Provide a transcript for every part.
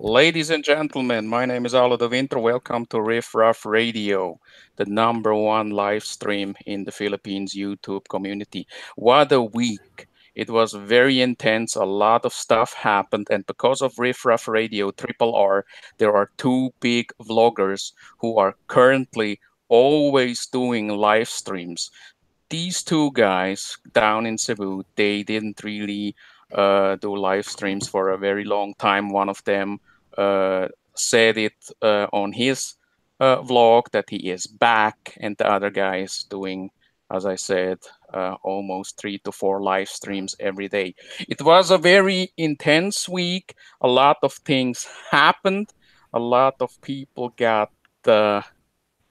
Ladies and gentlemen, my name is Alo de Winter. Welcome to Riff Raff Radio, the number one live stream in the Philippines YouTube community. What a week! It was very intense. A lot of stuff happened, and because of Riff Raff Radio Triple R, there are two big vloggers who are currently always doing live streams. These two guys down in Cebu, they didn't really do live streams for a very long time. One of them uh, said it on his vlog that he is back, and the other guy is doing, as I said, almost 3 to 4 live streams every day. It was a very intense week. A lot of things happened. A lot of people got uh,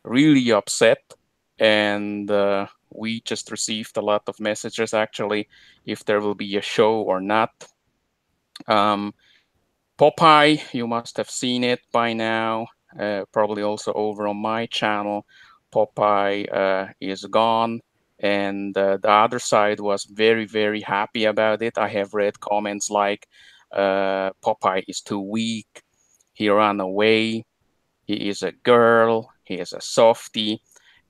really upset, and we just received a lot of messages actually if there will be a show or not. um, Popeye, you must have seen it by now, probably also over on my channel. Popeye is gone, and the other side was very, very happy about it. I have read comments like, Popeye is too weak, he ran away, he is a girl, he is a softie.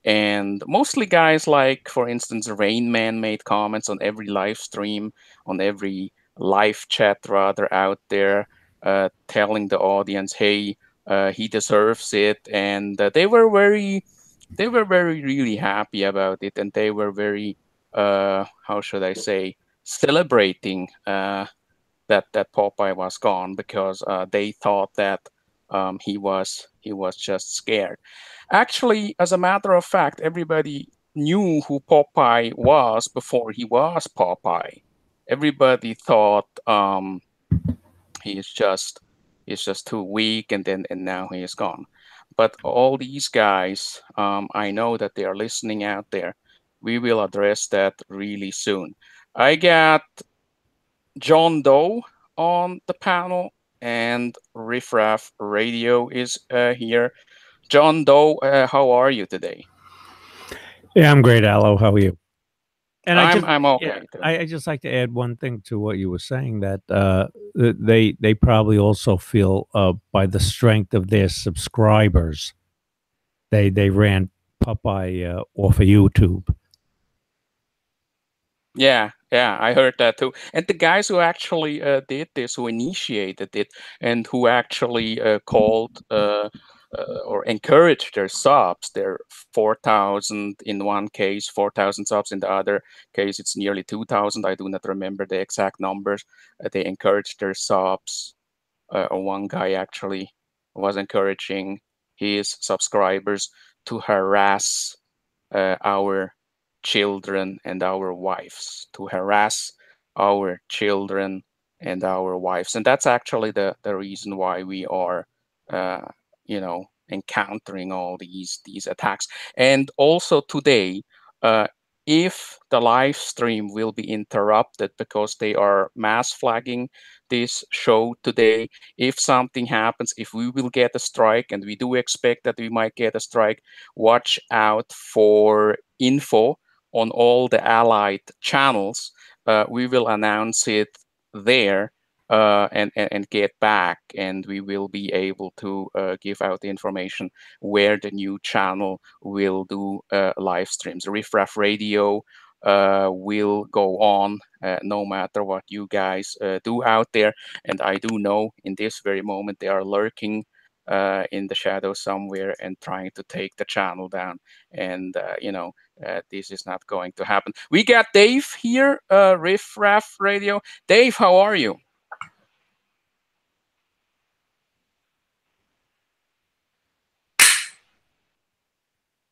And mostly guys like, for instance, Rain Man made comments on every live stream, on every live chat rather out there, telling the audience, hey, he deserves it. And they were very really happy about it, and they were very, how should I say, celebrating that Popeye was gone, because they thought that he was just scared. Actually, as a matter of fact, everybody knew who Popeye was before he was Popeye. Everybody thought he's just he's just too weak, and now he is gone. But all these guys, I know that they are listening out there. We will address that really soon. I got John Doe on the panel, and Riff Raff Radio is here. John Doe, how are you today? Yeah, I'm great, Aloe. How are you? And I'm okay too. I just like to add one thing to what you were saying, that they probably also feel by the strength of their subscribers, they ran Popeye off of YouTube. Yeah, I heard that too. And the guys who actually did this, who initiated it, and who actually called or encouraged their subs, their 4,000 in one case, 4,000 subs in the other case, it's nearly 2,000. I do not remember the exact numbers. They encouraged their subs. Or one guy actually was encouraging his subscribers to harass our children and our wives, to harass our children and our wives. And that's actually the reason why we are, uh, encountering all these attacks. And also today, uh, if the live stream will be interrupted because they are mass flagging this show today, if something happens, if we will get a strike, and we do expect that we might get a strike, watch out for info on all the allied channels. We will announce it there, and get back, and we will be able to give out the information where the new channel will do live streams. Riff Raff Radio will go on no matter what you guys do out there. And I do know in this very moment they are lurking in the shadows somewhere and trying to take the channel down. And this is not going to happen. We got Dave here, Riff Raff Radio. Dave, how are you?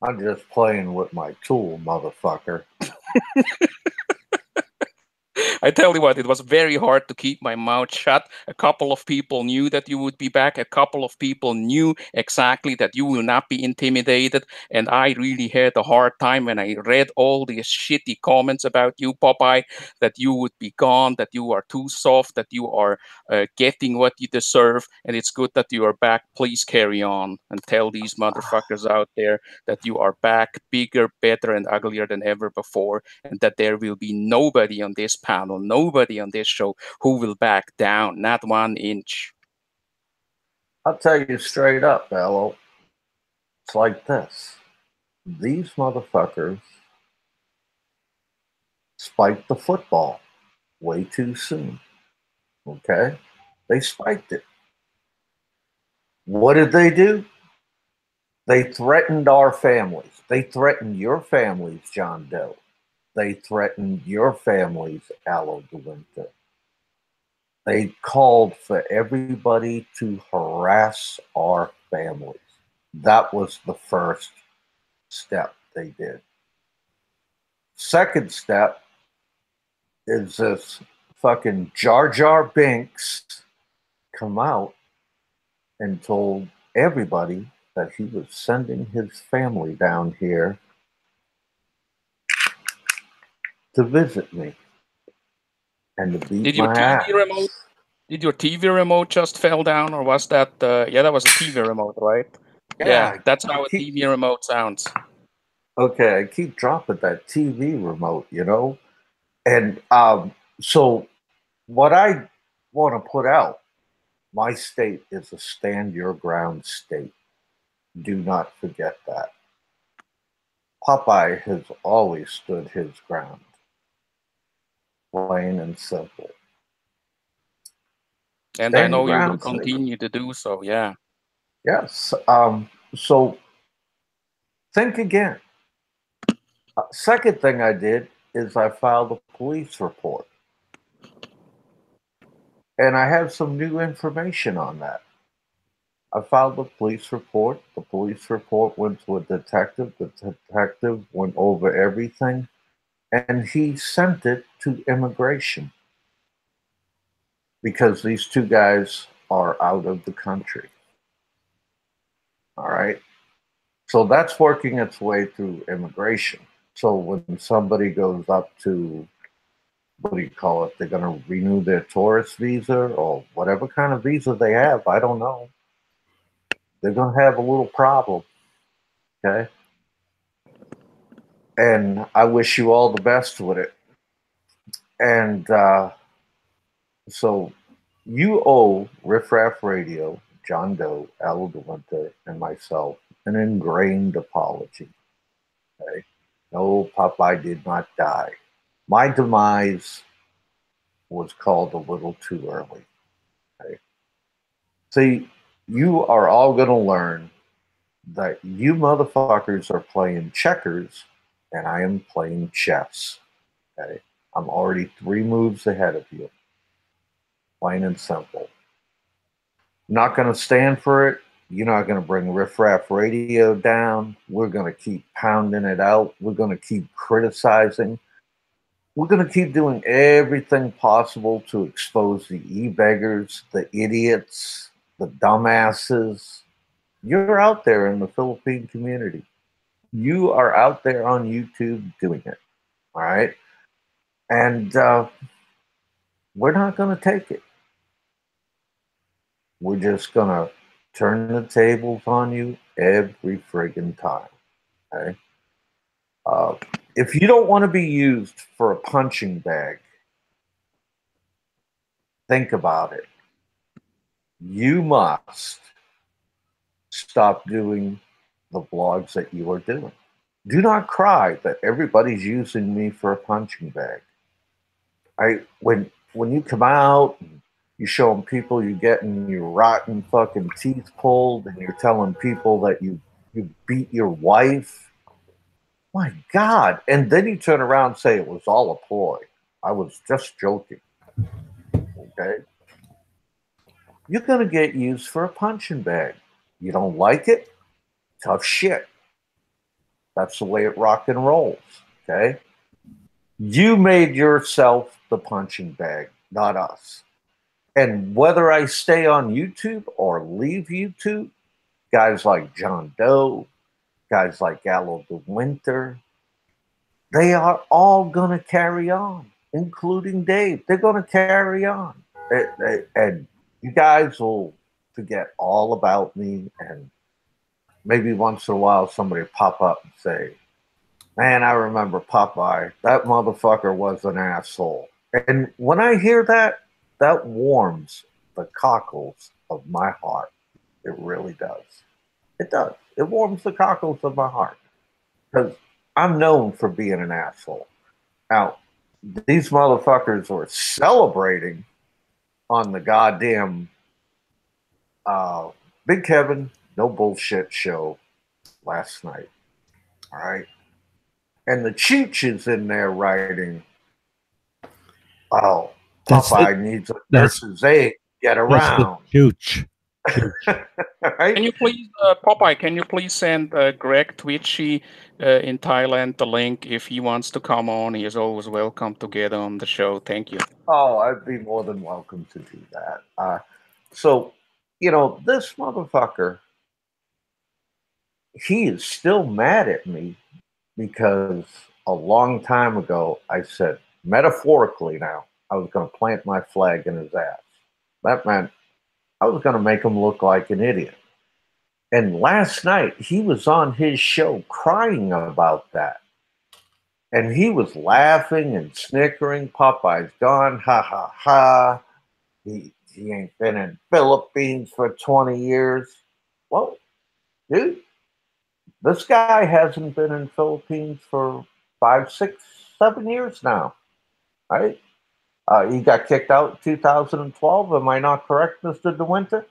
I'm just playing with my tool, motherfucker. I tell you what, it was very hard to keep my mouth shut. A couple of people knew that you would be back. A couple of people knew exactly that you will not be intimidated. And I really had a hard time when I read all these shitty comments about you, Popeye, that you would be gone, that you are too soft, that you are getting what you deserve. And it's good that you are back. Please carry on and tell these motherfuckers out there that you are back, bigger, better, and uglier than ever before, and that there will be nobody on this panel, nobody on this show who will back down, not 1 inch. I'll tell you straight up, Bello. It's like this. These motherfuckers spiked the football way too soon. Okay? They spiked it. What did they do? They threatened our families. They threatened your families, John Doe. They threatened your families, Aloe de Winter. They called for everybody to harass our families. That was the first step they did. Second step is this fucking Jar Jar Binks come out and told everybody that he was sending his family down here to visit me and to beat Did your my TV ass. remote? Did your TV remote just fell down, or was that? Yeah, that was a TV remote, right? Yeah, Yeah, that's how a TV remote sounds. okay, I keep dropping that TV remote, you know? And so what I want to put out, my state is a stand your ground state. Do not forget that. Popeye has always stood his ground, plain and simple. And I Stand your know you will ground, nigga. continue to do so. Yeah. Yes. So think again. Second thing I did is I filed a police report. And I have some new information on that. I filed a police report. The police report went to a detective. The detective went over everything and he sent it to immigration because these two guys are out of the country. All right. So that's working its way through immigration. So when somebody goes up to, what do you call it? They're going to renew their tourist visa or whatever kind of visa they have. I don't know. They're going to have a little problem. Okay. And I wish you all the best with it. And so you owe Riff Raff Radio, John Doe, Al DeWinter, and myself an ingrained apology. Okay? No, Popeye did not die. My demise was called a little too early. Okay? See, you are all going to learn that you motherfuckers are playing checkers and I am playing chess. Okay? I'm already 3 moves ahead of you. Plain and simple. Not going to stand for it. You're not going to bring Riff Raff Radio down. We're going to keep pounding it out. We're going to keep criticizing. We're going to keep doing everything possible to expose the e-beggars, the idiots, the dumbasses. You're out there in the Philippine community. You are out there on YouTube doing it. All right. And we're not going to take it. We're just going to turn the tables on you every friggin' time. Okay? Uh, if you don't want to be used for a punching bag, think about it. You must stop doing the blogs that you are doing. Do not cry that everybody's using me for a punching bag. When you come out and you showing people you're getting your rotten fucking teeth pulled and you're telling people that you beat your wife. My God. And then you turn around and say it was all a ploy. I was just joking. Okay. You're gonna get used for a punching bag. You don't like it? Tough shit. That's the way it rock and rolls. Okay. You made yourself the punching bag, not us. And whether I stay on YouTube or leave YouTube, guys like John Doe, guys like Aloe de Winter, they are all going to carry on, including Dave. They're going to carry on. And you guys will forget all about me. And maybe once in a while, somebody pop up and say, man, I remember Popeye. That motherfucker was an asshole. And when I hear that, that warms the cockles of my heart. It really does. It does. It warms the cockles of my heart because I'm known for being an asshole. Now, these motherfuckers were celebrating on the goddamn uh, Big Kevin No Bullshit show last night. All right. And the Chooch is in there writing, oh, That's the Popeye needs a that's nurse's aide. Get that's the around. chooch. Chooch. Can Right? you please, Popeye, can you please send Greg Twitchy in Thailand the link if he wants to come on? He is always welcome to get on the show. Thank you. Oh, I'd be more than welcome to do that. So, this motherfucker, he is still mad at me because a long time ago I said, metaphorically now, I was going to plant my flag in his ass. That meant I was going to make him look like an idiot. And last night he was on his show crying about that. And he was laughing and snickering. Popeye's gone. Ha ha ha. He ain't been in Philippines for 20 years. Well, dude, this guy hasn't been in Philippines for 5, 6, 7 years now, right? He got kicked out in 2012. Am I not correct, Mr. De Winter?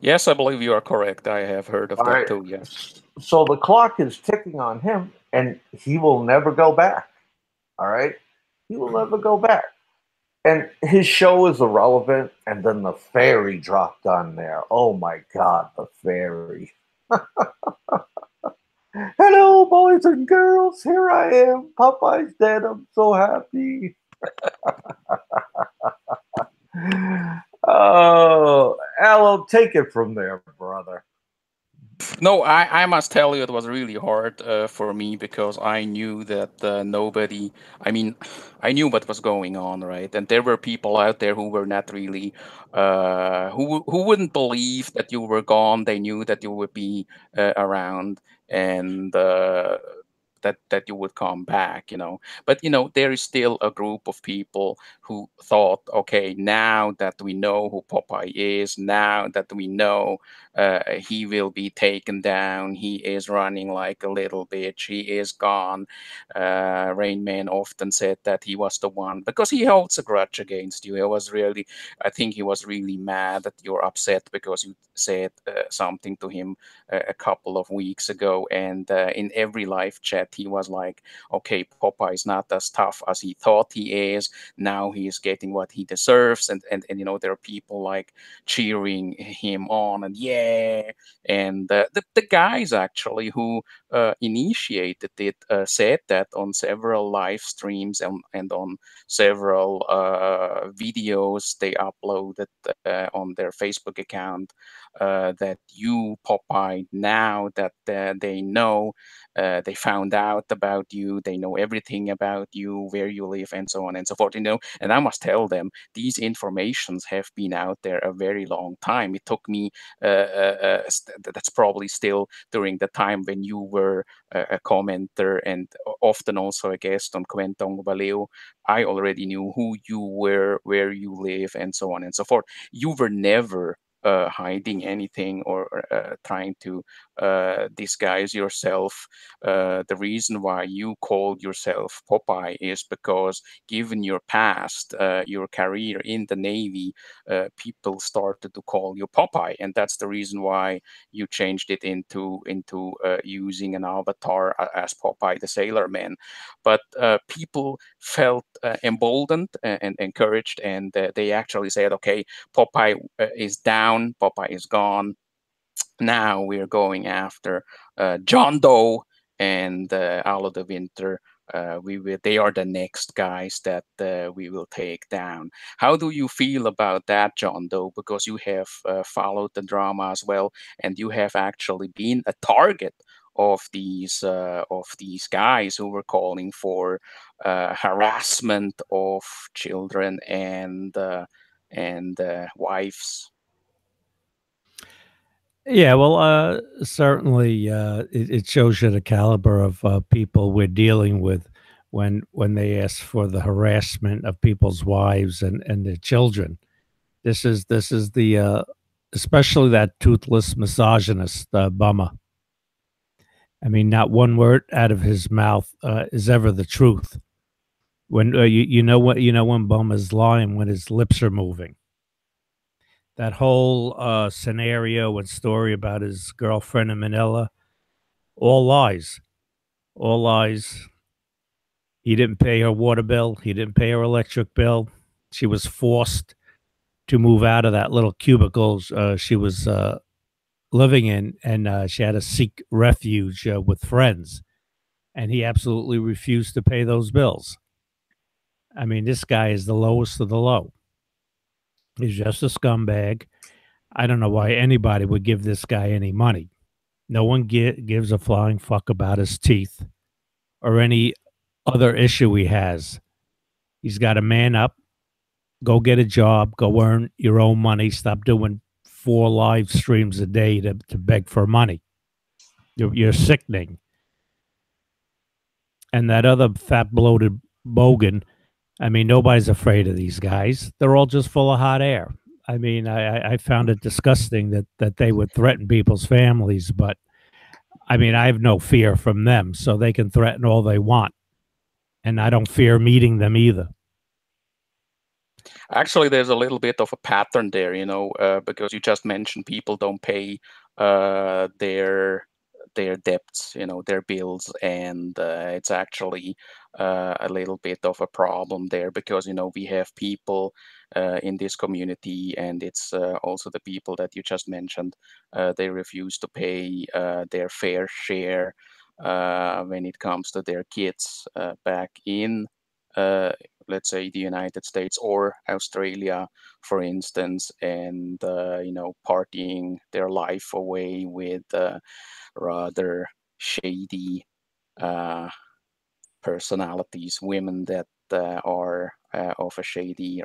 Yes, I believe you are correct. I have heard of All that right. too, yes. So the clock is ticking on him, and he will never go back. All right? He will never go back. And his show is irrelevant, and then the fairy dropped on there. Oh my God, the fairy. Hello, boys and girls. Here I am. Popeye's dead. I'm so happy. Oh, Aloe, take it from there, brother. No, I must tell you, it was really hard for me because I knew that nobody, I mean, I knew what was going on, right? And there were people out there who were not really, who wouldn't believe that you were gone. They knew that you would be around and that you would come back, But, there is still a group of people who thought, okay, now that we know who Popeye is, now that we know he will be taken down. He is running like a little bitch. He is gone. Rain Man often said that he was the one because he holds a grudge against you. I think he was really mad that you're upset because you said something to him a couple of weeks ago. And in every live chat, he was like, okay, Popeye is not as tough as he thought he is. Now he is getting what he deserves. And there are people like cheering him on and yeah, and the guys actually who initiated it said that on several live streams and on several videos they uploaded on their Facebook account, that you, Popeye, now that they know, they found out about you, they know everything about you, where you live, and so on and so forth. And I must tell them these informations have been out there a very long time. It took me, that's probably still during the time when you were a commenter and often also a guest on Kwentong Baleo. I already knew who you were, where you live, and so on and so forth. You were never hiding anything or trying to disguise yourself. The reason why you called yourself Popeye is because, given your past, your career in the Navy, people started to call you Popeye, and that's the reason why you changed it into using an avatar as Popeye the Sailor Man. But people felt emboldened and encouraged, and they actually said, "Okay, Popeye is down, Popeye is gone. Now we're going after John Doe and Aloe the Winter. They are the next guys that we will take down." How do you feel about that, John Doe? Because you have followed the drama as well, and you have actually been a target of these guys who were calling for harassment of children and wives. Yeah, well, certainly, it shows you the caliber of people we're dealing with when they ask for the harassment of people's wives and their children. This is the especially that toothless misogynist Bummer. I mean, not one word out of his mouth is ever the truth. When you know what you know when Bummer's lying when his lips are moving. That whole scenario and story about his girlfriend in Manila, all lies, all lies. He didn't pay her water bill. He didn't pay her electric bill. She was forced to move out of that little cubicle she was living in, and she had to seek refuge with friends. And he absolutely refused to pay those bills. I mean, this guy is the lowest of the low. He's just a scumbag. I don't know why anybody would give this guy any money. No one gives a flying fuck about his teeth or any other issue he has. He's got to man up, go get a job, go earn your own money, stop doing 4 live streams a day to beg for money. You're sickening. And that other fat bloated bogan, I mean, nobody's afraid of these guys. They're all just full of hot air. I mean, I found it disgusting that they would threaten people's families, but I mean, I have no fear from them, so they can threaten all they want. And I don't fear meeting them either. Actually, there's a little bit of a pattern there, because you just mentioned people don't pay their debts, their bills, and it's actually a little bit of a problem there because we have people in this community, and it's also the people that you just mentioned. They refuse to pay their fair share when it comes to their kids back in. Uh, let's say the United States or Australia, for instance, and partying their life away with rather shady uh, personalities, women that are of a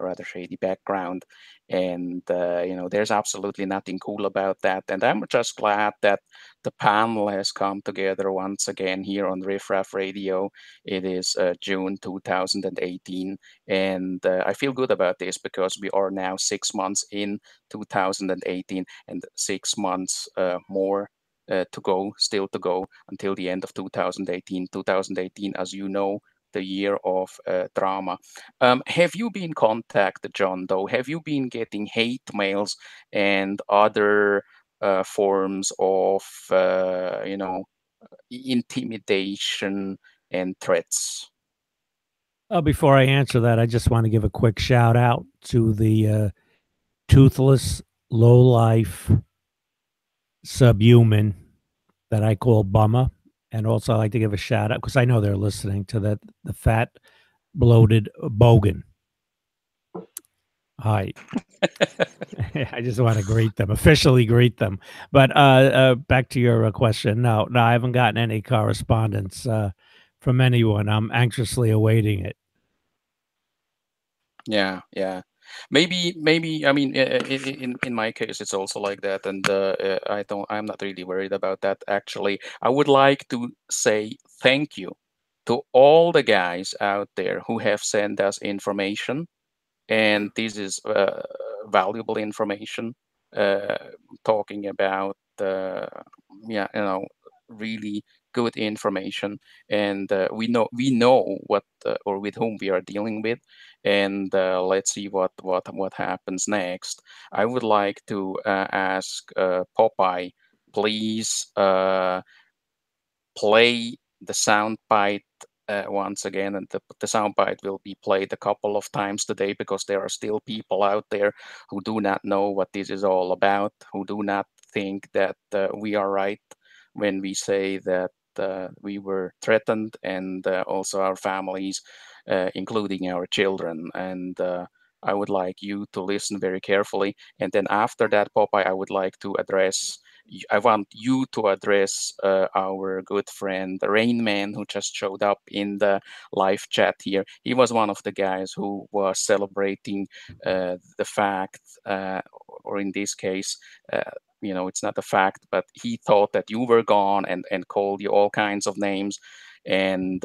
rather shady background, and there's absolutely nothing cool about that. And I'm just glad that the panel has come together once again here on Riff Raff Radio. It is June 2018, and I feel good about this because we are now 6 months in 2018, and 6 months more still to go until the end of 2018. 2018, as you know, the year of drama. Have you been contacted, John, though? Have you been getting hate mails and other forms of, intimidation and threats? Before I answer that, I just want to give a quick shout out to the toothless, low life subhuman that I call Bummer. And also, I like to give a shout out because I know they're listening to the fat, bloated bogan. Hi. I just want to greet them, officially greet them. But back to your question. No, I haven't gotten any correspondence from anyone. I'm anxiously awaiting it. Yeah. Maybe. I mean, in my case, it's also like that, and I'm not really worried about that. Actually, I would like to say thank you to all the guys out there who have sent us information, and this is valuable information, uh, talking about yeah, really good information, and we know what or with whom we are dealing with, and let's see what happens next. I would like to ask Popeye, please play the sound bite once again, and the sound bite will be played a couple of times today because there are still people out there who do not know what this is all about, who do not think that we are right when we say that we were threatened, and also our families, including our children. And I would like you to listen very carefully. And then after that, Popeye, I would like to address I want you to address our good friend, the Rain Man, who just showed up in the live chat here. He was one of the guys who was celebrating the fact, or in this case, it's not a fact, but he thought that you were gone and called you all kinds of names. And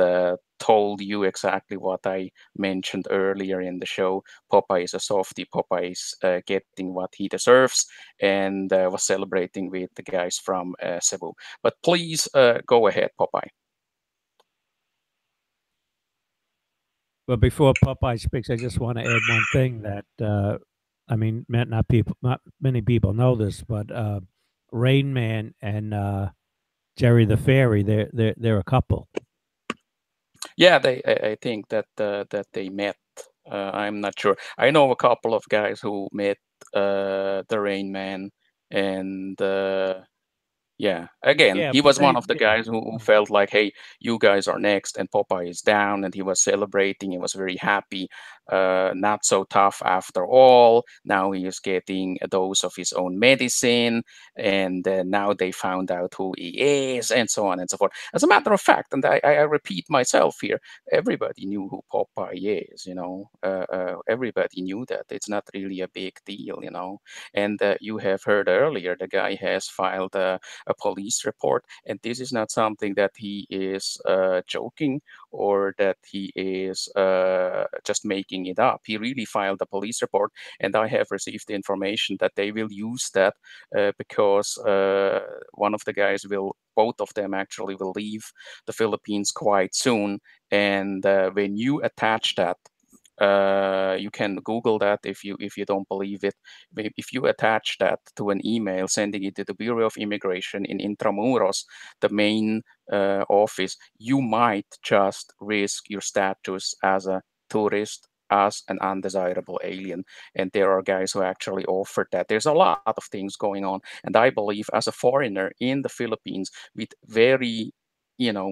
told you exactly what I mentioned earlier in the show. Popeye is a softie. Popeye is getting what he deserves, and was celebrating with the guys from Cebu. But please go ahead, Popeye. But before Popeye speaks, I just want to add one thing that I mean, not many people know this, but Rain Man and Jerry the Fairy, they're a couple. Yeah, I think that that they met. I'm not sure. I know a couple of guys who met the Rain Man, and yeah, again, Yeah, he but was one of the guys who felt like, hey, you guys are next, and Popeye is down, and he was celebrating. He was very happy. Not so tough after all. Now he is getting a dose of his own medicine, and now they found out who he is, and so on and so forth. As a matter of fact, and I repeat myself here, everybody knew who Popeye is. Everybody knew that. It's not really a big deal. And you have heard earlier, the guy has filed a police report, and this is not something that he is joking or that he is just making it up. He really filed a police report, and I have received the information that they will use that because one of the guys will, both of them actually will leave the Philippines quite soon. And when you attach that, you can Google that if you don't believe it. If you attach that to an email, sending it to the Bureau of Immigration in Intramuros, the main office, you might just risk your status as a tourist, as an undesirable alien. And there are guys who actually offered that. There's a lot of things going on, and I believe as a foreigner in the Philippines with very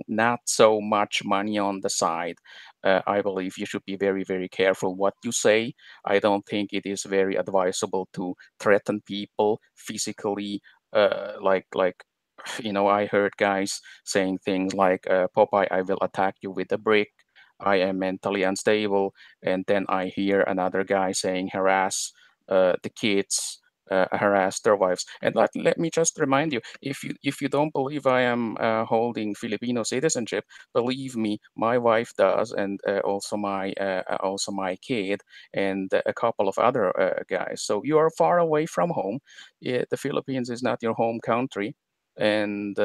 not so much money on the side, I believe you should be very, very careful what you say. I don't think it is very advisable to threaten people physically, like I heard guys saying things like, Popeye, I will attack you with a brick. I am mentally unstable. And then I hear another guy saying, harass the kids, harass their wives. And let me just remind you, if you don't believe I am holding Filipino citizenship, believe me, my wife does, and also my kid, and a couple of other guys. So you are far away from home. Yeah, the Philippines is not your home country, and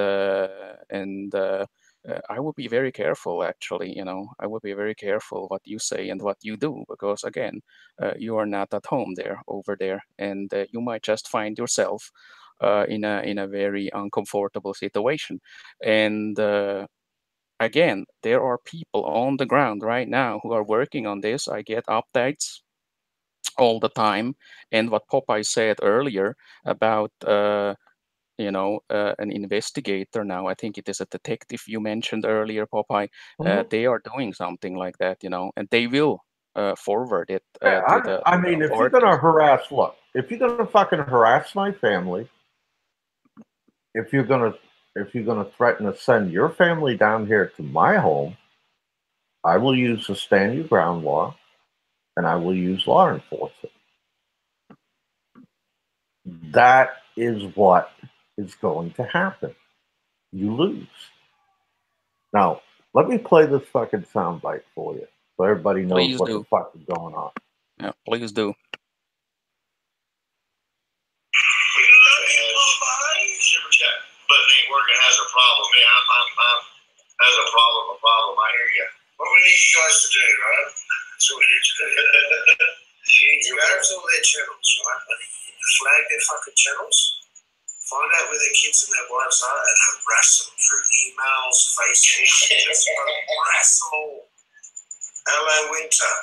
I would be very careful. Actually, I would be very careful what you say and what you do, because again, you are not at home there over there, and you might just find yourself in a very uncomfortable situation. And again, there are people on the ground right now who are working on this. I get updates all the time, and what Popeye said earlier about an investigator now. I think it is a detective you mentioned earlier, Popeye. Mhm. They are doing something like that, and they will forward it Yeah, to I the mean, if you're gonna authorities. harass, look, if you're gonna fucking harass my family, if you're gonna if you're gonna threaten to send your family down here to my home, I will use the stand your ground law, and I will use law enforcement. That is what is going to happen. You lose. Now, let me play this fucking soundbite for you so everybody knows Please what the do. fuck is going on. Yeah, please do. Super chat button ain't working. Has a problem. Yeah, I'm has a problem. A problem. I hear you. What we need you guys to do, right? That's what we need you to do. You gotta fill their channels, right? When you flag their fucking channels, find out where their kids and their wives are, and harass them through emails, Facebook, just harass them all. Hello, Winter,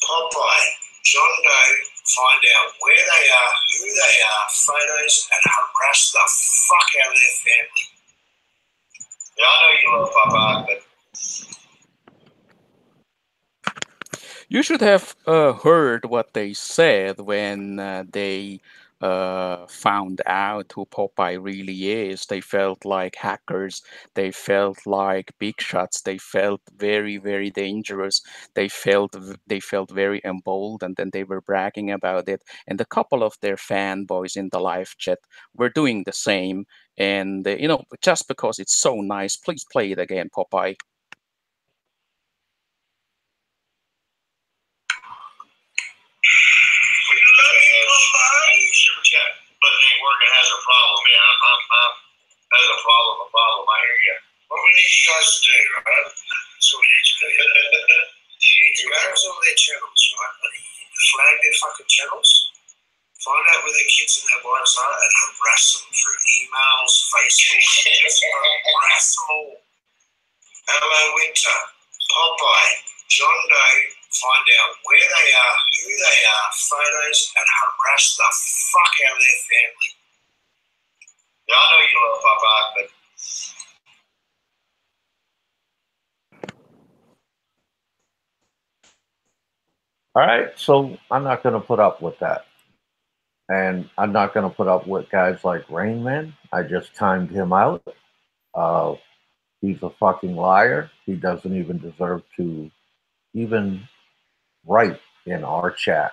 Popeye, John Doe, find out where they are, who they are, photos, and harass the fuck out of their family. Yeah, I know you love Popeye, but You should have heard what they said when they found out who Popeye really is. They felt like hackers. They felt like big shots. They felt very, very dangerous. They felt very emboldened, and they were bragging about it. And a couple of their fanboys in the live chat were doing the same. And just because it's so nice, please play it again, Popeye. got a problem. I hear you. What we need you guys to do, right? That's what we need to do. You need to harass all their channels, right? And you need to flag their fucking channels. Find out where their kids and their wives are and harass them through emails, Facebook, just harass them all. Hello, Winter, Popeye, John Doe, find out where they are, who they are, photos, and harass the fuck out of their family. Yeah, I know you love Popeye, but all right, so I'm not going to put up with that. And I'm not going to put up with guys like Rain Man. I just timed him out. Uh, he's a fucking liar. He doesn't even deserve to even write in our chat.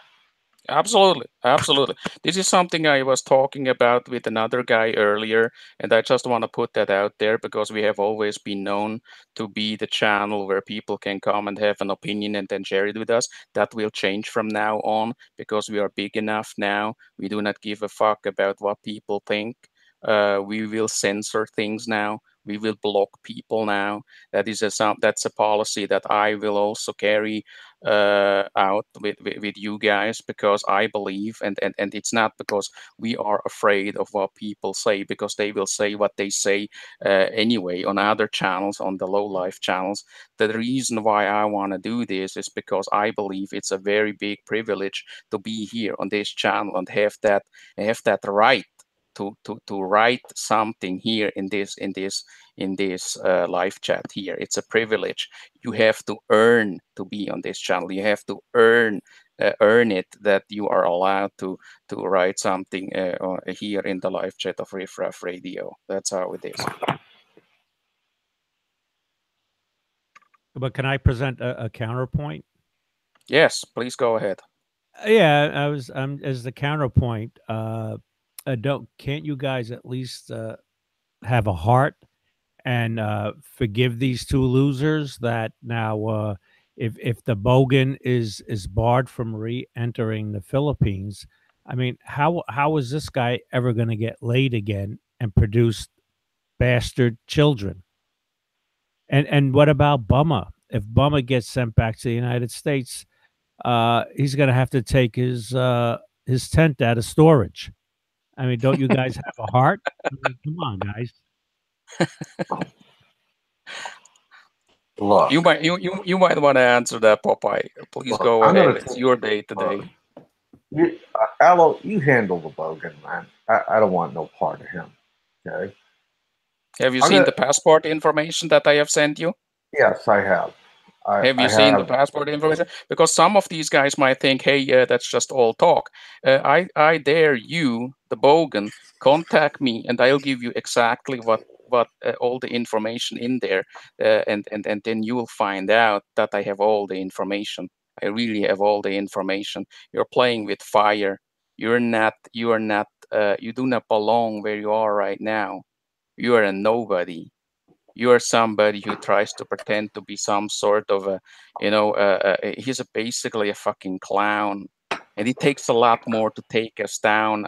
Absolutely, absolutely. This is something I was talking about with another guy earlier, and I just want to put that out there because we have always been known to be the channel where people can come and have an opinion and then share it with us. That will change from now on because we are big enough now. We do not give a fuck about what people think. We will censor things now. We will block people now. That's a policy that I will also carry out with you guys because I believe, and it's not because we are afraid of what people say, because they will say what they say anyway on other channels, on the low life channels. The reason why I want to do this is because I believe it's a very big privilege to be here on this channel and have that right to write something here in this live chat here. It's a privilege. You have to earn to be on this channel. You have to earn it that you are allowed to write something here in the live chat of Riff Raff Radio. That's how it is. But can I present a counterpoint? Yes, please go ahead. Yeah, I was as the counterpoint. Can't you guys at least have a heart and forgive these two losers that now if the bogan is barred from re-entering the Philippines, I mean, how is this guy ever going to get laid again and produce bastard children? And what about Bummer? If Bummer gets sent back to the United States, he's going to have to take his tent out of storage. I mean, don't you guys have a heart? I mean, come on, guys. Look, You might want to answer that, Popeye. Please look, go I'm ahead. going It's to your day today. Aloe, you handle the bogan, man. I don't want no part of him. Okay. Have you I'm seen gonna. the passport information that I have sent you? Yes, I have. Have I you seen the have. passport information? Because some of these guys might think, hey, yeah, that's just all talk. I dare you, the bogan, contact me and I'll give you exactly what all the information in there. And then you will find out that I have all the information. I really have all the information. You're playing with fire. You do not belong where you are right now. You are a nobody. You are somebody who tries to pretend to be some sort of he's basically a fucking clown, and it takes a lot more to take us down.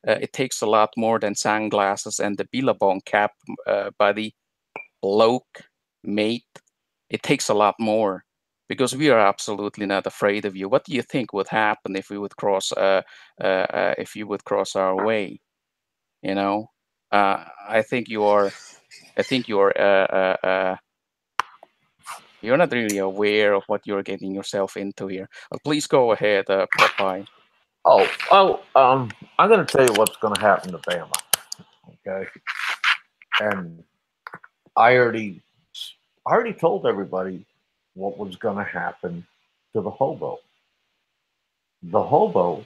It takes a lot more than sunglasses and the billabong cap, buddy, bloke, mate. It takes a lot more because we are absolutely not afraid of you. What do you think would happen if we would if you would cross our way? You know, I think you are. I think you're not really aware of what you're getting yourself into here. Please go ahead, Popeye. I'm going to tell you what's going to happen to Bama. Okay, and I already told everybody what was going to happen to the hobo. The hobo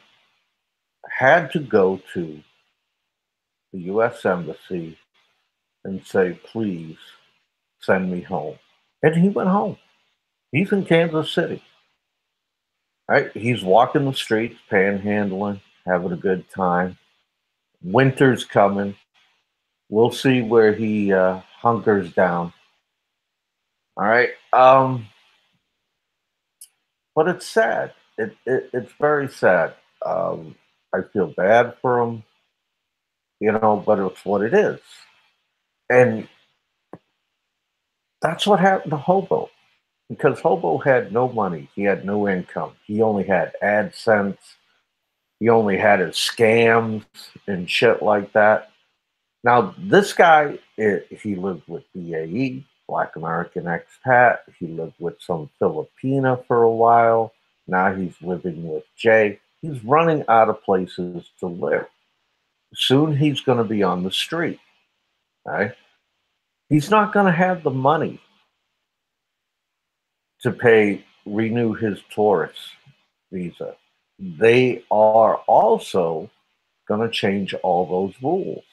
had to go to the U.S. Embassy and say, "Please send me home," and he went home. He's in Kansas City. Right? He's walking the streets, panhandling, having a good time. Winter's coming. We'll see where he hunkers down. All right. But it's sad. It's very sad. I feel bad for him, but it's what it is. And that's what happened to Hobo. Because Hobo had no money, he had no income, he only had AdSense, he only had his scams and shit like that. Now, this guy, he lived with BAE, Black American expat. He lived with some Filipina for a while. Now he's living with Jay. He's running out of places to live. Soon he's going to be on the street. Right? He's not going to have the money to renew his tourist visa. They are also going to change all those rules.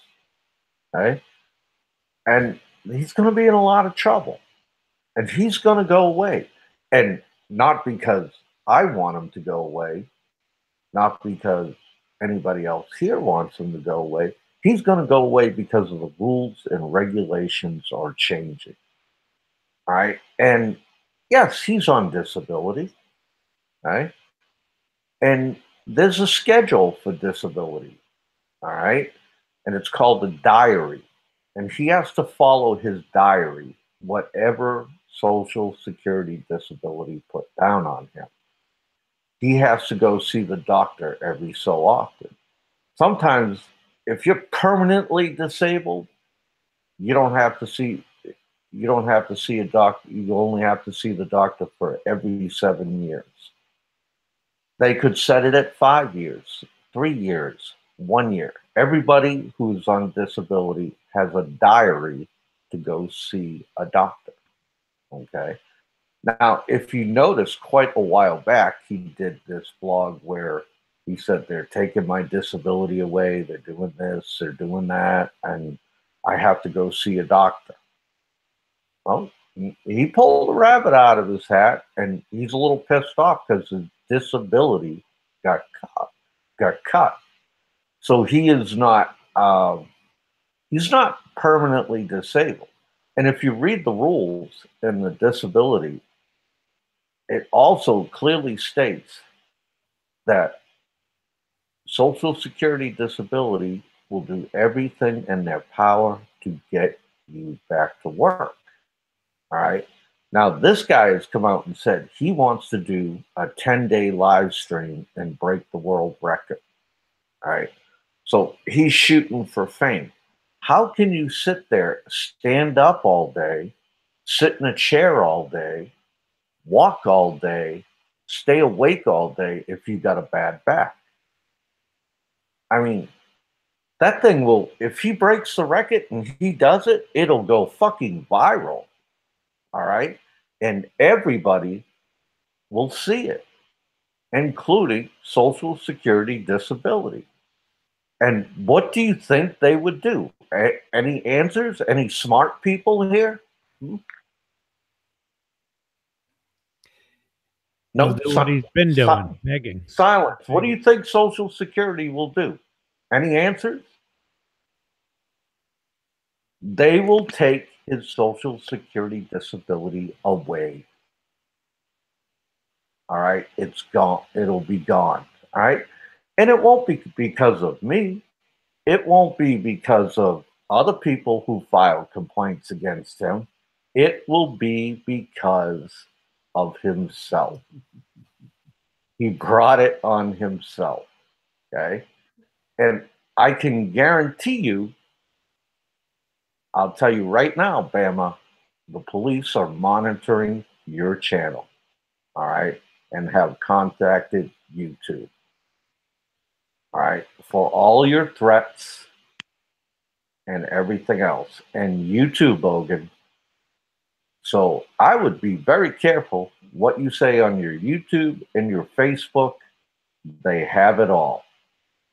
Right? And he's going to be in a lot of trouble. And he's going to go away. And not because I want him to go away, not because anybody else here wants him to go away. He's going to go away because of the rules and regulations are changing. All right. And yes, he's on disability. Right. And there's a schedule for disability. All right. And it's called the diary. And he has to follow his diary, whatever Social Security disability put down on him. He has to go see the doctor every so often. Sometimes, if you're permanently disabled, you don't have to see you don't have to see a doctor. You only have to see the doctor for every 7 years. They could set it at 5 years, 3 years, 1 year. Everybody who's on disability has a diary to go see a doctor. Okay. Now, if you notice, quite a while back, he did this blog where he said they're taking my disability away, they're doing this, they're doing that, and I have to go see a doctor. Well, he pulled a rabbit out of his hat, and he's a little pissed off because his disability got cut. Got cut. So he's not permanently disabled. And if you read the rules in the disability, it also clearly states that Social Security disability will do everything in their power to get you back to work. All right. Now, this guy has come out and said he wants to do a 10-day live stream and break the world record. All right. So he's shooting for fame. How can you sit there, stand up all day, sit in a chair all day, walk all day, stay awake all day if you got a bad back? I mean, that thing will, if he breaks the record and he does it, it'll go fucking viral. All right. And everybody will see it, including Social Security disability. And what do you think they would do? Any answers? Any smart people here? He'll No. do what he's been doing, begging. Silence. What do you think Social Security will do? Any answers? They will take his Social Security disability away. All right. It's gone. It'll be gone. All right. And it won't be because of me. It won't be because of other people who filed complaints against him. It will be because of himself. He brought it on himself. Okay. And I can guarantee you, I'll tell you right now, Bama, the police are monitoring your channel. All right. And have contacted YouTube. All right. For all your threats and everything else. And YouTube, Bogan. So I would be very careful what you say on your YouTube and your Facebook. They have it all.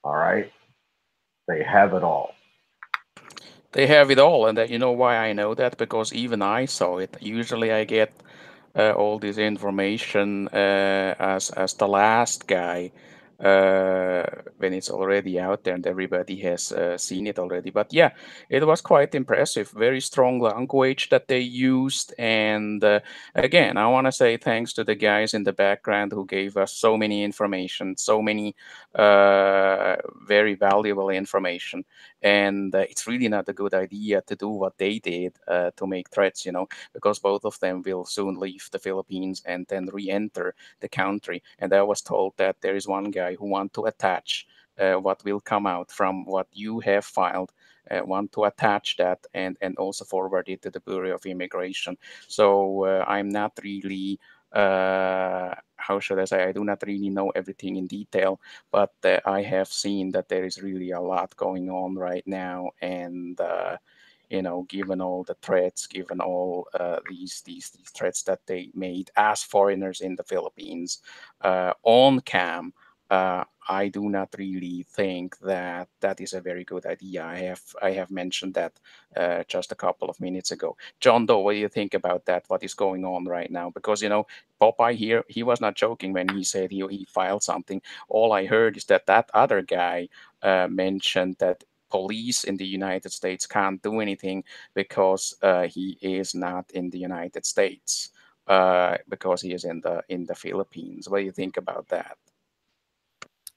All right. They have it all. They have it all, and that, you know why I know that? Because even I saw it. Usually I get all this information as the last guy when it's already out there and everybody has seen it already. But yeah, it was quite impressive. Very strong language that they used. And again, I want to say thanks to the guys in the background who gave us so many information, so many very valuable information. And it's really not a good idea to do what they did to make threats, because both of them will soon leave the Philippines and then re-enter the country. And I was told that there is one guy who want to attach what will come out from what you have filed, want to attach that and also forward it to the Bureau of Immigration. So I'm not really, how should I say, I do not really know everything in detail, but I have seen that there is really a lot going on right now. And given all the threats, given all these threats that they made as foreigners in the Philippines on cam, I do not really think that that is a very good idea. I have mentioned that just a couple of minutes ago. John Doe, what do you think about that? What is going on right now? Because Popeye here, he was not joking when he said he filed something. All I heard is that other guy mentioned that police in the United States can't do anything because he is not in the United States, because he is in the Philippines. What do you think about that?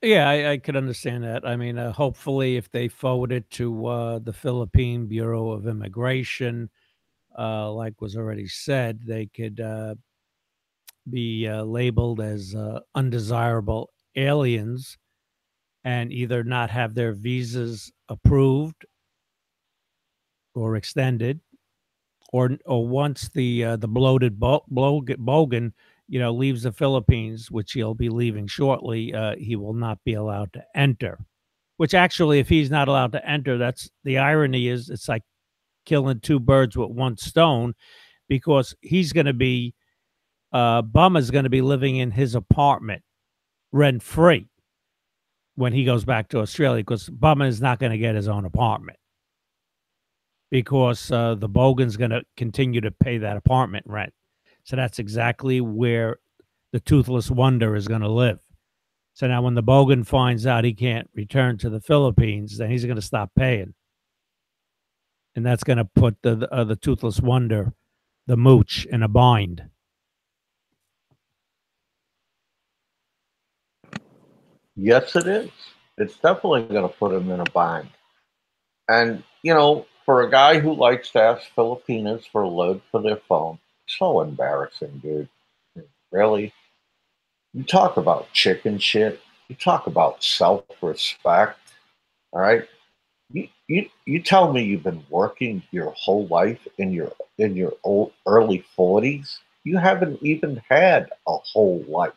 Yeah, I could understand that. I mean, hopefully, if they forward it to the Philippine Bureau of Immigration, like was already said, they could be labeled as undesirable aliens and either not have their visas approved or extended, or once the bloated bogan leaves the Philippines, which he'll be leaving shortly, he will not be allowed to enter. Which actually, if he's not allowed to enter, that's the irony is it's like killing two birds with one stone, because he's going to be Bummer's going to be living in his apartment rent free when he goes back to Australia, because Bummer is not going to get his own apartment because the Bogan's going to continue to pay that apartment rent. So that's exactly where the Toothless Wonder is going to live. So now when the Bogan finds out he can't return to the Philippines, then he's going to stop paying. And that's going to put the Toothless Wonder, the mooch, in a bind. Yes, it is. It's definitely going to put him in a bind. And, for a guy who likes to ask Filipinas for a load for their phone, so embarrassing, dude. Really? You talk about chicken shit. You talk about self respect. All right. You tell me you've been working your whole life in your early 40s. You haven't even had a whole life.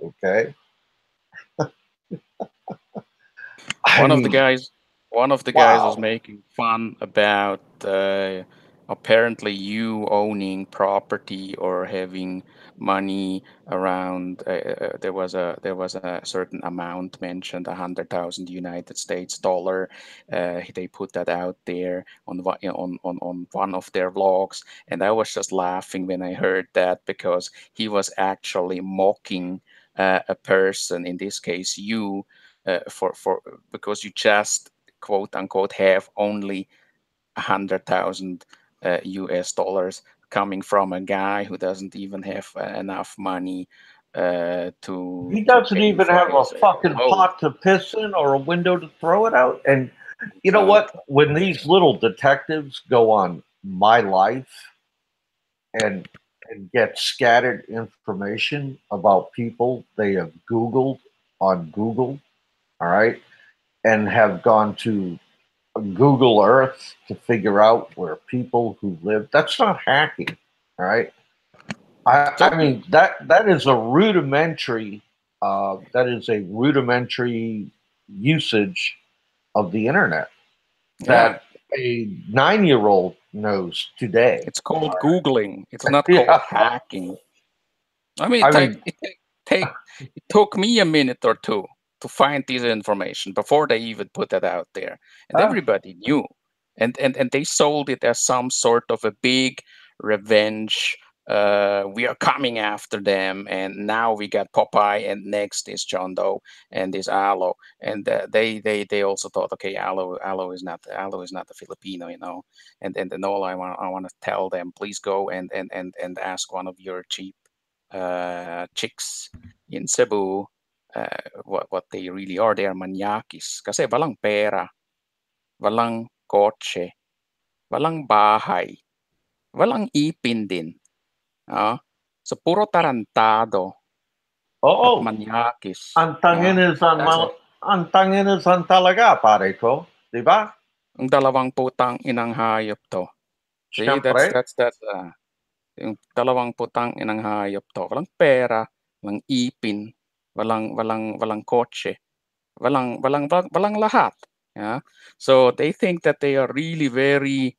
Okay. I One of the mean, guys, one of the guys was wow. making fun about apparently you owning property or having money around. There was a certain amount mentioned, 100,000 United States dollar. They put that out there on one of their vlogs, and I was just laughing when I heard that, because he was actually mocking a person, in this case you, for because you just quote unquote have only 100,000 US dollars coming from a guy who doesn't even have enough money to He doesn't pay even for have a his fucking load. pot to piss in or a window to throw it out. And you know what? Exactly. When these little detectives go on my life and get scattered information about people they have Googled on Google, all right, and have gone to Google Earth to figure out where people who live, that's not hacking, all right? I So mean that is a rudimentary usage of the internet yeah, that a 9-year old knows today. it's called Googling. It's not called Yeah, hacking. I mean, I mean, it took me a minute or two to find this information before they even put that out there, and uh, everybody knew, and they sold it as some sort of a big revenge we are coming after them, and now we got Popeye, and next is John Doe, and this Alo, and they also thought, okay, Alo is not a Filipino, you know, and then all I want to tell them, please go and ask one of your cheap chicks in Cebu what they really are. They are manyakis kasi walang pera, walang kotse, walang bahay, walang ipin din. So puro tarantado at Oo. manyakis. Ang tangin is talaga, pare ko. Di ba? Ang dalawang putang inang hayop to. See, Siyempre. that's yung dalawang putang inang hayop to. Walang pera, walang ipin, walang kotse, walang lahat. Yeah. So they think that they are really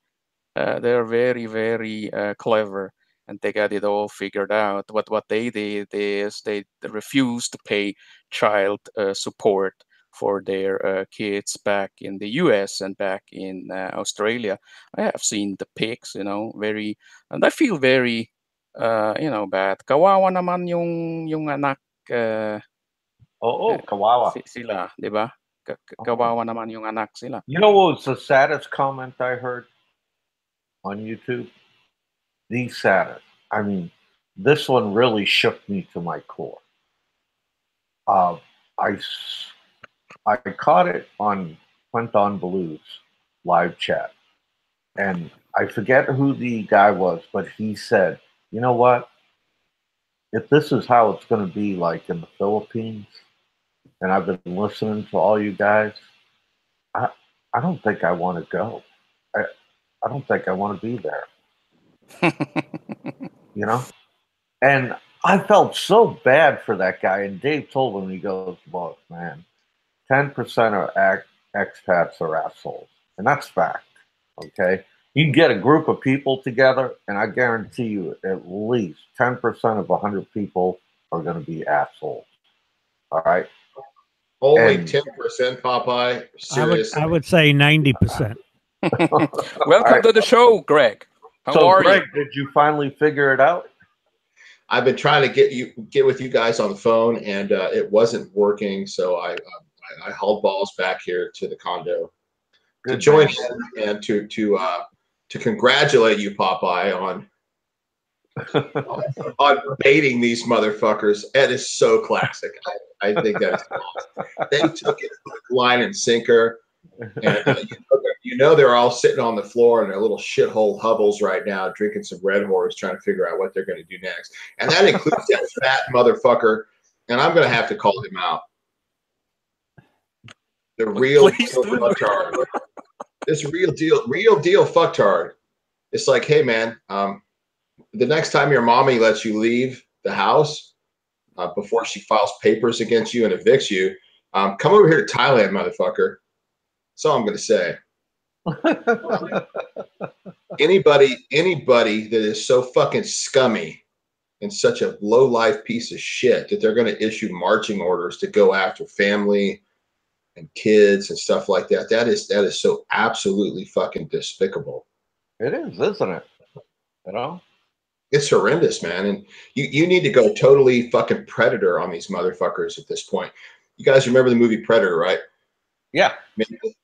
they're very clever, and they got it all figured out. What they did is they refused to pay child support for their kids back in the U.S. and back in Australia. I have seen the pics, you know, and I feel very, bad. Kawawa naman yung anak. Kawawa. Sila, di ba? Kawawa naman yung anak sila. You know what was the saddest comment I heard on YouTube? The saddest. I mean, this one really shook me to my core. I caught it on Quentin Blue's live chat, and I forget who the guy was, but he said, "You know what? If this is how it's going to be like in the Philippines, and I've been listening to all you guys, I don't think I want to go. I don't think I want to be there." You know? And I felt so bad for that guy. And Dave told him, he goes, "Look, man, 10% of expats are assholes." And that's fact. Okay? You can get a group of people together, and I guarantee you at least 10% of 100 people are going to be assholes. All right? Only 10%, Popeye. Seriously. I would say 90%. Welcome to the show, Greg. How are Greg, you? did you finally figure it out? I've been trying to get with you guys on the phone, and it wasn't working. So I hauled balls back here to the condo to join in and to congratulate you, Popeye, on baiting these motherfuckers. That is so classic. I think that is awesome. They took it hook, line, and sinker. And they're all sitting on the floor in their little shithole hovels right now, drinking some Red Horse, trying to figure out what they're going to do next. And that includes that fat motherfucker. And I'm going to have to call him out. The real fucktard. This real deal fucktard. It's like, hey man, the next time your mommy lets you leave the house before she files papers against you and evicts you, come over here to Thailand, motherfucker. That's all I'm going to say. Anybody that is so fucking scummy and such a low-life piece of shit that they're going to issue marching orders to go after family and kids and stuff like that, that is so absolutely fucking despicable. It is, isn't it? You know? It's horrendous, man. And you need to go totally fucking Predator on these motherfuckers at this point. You guys remember the movie Predator, right? Yeah.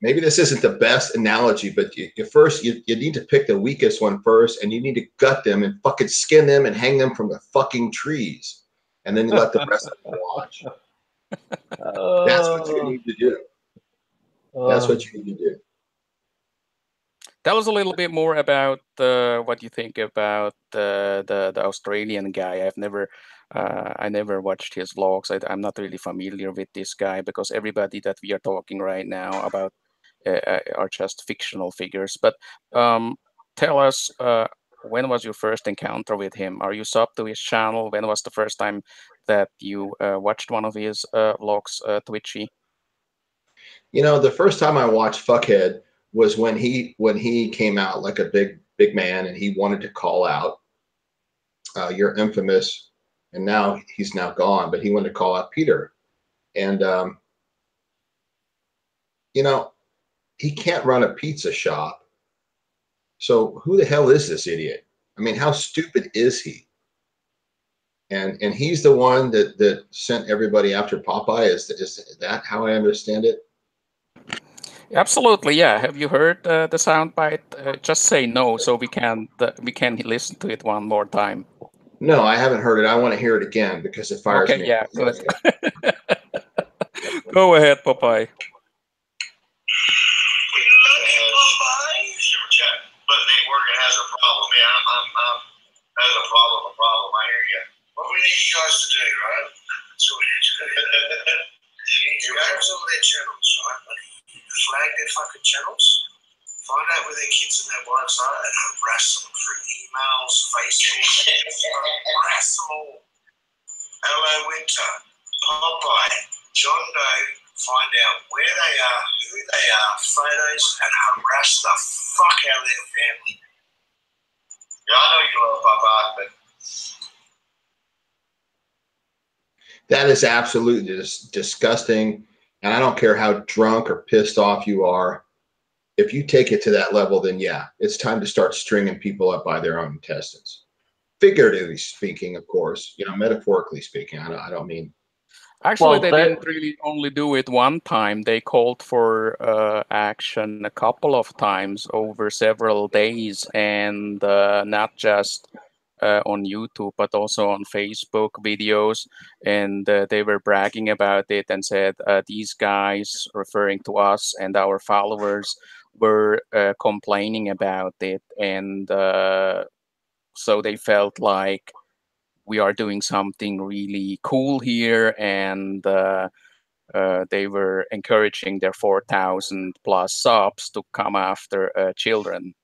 Maybe this isn't the best analogy, but you need to pick the weakest one first, and you need to gut them and fucking skin them and hang them from the fucking trees, and then you let the rest of them watch. That's what you need to do. That's what you need to do. Tell us a little bit more about what you think about the Australian guy. I never watched his vlogs. I'm not really familiar with this guy because everybody that we are talking right now about are just fictional figures. But tell us, when was your first encounter with him? Are you subbed to his channel? When was the first time that you watched one of his vlogs, Twitchy? The first time I watched Fuckhead was when he came out like a big man, and he wanted to call out your infamous, and now he's now gone, but he wanted to call out Peter. And he can't run a pizza shop. So who the hell is this idiot? I mean, how stupid is he? and he's the one that sent everybody after Popeye. Is that how I understand it? Absolutely, yeah. Have you heard the soundbite? Just say no, so we can listen to it one more time. No, I haven't heard it. I want to hear it again because it fires Okay, me yeah, up. good. Go ahead, Popeye. Super chat. But Nate Morgan has a problem. Yeah, I'm has a problem. I hear you. What we need you guys to do, right? So we need you to you need to cancel their channels, right? Flag their fucking channels. Find out where their kids and their wives are and harass them through emails, Facebook, harass them all. Hello, Winter, Popeye, John Doe, find out where they are, who they are, photos, and harass the fuck out of their family. Yeah, I know you love Popeye, but That is absolutely disgusting. And I don't care how drunk or pissed off you are. If you take it to that level, then yeah, it's time to start stringing people up by their own intestines. Figuratively speaking, of course, metaphorically speaking. I don't mean. Actually, Well, they that- didn't really only do it one time. They called for action a couple of times over several days, and not just on YouTube, but also on Facebook videos. And they were bragging about it and said these guys, referring to us and our followers, were complaining about it. And so they felt like we are doing something really cool here, and they were encouraging their 4,000 plus subs to come after children.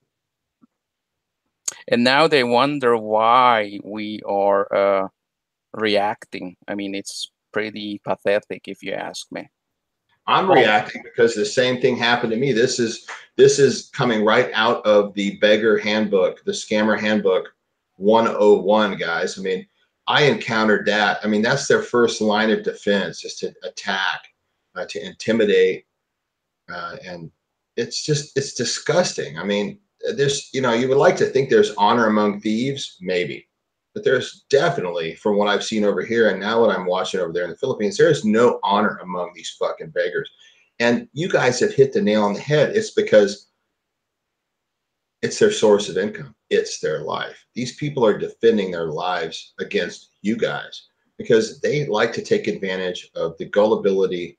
And now they wonder why we are reacting. I mean, it's pretty pathetic if you ask me. I'm reacting because the same thing happened to me. This is coming right out of the beggar handbook, the scammer handbook 101, guys. I mean, I encountered that. I mean, that's their first line of defense, is to attack, to intimidate, and it's disgusting. I mean, there's, you would like to think there's honor among thieves, maybe, but there's definitely, from what I've seen over here and now what I'm watching over there in the Philippines, there is no honor among these fucking beggars. And you guys have hit the nail on the head. It's because it's their source of income. It's their life. These people are defending their lives against you guys because they like to take advantage of the gullibility.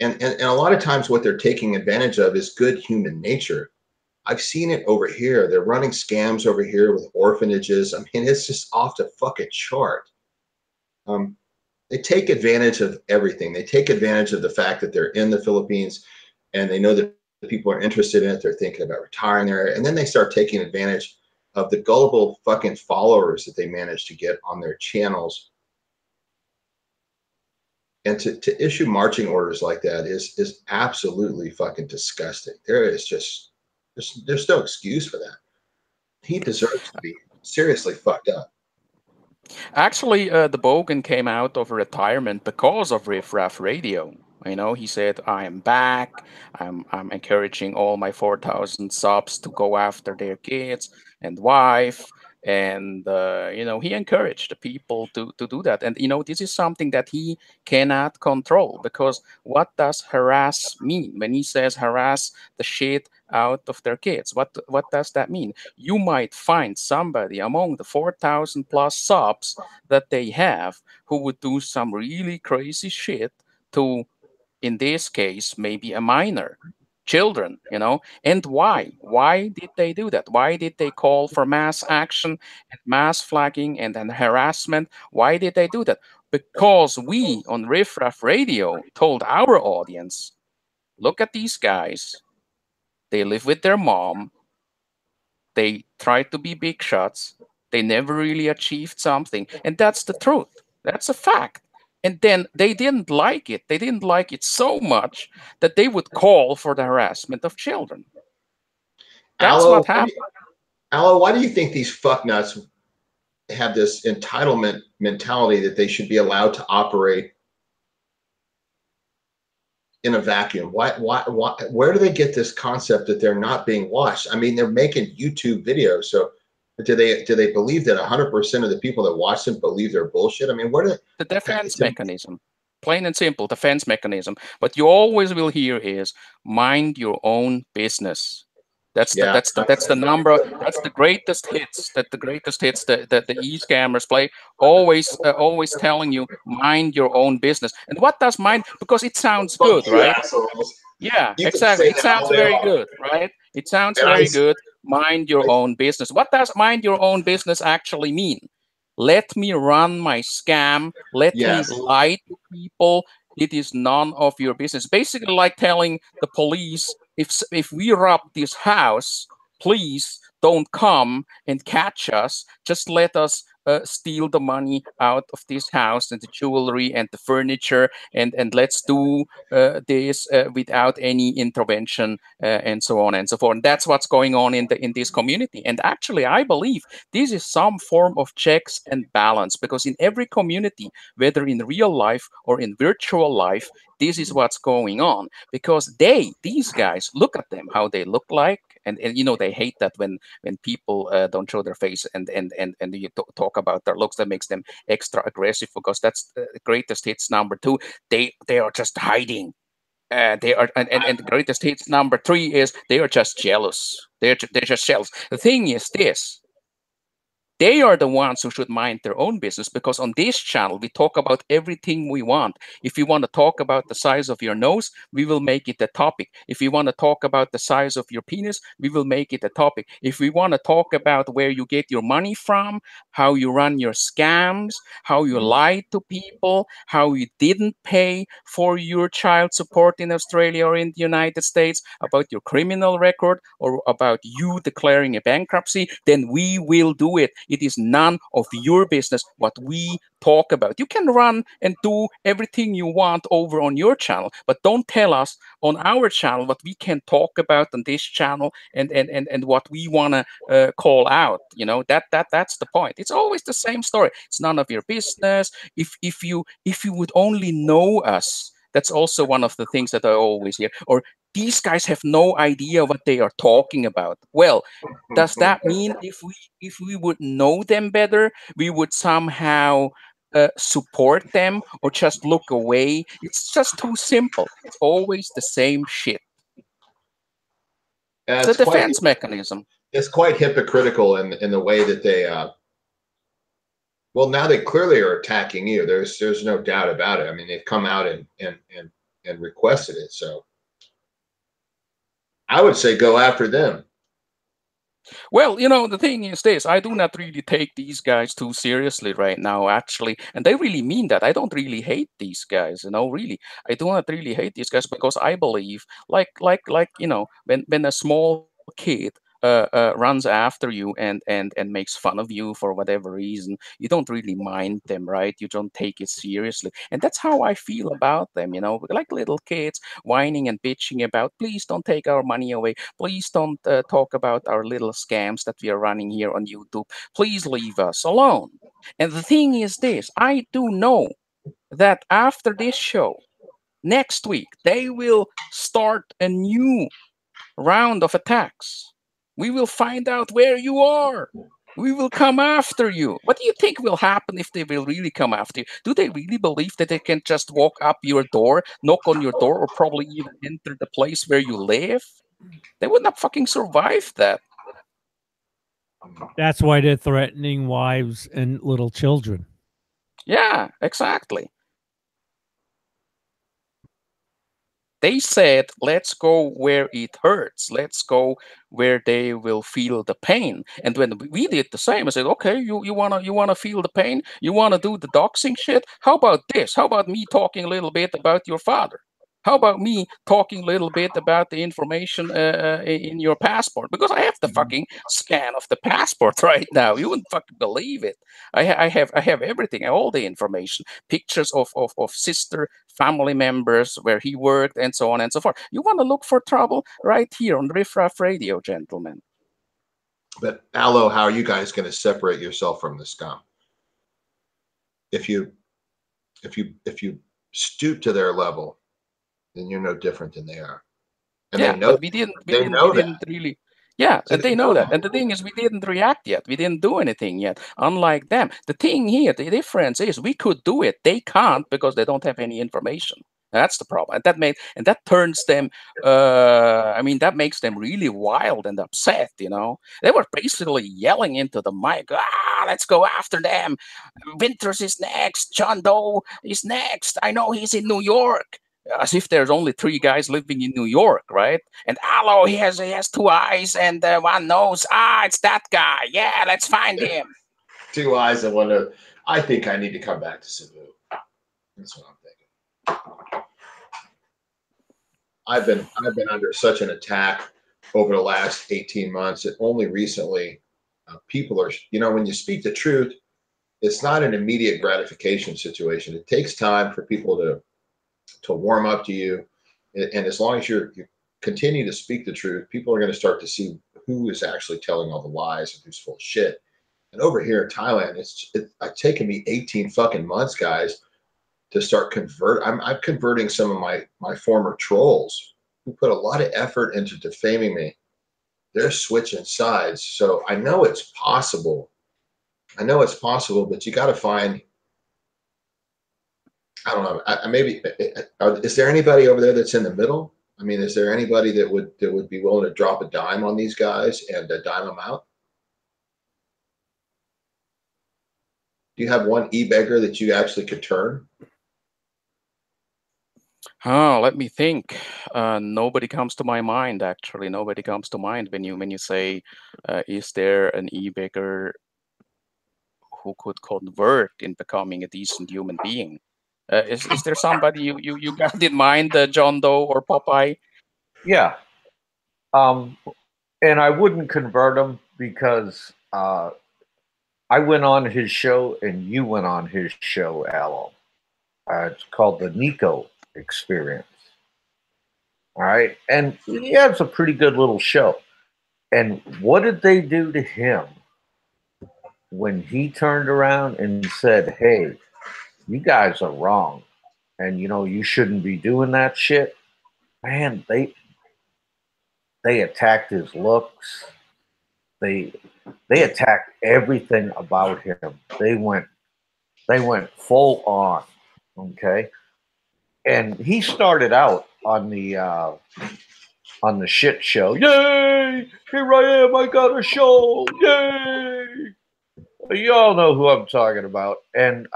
And a lot of times what they're taking advantage of is good human nature. I've seen it over here. They're running scams over here with orphanages. I mean, it's just off the fucking chart. They take advantage of everything. They take advantage of the fact that they're in the Philippines and they know that the people are interested in it. They're thinking about retiring there. And then they start taking advantage of the gullible fucking followers that they manage to get on their channels. And to issue marching orders like that is absolutely fucking disgusting. There is just, there's no excuse for that. He deserves to be seriously fucked up. Actually, the Bogan came out of retirement because of Riff Raff Radio. He said, "I am back. I'm encouraging all my 4,000 subs to go after their kids and wife." And he encouraged the people to do that. And this is something that he cannot control, because what does harass mean? When he says harass the shit out of their kids, what does that mean? You might find somebody among the 4,000 plus subs that they have who would do some really crazy shit to, in this case, maybe a minor, children, and why did they do that? Why did they call for mass action and mass flagging and then harassment? Why did they do that? Because we on Riff Raff Radio told our audience, look at these guys, they live with their mom, they try to be big shots, they never really achieved something, and that's the truth. That's a fact. And then they didn't like it. They didn't like it so much that they would call for the harassment of children. That's what happened. Aloe, why do you think these fucknuts have this entitlement mentality that they should be allowed to operate in a vacuum? Why, where do they get this concept that they're not being watched? I mean, they're making YouTube videos, so Do they believe that 100% of the people that watch them believe they're bullshit? I mean, what are The defense mechanism, plain and simple, defense mechanism. But you always will hear is mind your own business. That's the yeah, that's the number. That's the greatest hits. That the greatest hits that the e-scammers play. Always telling you mind your own business. And what does mind? Because it sounds fuck good, you right? assholes. Yeah, You can exactly. say It that all sounds day very long. good, right? It sounds And very good. Mind your own business. What does mind your own business actually mean? Let me run my scam. Let me yes, lie to people. It is none of your business. Basically, like telling the police, if we rob this house, please don't come and catch us. Just let us steal the money out of this house and the jewelry and the furniture, and let's do this without any intervention and so on and so forth. And that's what's going on in this community. And actually, I believe this is some form of checks and balance, because in every community, whether in real life or in virtual life, this is what's going on. Because these guys, look at them, how they look like, and you know they hate that when people don't show their face and you talk about their looks. That makes them extra aggressive, because that's the greatest hits number two. They are just hiding. They are, and the greatest hits number three is they are just jealous. They're just jealous. The thing is this: they are the ones who should mind their own business, because on this channel we talk about everything we want. If you want to talk about the size of your nose, we will make it a topic. If you want to talk about the size of your penis, we will make it a topic. If we want to talk about where you get your money from, how you run your scams, how you lie to people, how you didn't pay for your child support in Australia or in the United States, about your criminal record, or about you declaring a bankruptcy, then we will do it. It is none of your business what we talk about. You can run and do everything you want over on your channel, but don't tell us on our channel what we can talk about on this channel, and what we want to call out. You know, that's the point. It's always the same story. It's none of your business. If you would only know us. That's also one of the things that I always hear. Or these guys have no idea what they are talking about. Well, does that mean if we would know them better, we would somehow support them or just look away? It's just too simple. It's always the same shit. It's a it's quite defense mechanism. it's quite hypocritical in the way that they well, now they clearly are attacking you. There's no doubt about it. I mean, they've come out and requested it. So I would say go after them. Well, you know, the thing is this: I do not really take these guys too seriously right now, actually. And they really mean that. I don't really hate these guys, you know, really. I do not really hate these guys, because I believe, like, you know, when a small kid runs after you and makes fun of you for whatever reason, you don't really mind them, right? You don't take it seriously. And that's how I feel about them, you know, like little kids whining and bitching about, please don't take our money away. Please don't talk about our little scams that we are running here on YouTube. Please leave us alone. And the thing is this: I do know that after this show, next week, they will start a new round of attacks. We will find out where you are. We will come after you. What do you think will happen if they will really come after you? Do they really believe that they can just walk up your door, knock on your door, or probably even enter the place where you live? They would not fucking survive that. That's why they're threatening wives and little children. Yeah, exactly. They said, let's go where it hurts. Let's go where they will feel the pain. And when we did the same, I said, okay, you wanna feel the pain? You wanna do the doxing shit? How about this? How about me talking a little bit about your father? How about me talking a little bit about the information in your passport? Because I have the fucking scan of the passport right now. You wouldn't fucking believe it. I have everything, all the information, pictures of sister, family members, where he worked, and so on and so forth. You want to look for trouble right here on Riff Raff Radio, gentlemen. But Aloe, how are you guys going to separate yourself from the scum? If you stoop to their level, then you're no different than they are. And Yeah, they know but we didn't they know that. really. Yeah, So and they know that. And the thing is, we didn't react yet. We didn't do anything yet. Unlike them, the thing here, the difference is we could do it. They can't because they don't have any information. That's the problem, and that turns them. I mean, that makes them really wild and upset. You know, they were basically yelling into the mic, "Ah, let's go after them! Winters is next. John Doe is next. I know he's in New York." As if there's only three guys living in New York, right? And Alo, he has two eyes and one nose. Ah, it's that guy. Yeah, let's find him. Two eyes and one nose. I think I need to come back to Cebu. That's what I'm thinking. I've been under such an attack over the last 18 months that only recently people are, when you speak the truth, it's not an immediate gratification situation. It takes time for people to warm up to you. And as long as you continue to speak the truth, people are going to start to see who is actually telling all the lies and who's full of shit. And over here in Thailand, it's taken me 18 fucking months, guys, to start I'm converting some of my former trolls who put a lot of effort into defaming me. They're switching sides. So I know it's possible. But you got to find, I don't know. Maybe is there anybody over there that's in the middle? I mean, is there anybody that would be willing to drop a dime on these guys and dime them out? Do you have one e-beggar that you actually could turn? Oh, let me think. Nobody comes to my mind. Actually, nobody comes to mind when you say, "Is there an e-beggar who could convert in becoming a decent human being?" Is there somebody you got in mind, John Doe or Popeye? Yeah. And I wouldn't convert him because I went on his show and you went on his show, Aloe. It's called the Nico Experience. All right. And he has a pretty good little show. And what did they do to him when he turned around and said, "Hey, you guys are wrong. And you shouldn't be doing that shit." Man, they attacked his looks. They they attacked everything about him. They went full on. Okay. And he started out on the shit show. Yay! Here I am. I got a show. Yay! You all know who I'm talking about. And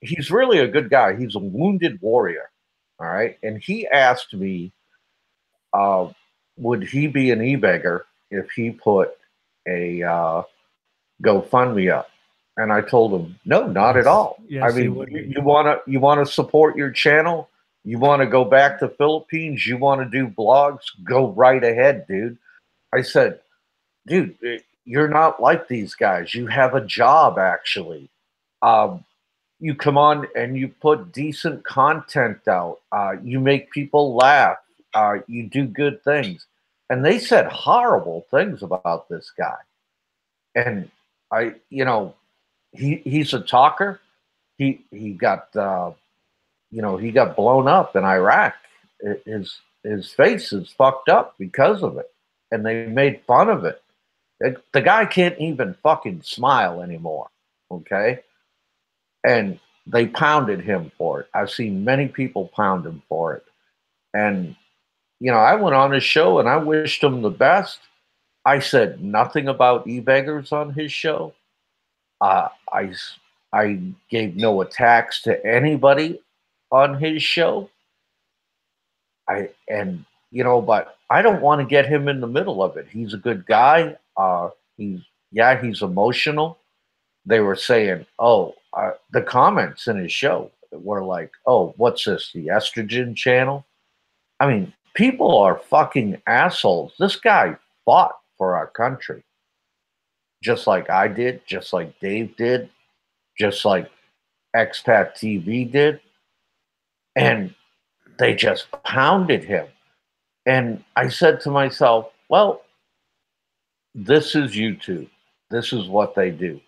he's really a good guy. He's a wounded warrior. All right. And he asked me, would he be an e-beggar if he put a GoFundMe up? And I told him, no, not at all. Yes, I mean, you wanna support your channel? You want to go back to Philippines? You want to do blogs? Go right ahead, dude. I said, dude, you're not like these guys. You have a job, actually. You come on and you put decent content out. You make people laugh. You do good things. And they said horrible things about this guy. And he's a talker. He got he got blown up in Iraq. His face is fucked up because of it, and they made fun of it. The guy can't even fucking smile anymore. Okay, and they pounded him for it. I've seen many people pound him for it, and I went on his show and I wished him the best. I said nothing about e-beggars on his show. I gave no attacks to anybody on his show. But I don't want to get him in the middle of it. He's a good guy. He's emotional. They were saying, the comments in his show were like, "Oh, what's this? The estrogen channel?" I mean, people are fucking assholes. This guy fought for our country, just like I did, just like Dave did, just like Expat TV did, and they just pounded him. And I said to myself, well, this is YouTube. This is what they do.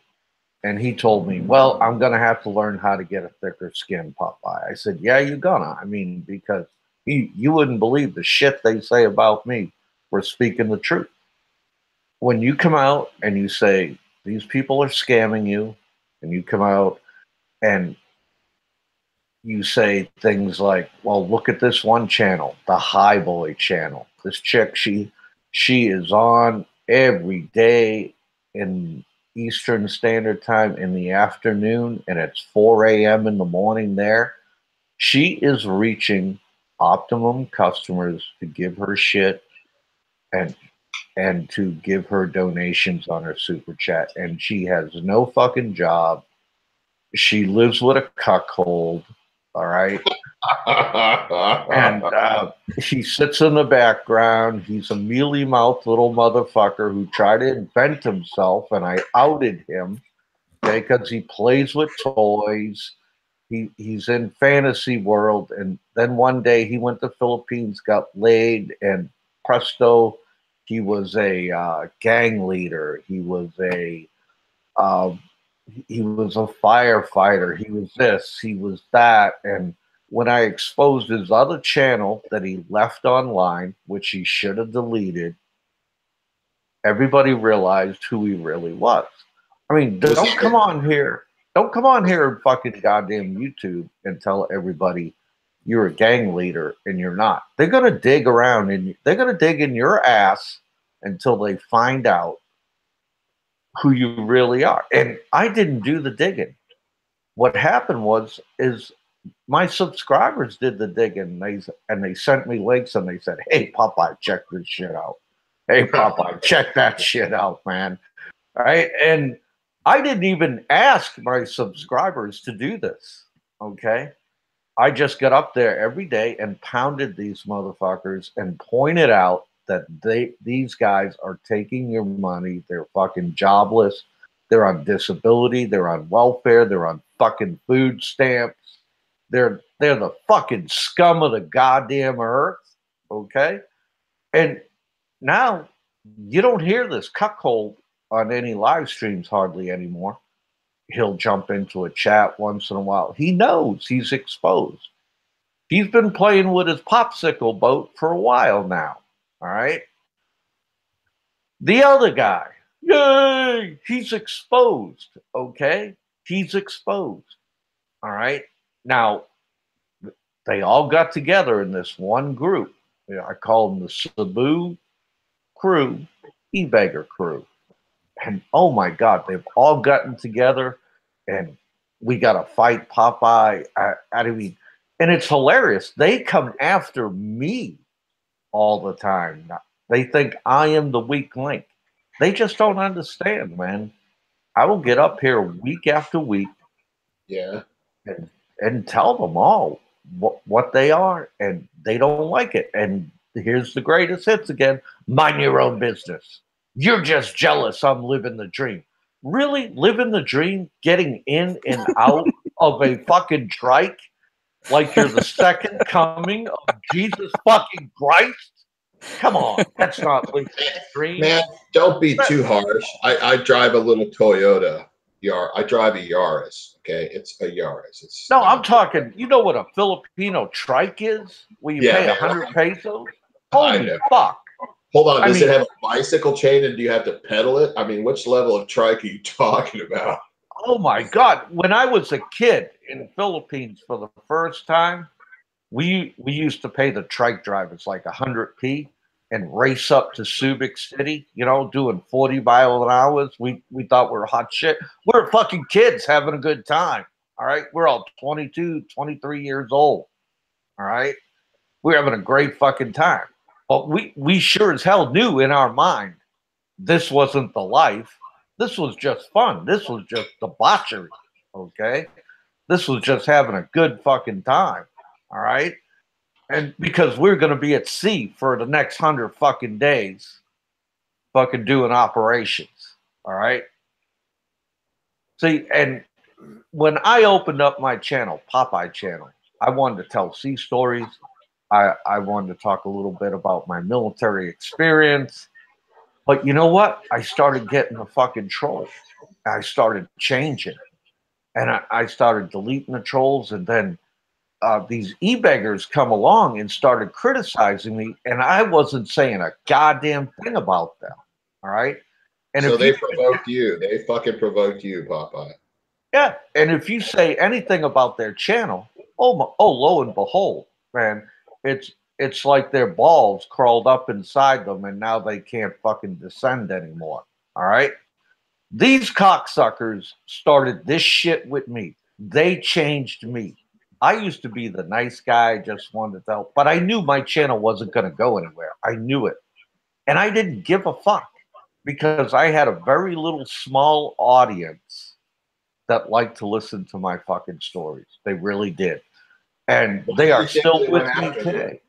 And he told me, well, I'm going to have to learn how to get a thicker skin, Popeye. I said, yeah, you're gonna. I mean, because you wouldn't believe the shit they say about me. We're speaking the truth. when you come out and you say these people are scamming you, and you come out and you say things like, well, look at this one channel, the High Boy channel. This chick, she is on every day in Eastern Standard Time in the afternoon, and it's 4 a.m. in the morning there. She is reaching optimum customers to give her shit and to give her donations on her super chat. And she has no fucking job. She lives with a cuckold. All right. And he sits in the background. He's a mealy-mouthed little motherfucker who tried to invent himself, and I outed him because he plays with toys. He's in fantasy world, and then one day he went to Philippines, got laid, and presto, he was a gang leader. He was a firefighter. He was this. He was that. And when I exposed his other channel that he left online, which he should have deleted, everybody realized who he really was. I mean, don't come on here. Don't come on here and fucking goddamn YouTube and tell everybody you're a gang leader and you're not. They're going to dig around and they're going to dig in your ass until they find out who you really are. And I didn't do the digging. What happened is my subscribers did the digging, and they sent me links and they said, hey, Popeye, check this shit out. Hey, Popeye, check that shit out, man. All right. And I didn't even ask my subscribers to do this. Okay. I just got up there every day and pounded these motherfuckers and pointed out that these guys are taking your money. They're fucking jobless. They're on disability. They're on welfare. They're on fucking food stamps. They're the fucking scum of the goddamn earth. Okay. And now you don't hear this cuckold on any live streams hardly anymore. He'll jump into a chat once in a while. He knows he's exposed. He's been playing with his popsicle boat for a while now. All right. The other guy, yay, he's exposed. Okay. He's exposed. All right. Now, they all got together in this one group. I call them the Cebu crew, beggar crew. And oh my God, they've all gotten together and we got to fight Popeye. And it's hilarious. They come after me all the time. They think I am the weak link. They just don't understand, man. I will get up here week after week, yeah, and tell them all what they are, and they don't like it. And here's the greatest hits again: mind your own business. You're just jealous I'm living the dream. Really living the dream, getting in and out of a fucking trike like you're the second coming of Jesus fucking Christ? Come on, that's not living the dream. Man, don't be too harsh. I drive a little Toyota. I drive a Yaris. Okay, it's a Yaris. No, I'm talking. You know what a Filipino trike is? Where you pay 100 pesos? Holy fuck! Hold on, does it have a bicycle chain and do you have to pedal it? I mean, which level of trike are you talking about? Oh my God! When I was a kid in the Philippines for the first time, we used to pay the trike drivers like 100p and race up to Subic City, doing 40 mile an hour. We thought we were hot shit. We're fucking kids having a good time. All right. We're all 22, 23 years old. All right. We're having a great fucking time. But we sure as hell knew in our mind this wasn't the life. This was just fun. This was just debauchery. Okay. This was just having a good fucking time. All right. And because we're going to be at sea for the next 100 fucking days, fucking doing operations. All right. See, and when I opened up my channel, Popeye channel, I wanted to tell sea stories. I wanted to talk a little bit about my military experience. But you know what? I started getting the fucking trolls. I started changing. And I started deleting the trolls, and then these e-beggars come along and started criticizing me, and I wasn't saying a goddamn thing about them. All right. And so if they provoked you. They fucking provoked you, Popeye. Yeah, and if you say anything about their channel, lo and behold, man, it's like their balls crawled up inside them, and now they can't fucking descend anymore. All right, these cocksuckers started this shit with me. They changed me. I used to be the nice guy, just wanted to help, but I knew my channel wasn't going to go anywhere. I knew it, and I didn't give a fuck because I had a very little small audience that liked to listen to my fucking stories. They really did. And Why they do are you think still they with went me after you? today.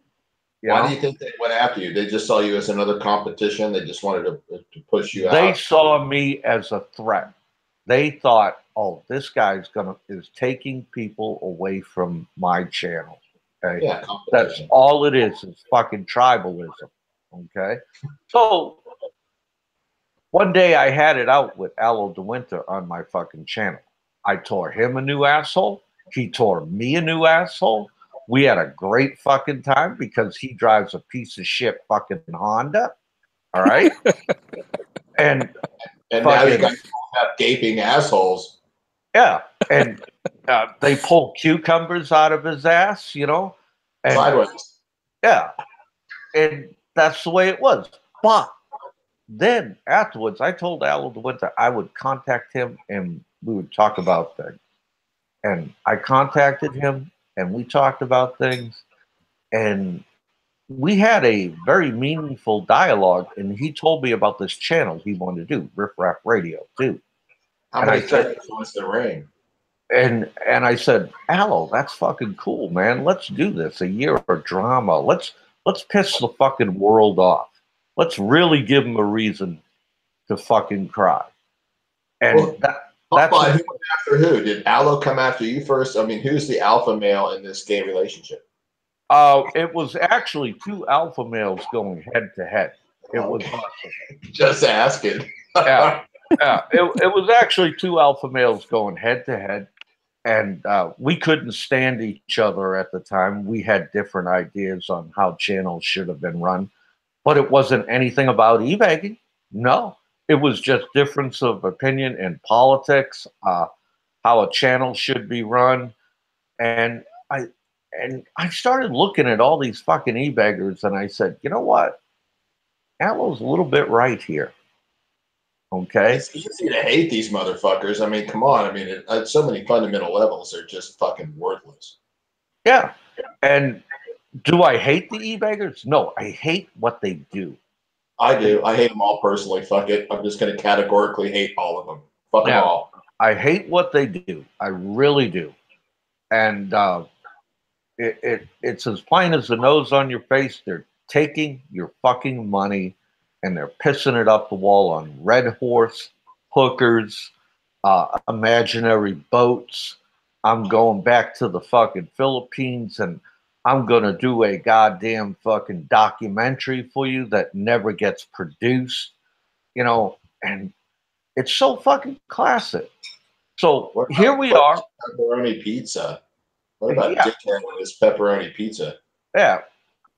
Why do you think they went after you? They just saw you as another competition. They just wanted to push you They out. saw me as a threat. They thought, oh, this guy's is taking people away from my channel. Okay. Yeah, That's all it is fucking tribalism. Okay. So one day I had it out with Aloe DeWinter on my fucking channel. I tore him a new asshole. He tore me a new asshole. We had a great fucking time because he drives a piece of shit fucking Honda. All right. And now you guys have gaping assholes. Yeah. And they pull cucumbers out of his ass, and, sideways. Yeah. And that's the way it was. But then afterwards, I told Aloe DeWinter I would contact him and we would talk about things. And I contacted him and we talked about things. And we had a very meaningful dialogue. And he told me about this channel he wanted to do, Riff Raff Radio, too. How many seconds was the ring? And I said, Aloe, that's fucking cool, man. Let's do this. A year of drama. Let's piss the fucking world off. Let's really give them a reason to fucking cry. And that's who went after who? Did Aloe come after you first? I mean, who's the alpha male in this gay relationship? It was actually two alpha males going head to head. It was just asking. Yeah. It was actually two alpha males going head to head. And we couldn't stand each other at the time. We had different ideas on how channels should have been run, but it wasn't anything about e-bagging. No, it was just difference of opinion in politics, how a channel should be run. And I started looking at all these fucking e-baggers and I said, you know what? Aloe's a little bit right here. Okay. It's easy to hate these motherfuckers. I mean, come on. I mean, at so many fundamental levels, they're just fucking worthless. Yeah. And do I hate the e-baggers? No, I hate what they do. I do. I hate them all personally. Fuck it. I'm just going to categorically hate all of them. Fuck them all. I hate what they do. I really do. And it's as plain as the nose on your face. They're taking your fucking money and they're pissing it up the wall on red horse, hookers, imaginary boats. I'm going back to the fucking Philippines and I'm going to do a goddamn fucking documentary for you that never gets produced, and it's so fucking classic. So here we are. Pepperoni pizza. What about dickhead with his pepperoni pizza? Yeah,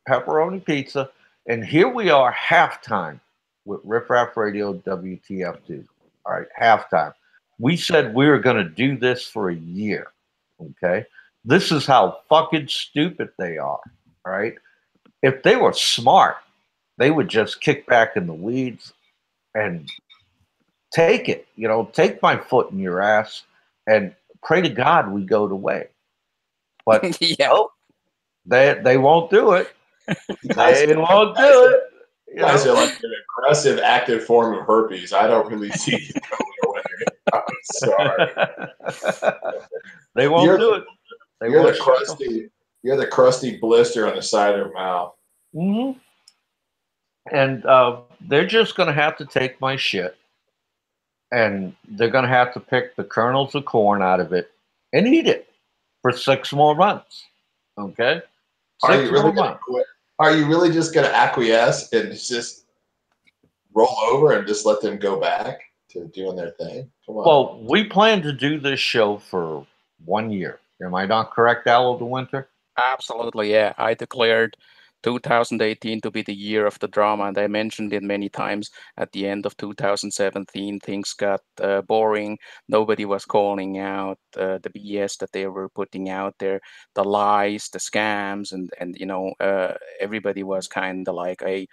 pepperoni pizza. And here we are, halftime with Riff Raff Radio WTF2. All right, halftime. We said we were going to do this for a year. Okay. This is how fucking stupid they are. All right. If they were smart, they would just kick back in the weeds and take it. Take my foot in your ass and pray to God we go the way. But they won't do it. They won't do it. You guys are like an aggressive, active form of herpes. I don't really see you going away. I'm sorry. They won't do it. You're the crusty blister on the side of your mouth. Mm-hmm. And they're just going to have to take my shit, and they're going to have to pick the kernels of corn out of it and eat it for 6 more months. Okay? Are you really just going to acquiesce and just roll over and just let them go back to doing their thing? Come on. Well, we plan to do this show for 1 year. Am I not correct, Aloe DeWinter? Absolutely, yeah. I declared 2018 to be the year of the drama, and I mentioned it many times. At the end of 2017, things got boring. Nobody was calling out the BS that they were putting out there, the lies, the scams, and everybody was kind of like, hey,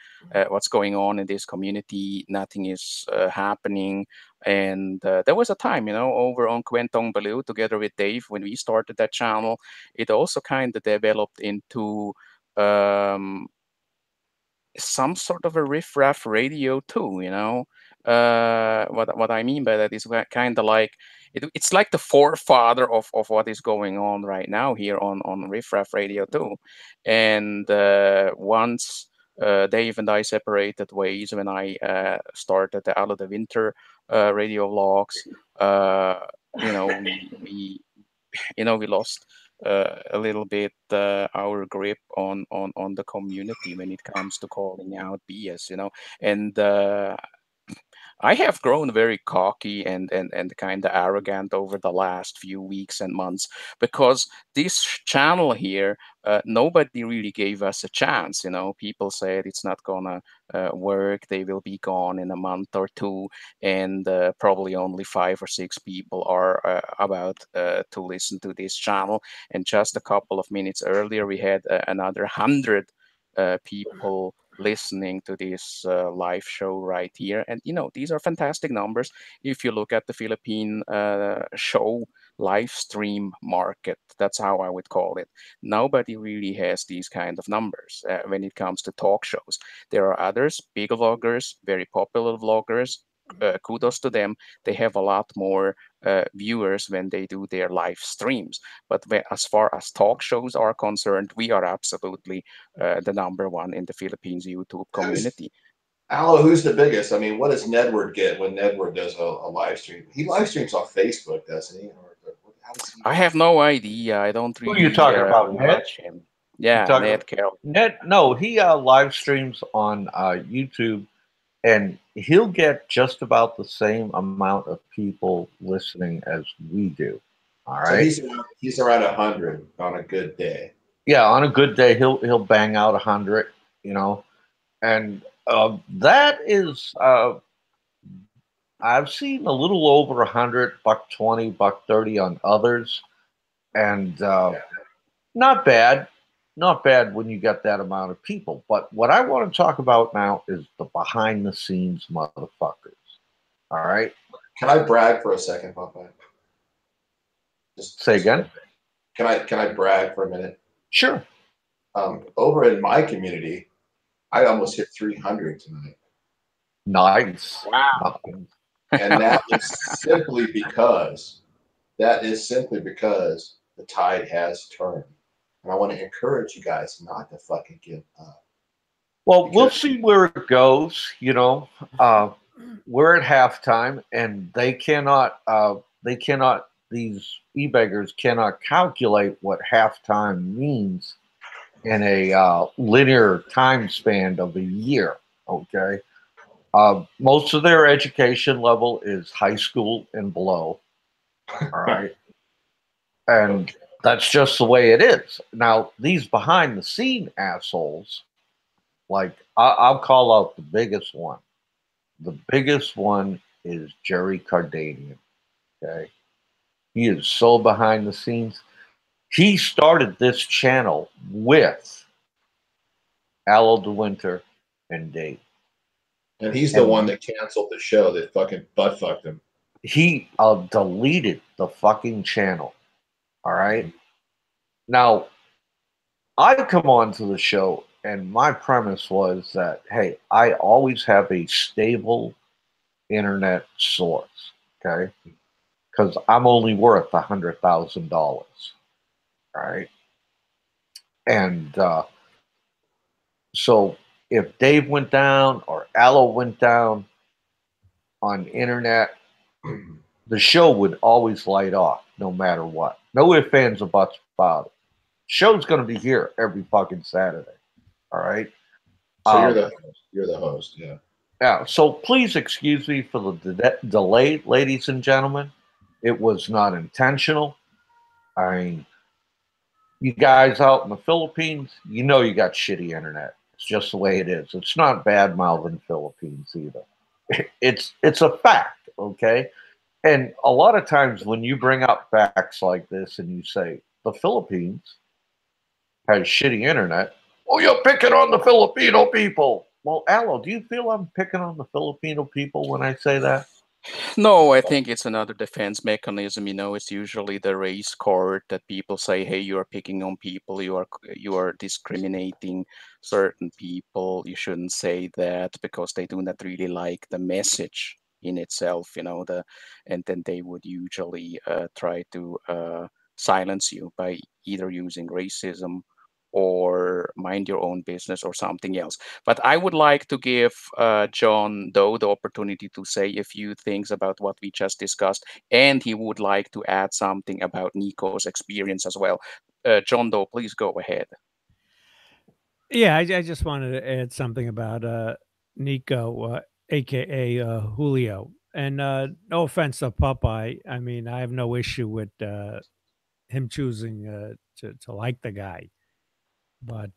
what's going on in this community? Nothing is happening. And there was a time, over on Kwentong Baloo, together with Dave, when we started that channel, it also kind of developed into um, some sort of a Riff Raff Radio too. What I mean by that is kind of like it's like the forefather of what is going on right now here on Riff Raff Radio too. And once Dave and I separated ways when I started the Out of the Winter radio vlogs, we lost a little bit our grip on the community when it comes to calling out BS. And I have grown very cocky and kind of arrogant over the last few weeks and months because this channel here, nobody really gave us a chance. People said it's not gonna work. They will be gone in a month or two, and probably only 5 or 6 people are about to listen to this channel. And just a couple of minutes earlier, we had another 100 people listening to this live show right here. And these are fantastic numbers if you look at the Philippine show live stream market. That's how I would call it. Nobody really has these kind of numbers when it comes to talk shows. There are others, big vloggers, very popular vloggers. Kudos to them. They have a lot more viewers when they do their live streams. But as far as talk shows are concerned, we are absolutely the number one in the Philippines YouTube community. Aloe, who's the biggest? I mean, what does Nedward get when Nedward does a live stream? He live streams on Facebook, doesn't he? Or how does he... I have no idea. I don't Who are really you talking about, Ned? watch him. Yeah, Ned Carroll. Ned, no, he live streams on YouTube, and he'll get just about the same amount of people listening as we do. All right. So he's around 100 on a good day. Yeah, on a good day, he'll bang out 100. And that is, I've seen a little over 100, $120, $130 on others, and not bad. Not bad when you get that amount of people. But what I want to talk about now is the behind the scenes motherfuckers. All right. Can I brag for a second, Papa? Just say again. Can I brag for a minute? Sure. Over in my community, I almost hit 300 tonight. Nice. Wow. And that is simply because the tide has turned. And I want to encourage you guys not to fucking give up. Well, we'll see where it goes. We're at halftime, and these e-beggars cannot calculate what halftime means in a linear time span of a year. Okay. Most of their education level is high school and below. All right. And that's just the way it is. Now, these behind the scene assholes, like I'll call out the biggest one. The biggest one is Jerry Cardanian. Okay. He is so behind the scenes. He started this channel with Aloe the Winter and Dave. And he's the one that canceled the show that fucking butt fucked him. He deleted the fucking channel. All right. Now, I come on to the show, and my premise was that, hey, I always have a stable internet source. Okay. Because I'm only worth $100,000. All right. And so if Dave went down or Aloe went down on internet, the show would always light off no matter what. No ifs, ands, or buts about it. Show's going to be here every fucking Saturday. All right. So you're the host. Yeah. Yeah. So please excuse me for the delay, ladies and gentlemen. It was not intentional. I mean, you guys out in the Philippines, you know you got shitty internet. It's just the way it is. It's not bad mouthing Philippines either. It's a fact, okay? And a lot of times when you bring up facts like this and you say the Philippines has shitty internet, oh, you're picking on the Filipino people. Well, Aloe, do you feel I'm picking on the Filipino people when I say that? No, I think it's another defense mechanism. It's usually the race card that people say, "Hey, you are picking on people. You are discriminating certain people. You shouldn't say that because they do not really like the message in itself." And then they would usually try to silence you by either using racism or mind your own business or something else. But I would like to give John Doe the opportunity to say a few things about what we just discussed, and he would like to add something about Nico's experience as well. John Doe, please go ahead. Yeah, I just wanted to add something about Nico, aka Julio. And no offense to Popeye, I mean I have no issue with him choosing to like the guy, but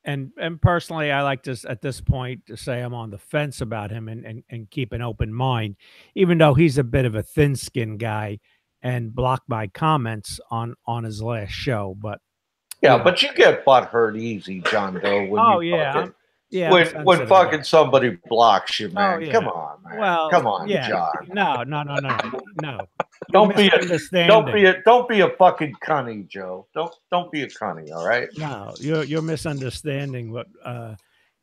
and personally, I like to at this point to say I'm on the fence about him and keep an open mind, even though he's a bit of a thin-skinned guy and blocked my comments on his last show. But Yeah, know. but you get butt hurt easy, John Doe. When oh you yeah, fucking, yeah, when fucking somebody blocks you, man. Oh yeah. Come on, man. Well, Come on, yeah. John. No. Don't be misunderstanding. a fucking cunny, Joe. Don't be a cunny, all right? No, you're misunderstanding what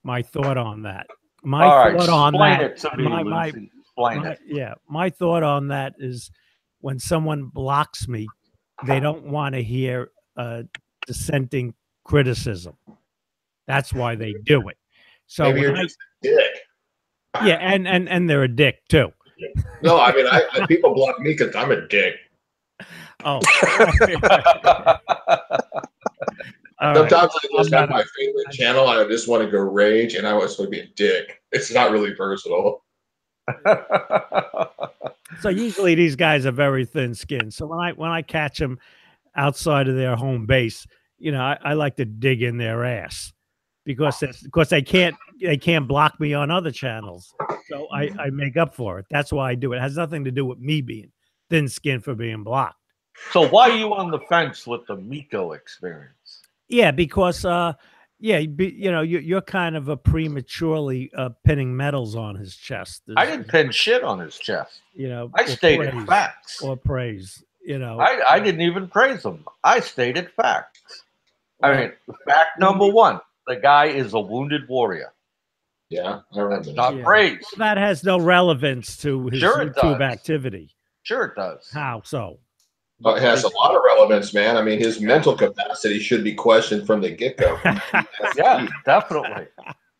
my thought on that. All right, explain that. it to me, Lucy. Explain it. Yeah, my thought on that is when someone blocks me, they don't want to hear dissenting criticism. That's why they do it. So maybe you're just a dick. Yeah, and they're a dick too. No, I mean, I people block me because I'm a dick. Oh. Sometimes I just have my favorite channel and I just want to go rage and I just want to be a dick. It's not really personal. So usually these guys are very thin-skinned. So when I catch them outside of their home base, I like to dig in their ass because they can't block me on other channels. So I make up for it. That's why I do it. It has nothing to do with me being thin-skinned for being blocked. So why are you on the fence with the Nico experience? Yeah, because you're kind of a prematurely pinning medals on his chest. I didn't pin shit on his chest. I stated facts or praise. I didn't even praise him. I stated facts. I mean, fact number one: the guy is a wounded warrior. Yeah, I remember. That's not praise. Well, that has no relevance to his YouTube activity. Sure, it does. How so? It has a lot of relevance, man. I mean, his mental capacity should be questioned from the get-go. Yeah, definitely.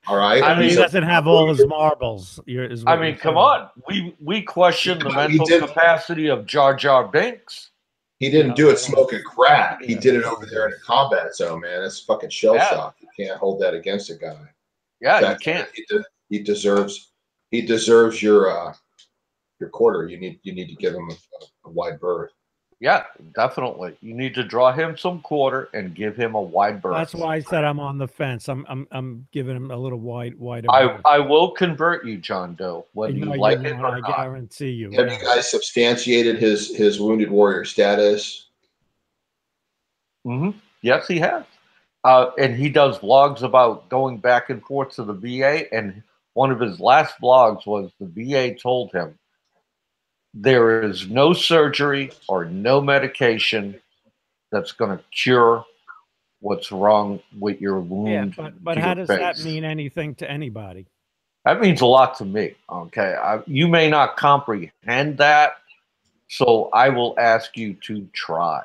All right. I mean, he doesn't have all his marbles. Come on. We question the mental capacity of Jar Jar Binks. He didn't do it smoking crack. He did it over there in a combat zone, man. It's fucking shell shock. You can't hold that against a guy. Yeah, you can't. He deserves your quarter. You need to give him a wide berth. Yeah, definitely. You need to draw him some quarter and give him a wide berth. That's why I said I'm on the fence. I'm giving him a little wider. I will convert you, John Doe, whether you like it or not. I guarantee you. Have you guys substantiated his wounded warrior status? Mm-hmm. Yes, he has. And he does vlogs about going back and forth to the VA. And one of his last vlogs was the VA told him, there is no surgery or no medication that's going to cure what's wrong with your wound. Yeah, but how does that mean anything to anybody? That means a lot to me. Okay, you may not comprehend that, so I will ask you to try.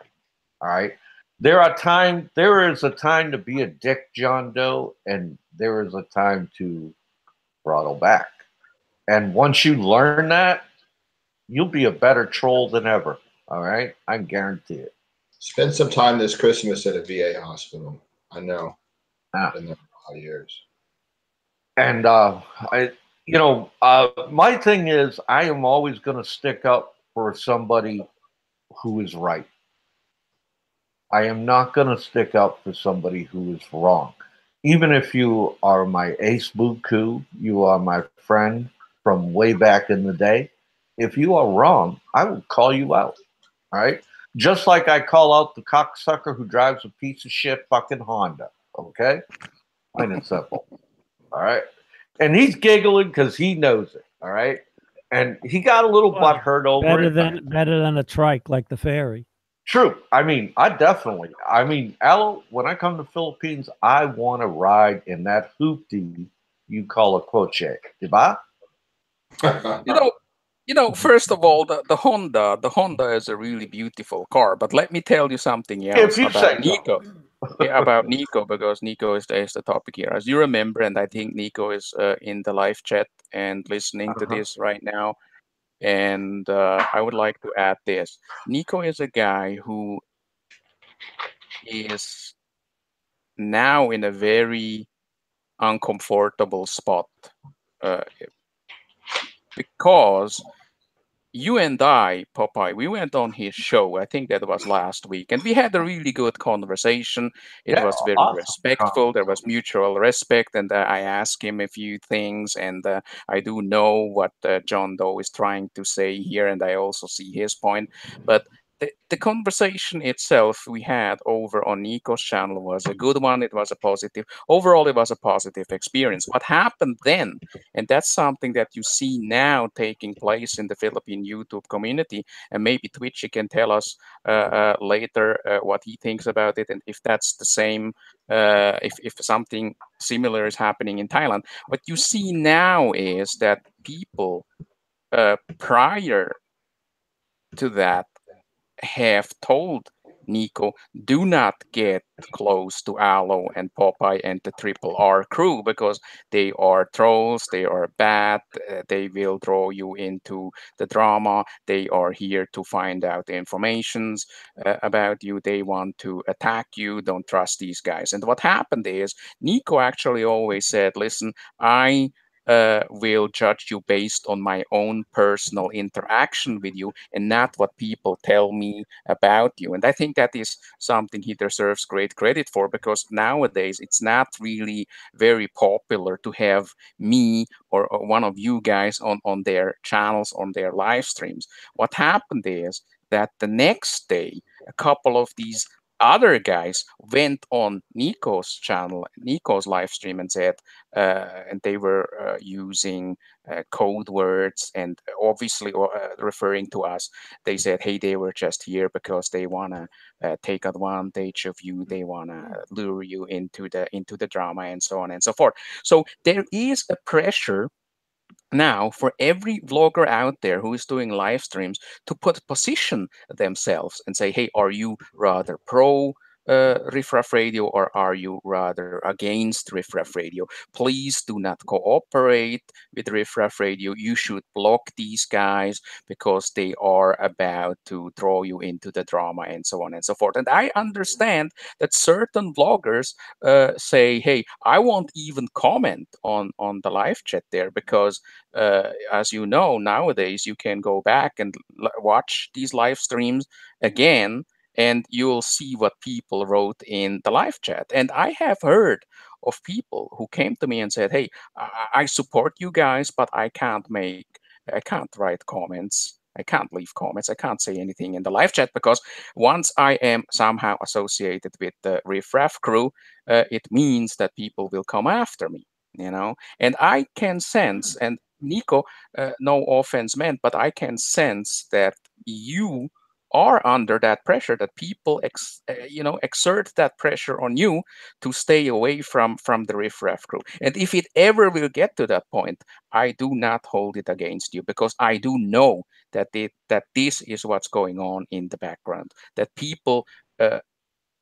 All right. There is a time to be a dick, John Doe, and there is a time to throttle back. And once you learn that, you'll be a better troll than ever. All right? I guarantee it. Spend some time this Christmas at a VA hospital. I know. I've been there for a lot of years. And my thing is, I am always going to stick up for somebody who is right. I am not going to stick up for somebody who is wrong. Even if you are my ace buku, you are my friend from way back in the day. If you are wrong, I will call you out. All right. Just like I call out the cocksucker who drives a piece of shit fucking Honda. Okay. Plain and simple. All right. And he's giggling because he knows it. All right. And he got a little butt Well, hurt over better it. than better than a trike like the ferry. True. I mean, I definitely. I mean, Alo, when I come to Philippines, I want to ride in that hoopty you call a coche. Diba? You know, first of all, the Honda is a really beautiful car. But let me tell you something If else you about say so. Nico. Yeah, about Nico, because Nico is the topic here. As you remember, and I think Nico is in the live chat and listening to Uh-huh. this right now. And I would like to add this: Nico is a guy who is now in a very uncomfortable spot, uh, because you and I, Popeye, we went on his show. I think that was last week, and we had a really good conversation. It Yeah, was very awesome respectful. There was conversation. mutual respect, and I asked him a few things, and I do know what John Doe is trying to say here, and I also see his point. But the conversation itself we had over on Nico's channel was a good one. It was a positive. Overall, it was a positive experience. What happened then? And that's something that you see now taking place in the Philippine YouTube community. And maybe Twitch, can tell us later what he thinks about it, and if that's the same, if something similar is happening in Thailand. What you see now is that people prior to that have told Nico, do not get close to Aloe and Popeye and the Triple R crew, because they are trolls, they are bad, they will draw you into the drama, they are here to find out informations about you, they want to attack you, don't trust these guys. And what happened is, Nico actually always said, listen, I will judge you based on my own personal interaction with you and not what people tell me about you. And I think that is something he deserves great credit for, because nowadays it's not really very popular to have me or one of you guys on their channels, on their live streams. What happened is that the next day, a couple of these other guys went on Nico's channel, Nico's live stream, and said, and they were using code words and obviously referring to us. They said, hey, they were just here because they want to take advantage of you, they want to lure you into the drama, and so on and so forth. So there is a pressure now for every vlogger out there who is doing live streams to position themselves and say, hey, are you rather pro Riff Raff Radio, or are you rather against Riff Raff Radio? Please do not cooperate with Riff Raff Radio. You should block these guys because they are about to draw you into the drama, and so on and so forth. And I understand that certain vloggers say, hey, I won't even comment on the live chat there, because as you know, nowadays you can go back and watch these live streams again, and you'll see what people wrote in the live chat. And I have heard of people who came to me and said, hey, I support you guys, but I can't write comments, I can't leave comments, I can't say anything in the live chat, because once I am somehow associated with the Riff Raff crew, it means that people will come after me, and I can sense, and Nico, no offense meant, but I can sense that you are under that pressure, that people exert that pressure on you to stay away from the Riff Raff crew. And if it ever will get to that point, I do not hold it against you, because I do know that this is what's going on in the background, that people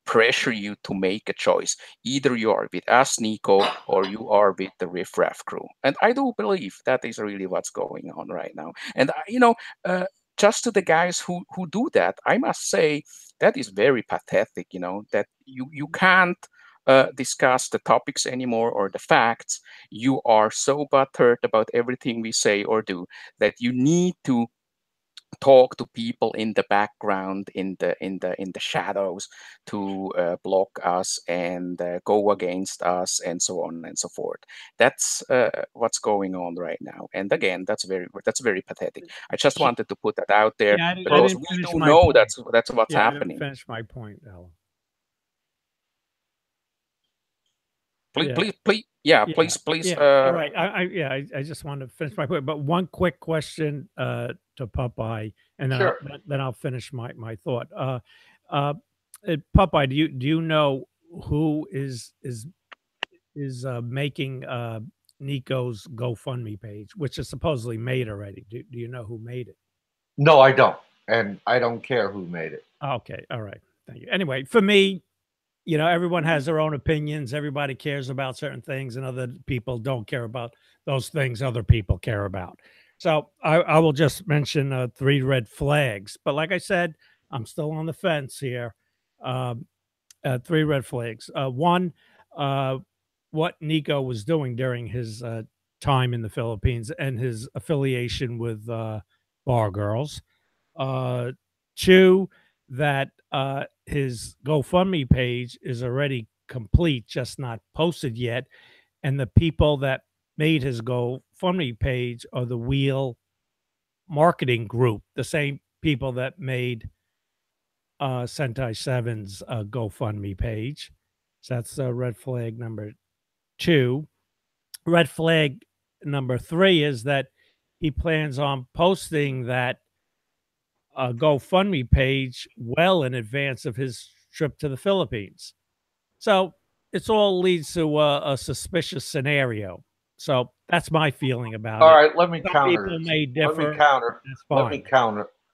pressure you to make a choice. Either you are with us, Nico, or you are with the Riff Raff crew. And I do believe that is really what's going on right now. And uh, just to the guys who do that, I must say that is very pathetic. That you can't discuss the topics anymore or the facts. You are so butthurt about everything we say or do that you need to talk to people in the background, in the shadows, to block us and go against us, and so on and so forth. That's what's going on right now. And again, that's very pathetic. I just wanted to put that out there, Yeah, I because didn't we finish do my know point. that's what's Yeah, I didn't happening. finish my point, Alan. Please, Yeah. please, Yeah, please. yeah, right. I just wanted to finish my point, but one quick question to Popeye, and then Sure. I'll finish my thought. Popeye, do you know who is making Nico's GoFundMe page, which is supposedly made already? Do you know who made it? No, I don't, and I don't care who made it. Okay, all right, thank you. Anyway, for me, you know, everyone has their own opinions. Everybody cares about certain things, and other people don't care about those things other people care about. So I will just mention 3 red flags. But like I said, I'm still on the fence here. 3 red flags. One, what Nico was doing during his time in the Philippines and his affiliation with bar girls. 2, that his GoFundMe page is already complete, just not posted yet. And the people that made his GoFundMe page are the Wheel Marketing Group, the same people that made Sentai 7's GoFundMe page. So that's red flag number 2. Red flag number 3 is that he plans on posting that GoFundMe page well in advance of his trip to the Philippines. So it's all leads to a suspicious scenario. So that's my feeling about All it. right, let me Some counter. people may differ. Let me counter. That's fine.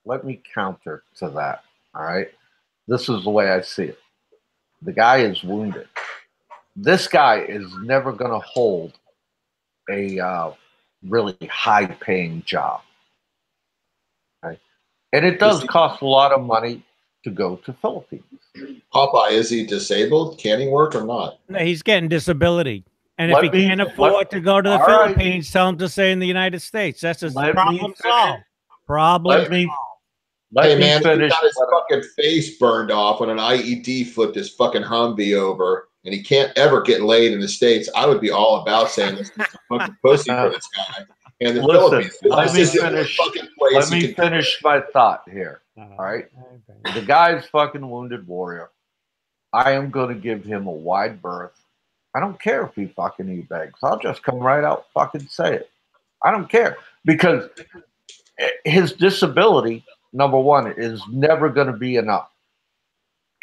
Let me counter to that. All right, this is the way I see it. The guy is wounded. This guy is never going to hold a really high-paying job. Okay? And it does cost a lot of money to go to Philippines. Popeye, is he disabled? Can he work or not? No, he's getting disability. And if he can't afford to go to the Philippines, tell him to stay in the United States. That's his problem solved. Problem solved. Hey, man, he got his fucking face burned off when an IED flipped his fucking Humvee over, and he can't ever get laid in the States. I would be all about saying this is a fucking pussy for this guy. And the Philippines, let me finish my thought here. All right, the guy's fucking wounded warrior. I am going to give him a wide berth. I don't care if he fucking e-begs. I'll just come right out and fucking say it. I don't care, because his disability, number one, is never going to be enough.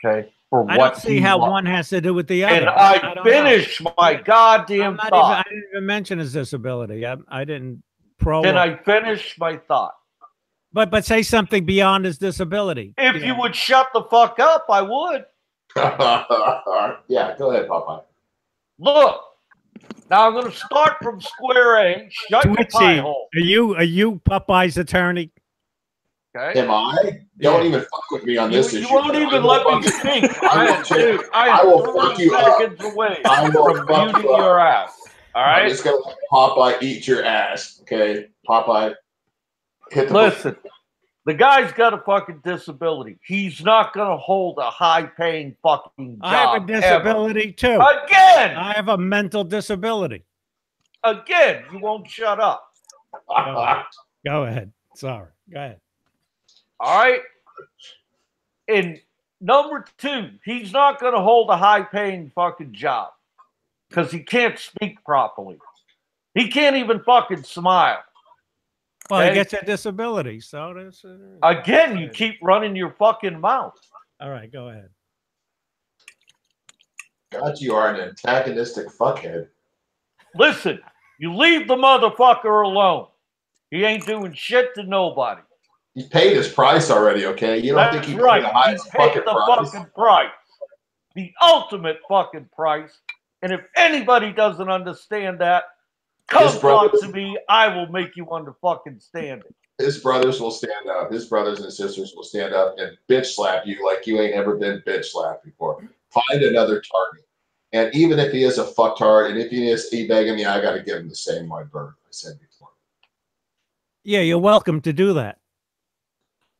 Okay, for I don't see how one has to do with the other. And I finished my goddamn thought. I didn't even mention his disability. I didn't Can I finish my thought? But say something beyond his disability. If you would shut the fuck up, I would. Yeah, go ahead, Popeye. Look, now I'm going to start from square A. Shut your pie hole. Are you Popeye's attorney? Okay. Am I? Don't even fuck with me on this issue. You won't even let me speak. I will fuck you up. Away I will from fuck muting you your up. ass. All right. I'm just gonna let Popeye eat your ass. Okay, Popeye. Hit the Listen, the guy's got a fucking disability. He's not gonna hold a high-paying fucking job. I have a disability too. Again. I have a mental disability. Again, you won't shut up. Go ahead. Sorry. Go ahead. All right. And number 2, he's not going to hold a high-paying fucking job because he can't speak properly. He can't even fucking smile. Well, he gets a disability, so that's again. You keep running your fucking mouth. All right, go ahead. God, you are an antagonistic fuckhead. Listen, you leave the motherfucker alone. He ain't doing shit to nobody. He paid his price already, okay? You don't think he paid the highest fucking price? The ultimate fucking price. And if anybody doesn't understand that, come talk to me. I will make you fucking stand it. His brothers will stand up. His brothers and sisters will stand up and bitch slap you like you ain't ever been bitch slapped before. Find another target. And even if he is a fucktard, and if he is e-begging me, I got to give him the same wide berth I said before. Yeah, you're welcome to do that.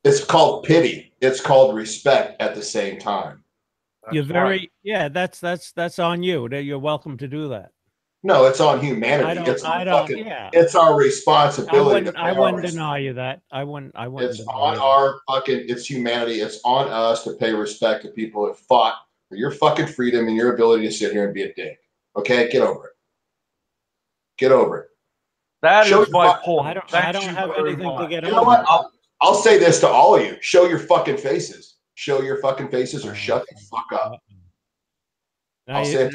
It's called pity. It's called respect at the same time. You're very that's on you. You're welcome to do that. No, it's on humanity. Yeah. It's our responsibility. I wouldn't deny you that. I wouldn't It's deny on you our fucking. It's humanity. It's on us to pay respect to people that fought for your fucking freedom and your ability to sit here and be a dick. Okay, get over it. Get over it. That is my point. I don't have anything to get over. You know what? I'll say this to all of you. Show your fucking faces. Show your fucking faces or shut the fuck up. Now I'll say it.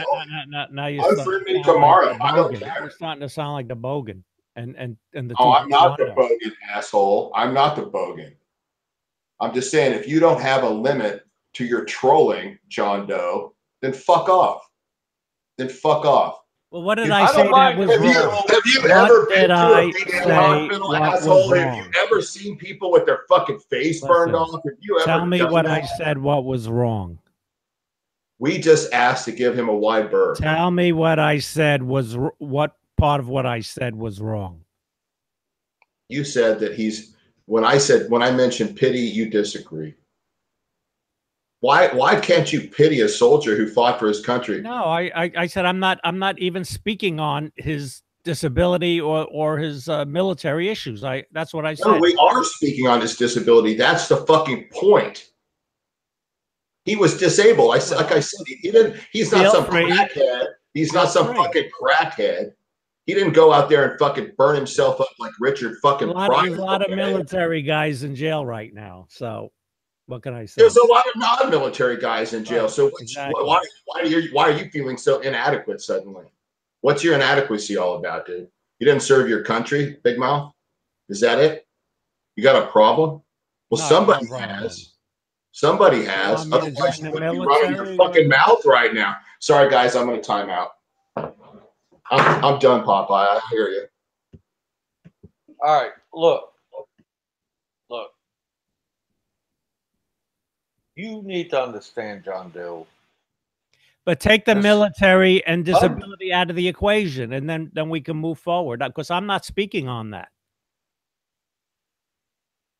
Now you're unfriend me tomorrow. I don't care. You're starting to sound like the bogan. And the Oh, I'm not the bogan, asshole. I'm not the bogan. I'm just saying, if you don't have a limit to your trolling, John Doe, then fuck off. Then fuck off. Well, what did I say that was wrong? Have you ever been to a hospital, asshole? Have you ever seen people with their fucking face burned off? Have you ever tell me what that? I said what was wrong. We just asked to give him a wide berth. Tell me what I said was what part of what I said was wrong. You said that when I mentioned pity, you disagree. Why can't you pity a soldier who fought for his country? No, I said I'm not even speaking on his disability or his military issues. That's what I said. No, we are speaking on his disability. That's the fucking point. He was disabled. Like I said, he's not some crackhead. He's not some fucking crackhead. He didn't go out there and fucking burn himself up like Richard fucking Pryor. There's a lot of military guys in jail right now. So what can I say? There's a lot of non-military guys in jail. So why are you feeling so inadequate suddenly? What's your inadequacy all about, dude? You didn't serve your country, Big Mouth? Is that it? You got a problem? Well, somebody has. Somebody has. Otherwise, you wouldn't be running your fucking mouth right now. Sorry, guys, I'm going to time out. I'm done, Popeye. I hear you. All right, look. You need to understand, John Doe. But take the military and disability out of the equation, and then we can move forward. Because I'm not speaking on that.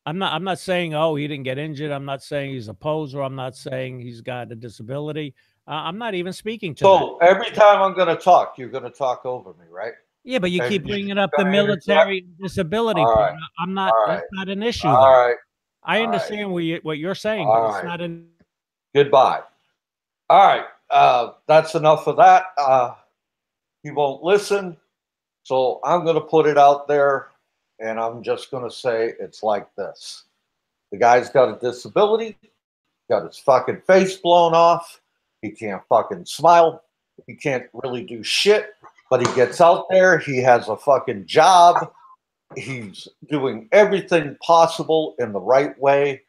I'm not saying, oh, he didn't get injured. I'm not saying he's a poser. I'm not saying he's got a disability. I'm not even speaking to that. So every time I'm going to talk, you're going to talk over me, right? Yeah, but you keep bringing up the military disability. Right. I'm not. That's not an issue. All right. I understand what you're saying, but it's not an. Goodbye. All right. That's enough of that. He won't listen, so I'm going to put it out there. And I'm just going to say it's like this. The guy's got a disability, got his fucking face blown off. He can't fucking smile. He can't really do shit, but he gets out there. He has a fucking job. He's doing everything possible in the right way.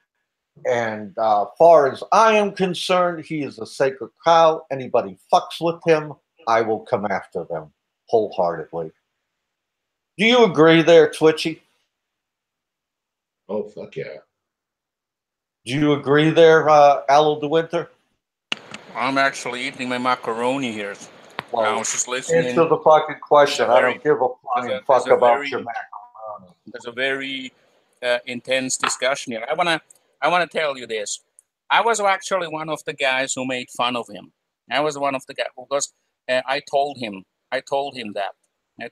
And far as I am concerned, he is a sacred cow. Anybody fucks with him, I will come after them wholeheartedly. Do you agree there, Twitchy? Oh, fuck yeah. Do you agree there, Aloe de Winter? I'm actually eating my macaroni here. Well, I was just listening. Answer the fucking question. I don't give a flying fuck about your macaroni. There's a very intense discussion here. I wanna tell you this. I was actually one of the guys who made fun of him. I was one of the guys because I told him that. I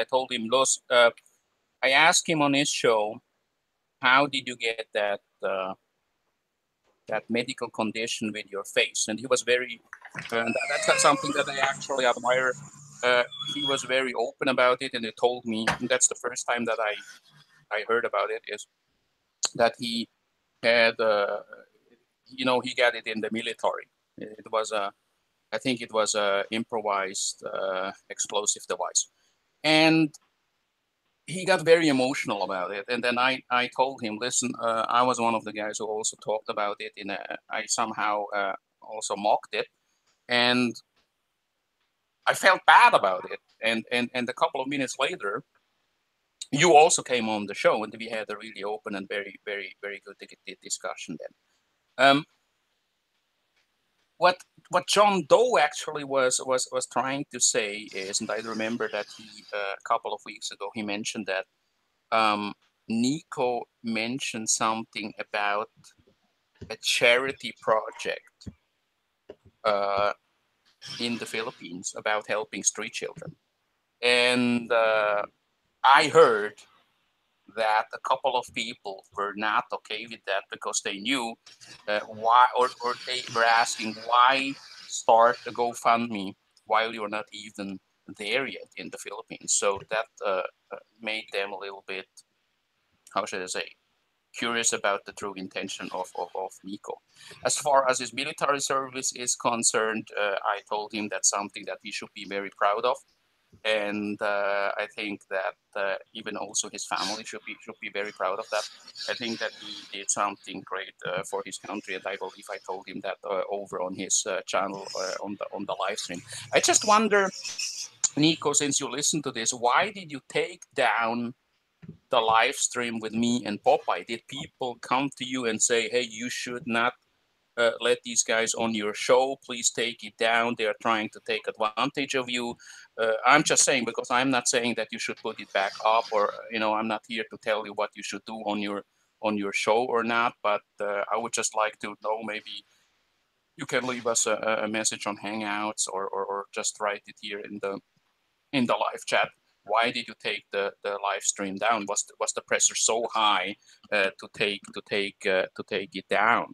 told him, I asked him on his show, how did you get that medical condition with your face? And he was very, that's something that I actually admire. He was very open about it, and he told me, and that's the first time that I heard about it, is that he had, he got it in the military. It was I think it was a improvised explosive device. And he got very emotional about it. And then I told him, listen, I was one of the guys who also talked about it. I somehow also mocked it. And I felt bad about it. And a couple of minutes later, you also came on the show, and we had a really open and very, very, very good discussion then. What John Doe actually was trying to say is, and I remember that he a couple of weeks ago he mentioned that Nico mentioned something about a charity project in the Philippines about helping street children. And I heard that a couple of people were not okay with that because they knew why, or they were asking why start a GoFundMe while you're not even there yet in the Philippines. So that made them a little bit, how should I say, curious about the true intention of Nico. As far as his military service is concerned, I told him that's something that he should be very proud of. And I think that even also his family should be very proud of that. I think that he did something great for his country, and I believe I told him that over on his channel on the live stream. I just wonder, Nico, since you listen to this, why did you take down the live stream with me and Popeye? Did people come to you and say, "Hey, you should not let these guys on your show, please take it down, they are trying to take advantage of you"? I'm just saying, because I'm not saying that you should put it back up, or I'm not here to tell you what you should do on your show or not, but I would just like to know, maybe you can leave us a message on Hangouts, or just write it here in the live chat. Why did you take the live stream down? Was the pressure so high to take it down?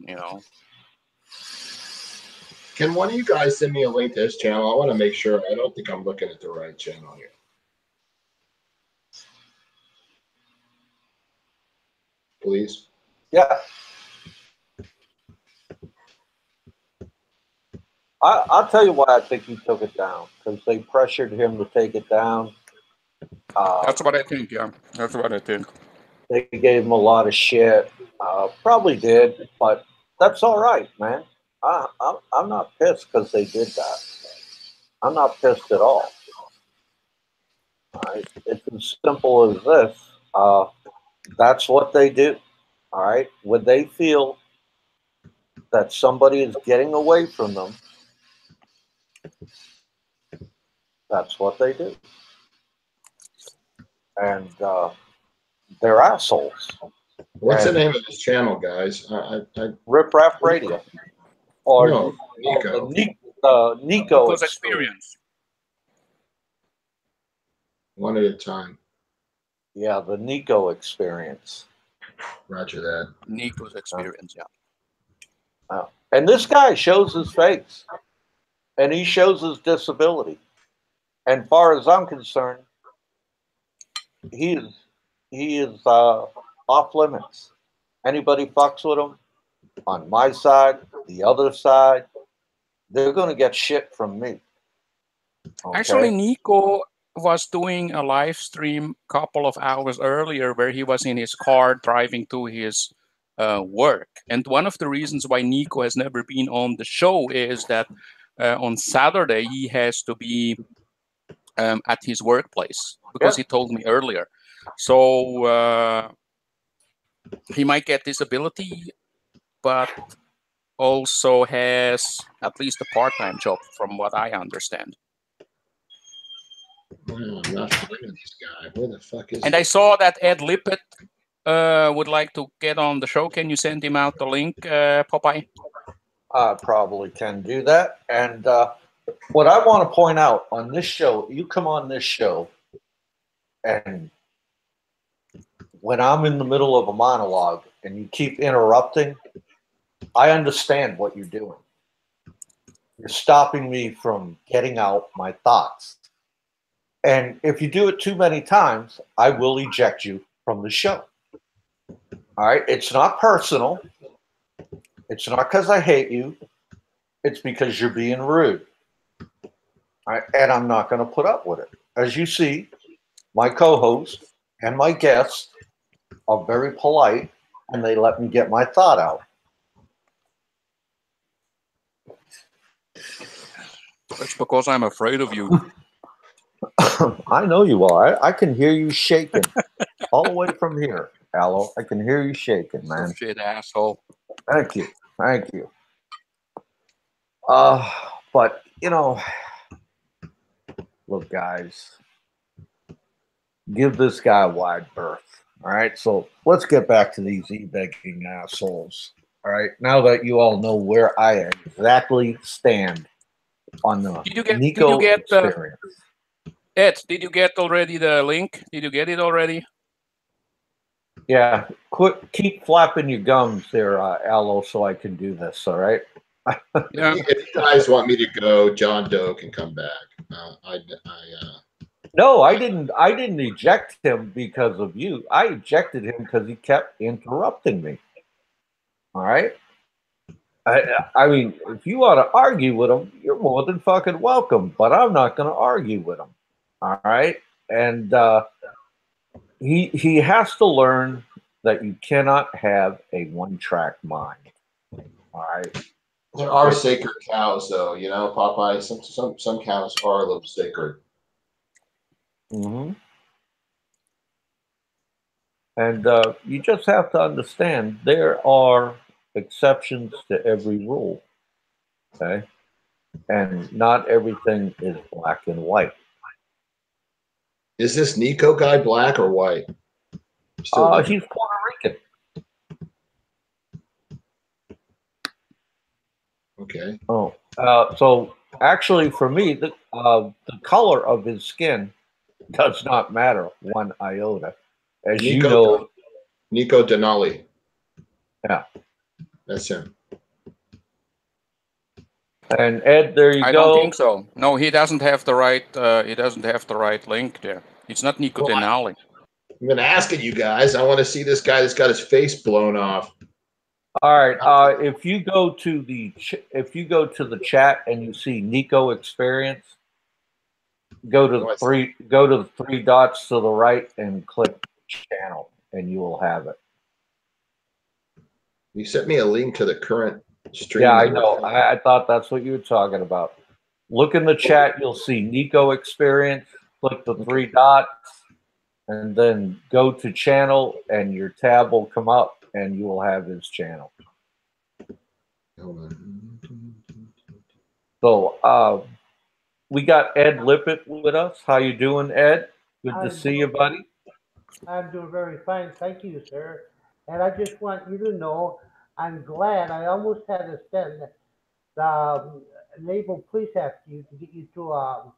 Can one of you guys send me a link to his channel? I want to make sure. I don't think I'm looking at the right channel here. Please. Yeah. I'll tell you why I think he took it down, because they pressured him to take it down. That's what I think. Yeah, that's what I think. They gave him a lot of shit. Probably did, but that's all right, man. I'm not pissed because they did that. I'm not pissed at all. All right? It's as simple as this. That's what they do. All right. When they feel that somebody is getting away from them, that's what they do. And they're assholes. What's the name of his channel, guys? Riff Raff Radio. Or no, Nico. Nico's experience. One at a time. Yeah, the Nico experience. Roger that. Nico's experience, yeah. And this guy shows his face, and he shows his disability. And far as I'm concerned, he is off limits. Anybody fucks with him on my side, the other side, they're going to get shit from me. Okay? Actually, Nico was doing a live stream a couple of hours earlier where he was in his car driving to his work. And one of the reasons why Nico has never been on the show is that on Saturday he has to be at his workplace, because he told me earlier. So he might get disability, but also has at least a part-time job, from what I understand. I'm not finding this guy. Where the fuck is And I saw that Ed Lippett would like to get on the show. Can you send him out the link, Popeye? I probably can do that. And what I want to point out on this show, you come on this show, and when I'm in the middle of a monologue and you keep interrupting, I understand what you're doing. You're stopping me from getting out my thoughts. And if you do it too many times, I will eject you from the show. All right? It's not personal. It's not because I hate you. It's because you're being rude. All right? And I'm not going to put up with it. As you see, my co-host and my guests are very polite, and they let me get my thought out. That's because I'm afraid of you. I know you are. I can hear you shaking all the way from here, Aloe. I can hear you shaking, man. Shit, asshole. Thank you. Thank you. But, look, guys, give this guy a wide berth. All right, so let's get back to these e-begging assholes. All right, now that you all know where I exactly stand on the Did you Nico get experience. Ed? Did you get already the link? Did you get it already? Yeah, keep flapping your gums there, Aloe, so I can do this. All right. Yeah. If you guys want me to go, John Doe can come back. No, I didn't. I didn't eject him because of you. I ejected him because he kept interrupting me. All right. I mean, if you want to argue with him, you're more than fucking welcome. But I'm not going to argue with him. All right. And he has to learn that you cannot have a one-track mind. All right. There are sacred cows, though. You know, Popeye. Some cows are a little sacred. Mm-hmm. And you just have to understand there are exceptions to every rule. Okay. And not everything is black and white. Is this Nico guy black or white? He's Puerto Rican. Okay. Oh, so actually, for me, the color of his skin does not matter one iota, as you know. Nico Denali. Yeah, that's him. And Ed, there you go. I don't think so. No, he doesn't have the right. He doesn't have the right link there. It's not Nico Denali. I've been asking you guys. I want to see this guy that's got his face blown off. All right. If you go to the chat and you see Nico experience, go to the three dots to the right and click channel, and you will have it. You sent me a link to the current stream. Yeah, I know. I thought that's what you were talking about. Look in the chat. You'll see Nico experience. Click the three dots, and then go to channel, and your tab will come up, and you will have his channel. So we got Ed Lippett with us. How you doing, Ed? Good to see you, buddy. I'm doing very fine, thank you, sir. And I just want you to know, I'm glad. I almost had to send the naval police after you to get you to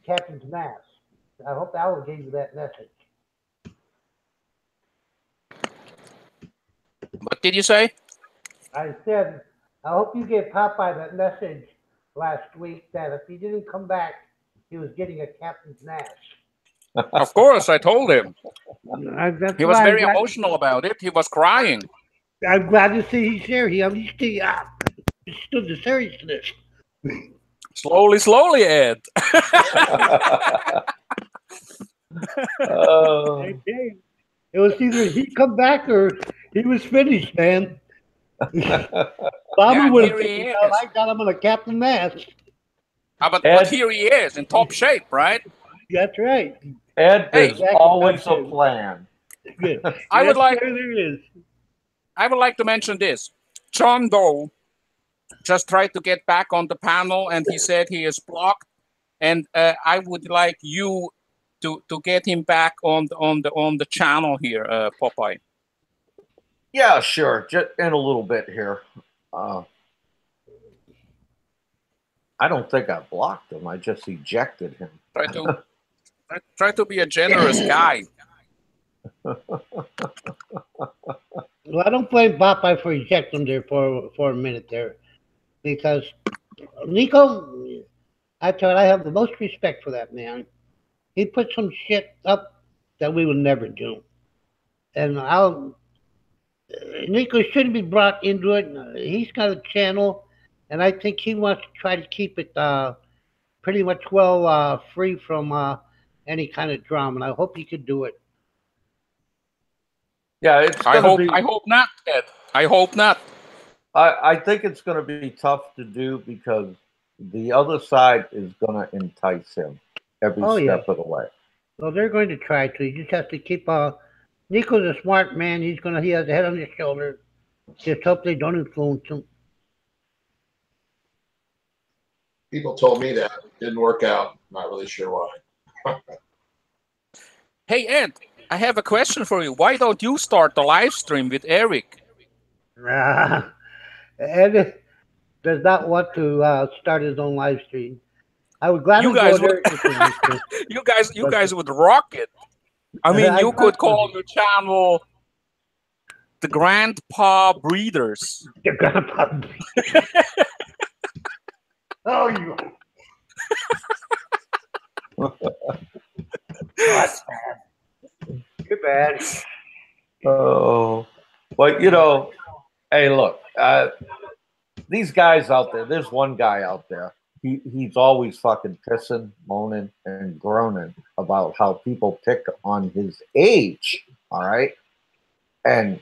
Captain's Mass. I hope Al gave you that message. What did you say? I said, I hope you gave Popeye that message last week that if he didn't come back, he was getting a Captain's Mass. Of course, I told him. He was very emotional about it. He was crying. I'm glad to see he's here. He understood the seriousness. Slowly, Ed. It was either he come back or he was finished, man. Bobby would have figured out I got him on a Captain Mass. But here he is in top shape, right? That's right. Ed, there's always a plan. I would like. There is. I would like to mention this. John Doe just tried to get back on the panel, and he said he is blocked. And I would like you to get him back on the channel here, Popeye. Yeah, sure. Just in a little bit here. I don't think I blocked him. I just ejected him. Try to be a generous guy. Well, I don't blame Popeye for ejecting him there for a minute there, because Nico, I tell you, I have the most respect for that man. He put some shit up that we would never do, and Nico shouldn't be brought into it. He's got a channel, and I think he wants to try to keep it pretty much free from any kind of drama, and I hope he could do it. Yeah, I hope not, Ed. I hope not. I think it's going to be tough to do because the other side is going to entice him every step of the way. Well, they're going to try to. You just have to keep. Nico's a smart man. He has a head on his shoulder. Just hope they don't influence him. People told me that. It didn't work out. Not really sure why. Hey, Ed, I have a question for you. Why don't you start the live stream with Eric? Ed does not want to start his own live stream. I would You gladly go guys would, there if he wants to. you But guys would rock it. I mean, I you got could call your channel the Grandpa Breeders. the grandpa. Oh, you. That's bad. You're bad. Oh, but you know, hey, look, these guys out there. There's one guy out there. He's always fucking pissing, moaning, and groaning about how people pick on his age. All right, and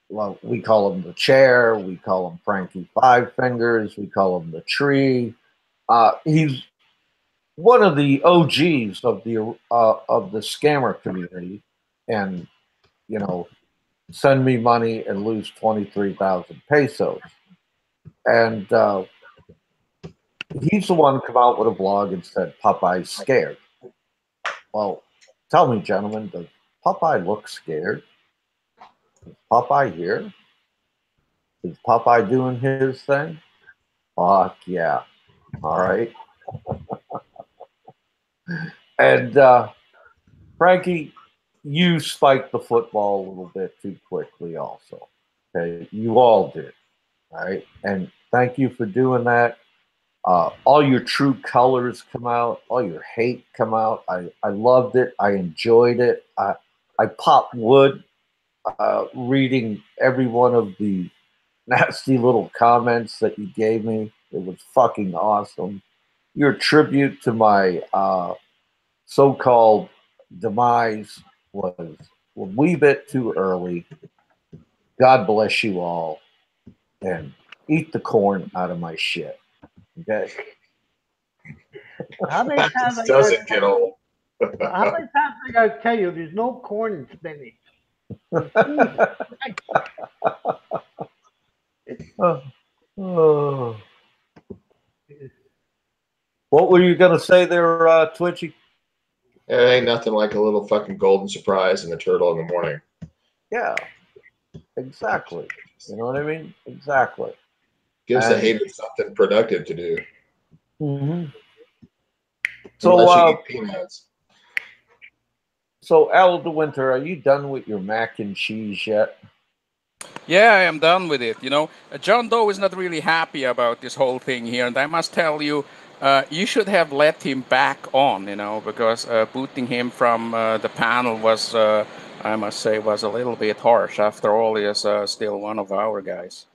well, we call him the chair. We call him Frankie Five Fingers. We call him the tree. He's one of the OGs of the scammer community, and you know, send me money and lose 23,000 pesos. And he's the one who come out with a blog and said Popeye's scared. Well, tell me, gentlemen, does Popeye look scared? Is Popeye here? Is Popeye doing his thing? Fuck yeah. All right. And Frankie, you spiked the football a little bit too quickly also. Okay, you all did. All right, and thank you for doing that. All your true colors come out, all your hate come out. I loved it. I enjoyed it. I popped wood reading every one of the nasty little comments that you gave me. It was fucking awesome. Your tribute to my so-called demise was a wee bit too early. God bless you all, and eat the corn out of my shit. Okay. How many That times just doesn't get old. how many times I gotta tell you? There's no corn in spinach. Oh. What were you gonna say there, Twitchy? It ain't nothing like a little fucking golden surprise and a turtle in the morning. Yeah, exactly. You know what I mean? Exactly. Gives the And- hater something productive to do. Mm-hmm. Unless So, you eat peanuts. so Al de Winter, are you done with your mac and cheese yet? Yeah, I am done with it. You know, John Doe is not really happy about this whole thing here, and I must tell you, you should have let him back on. You know, because booting him from the panel was, I must say, was a little bit harsh. After all, he is still one of our guys.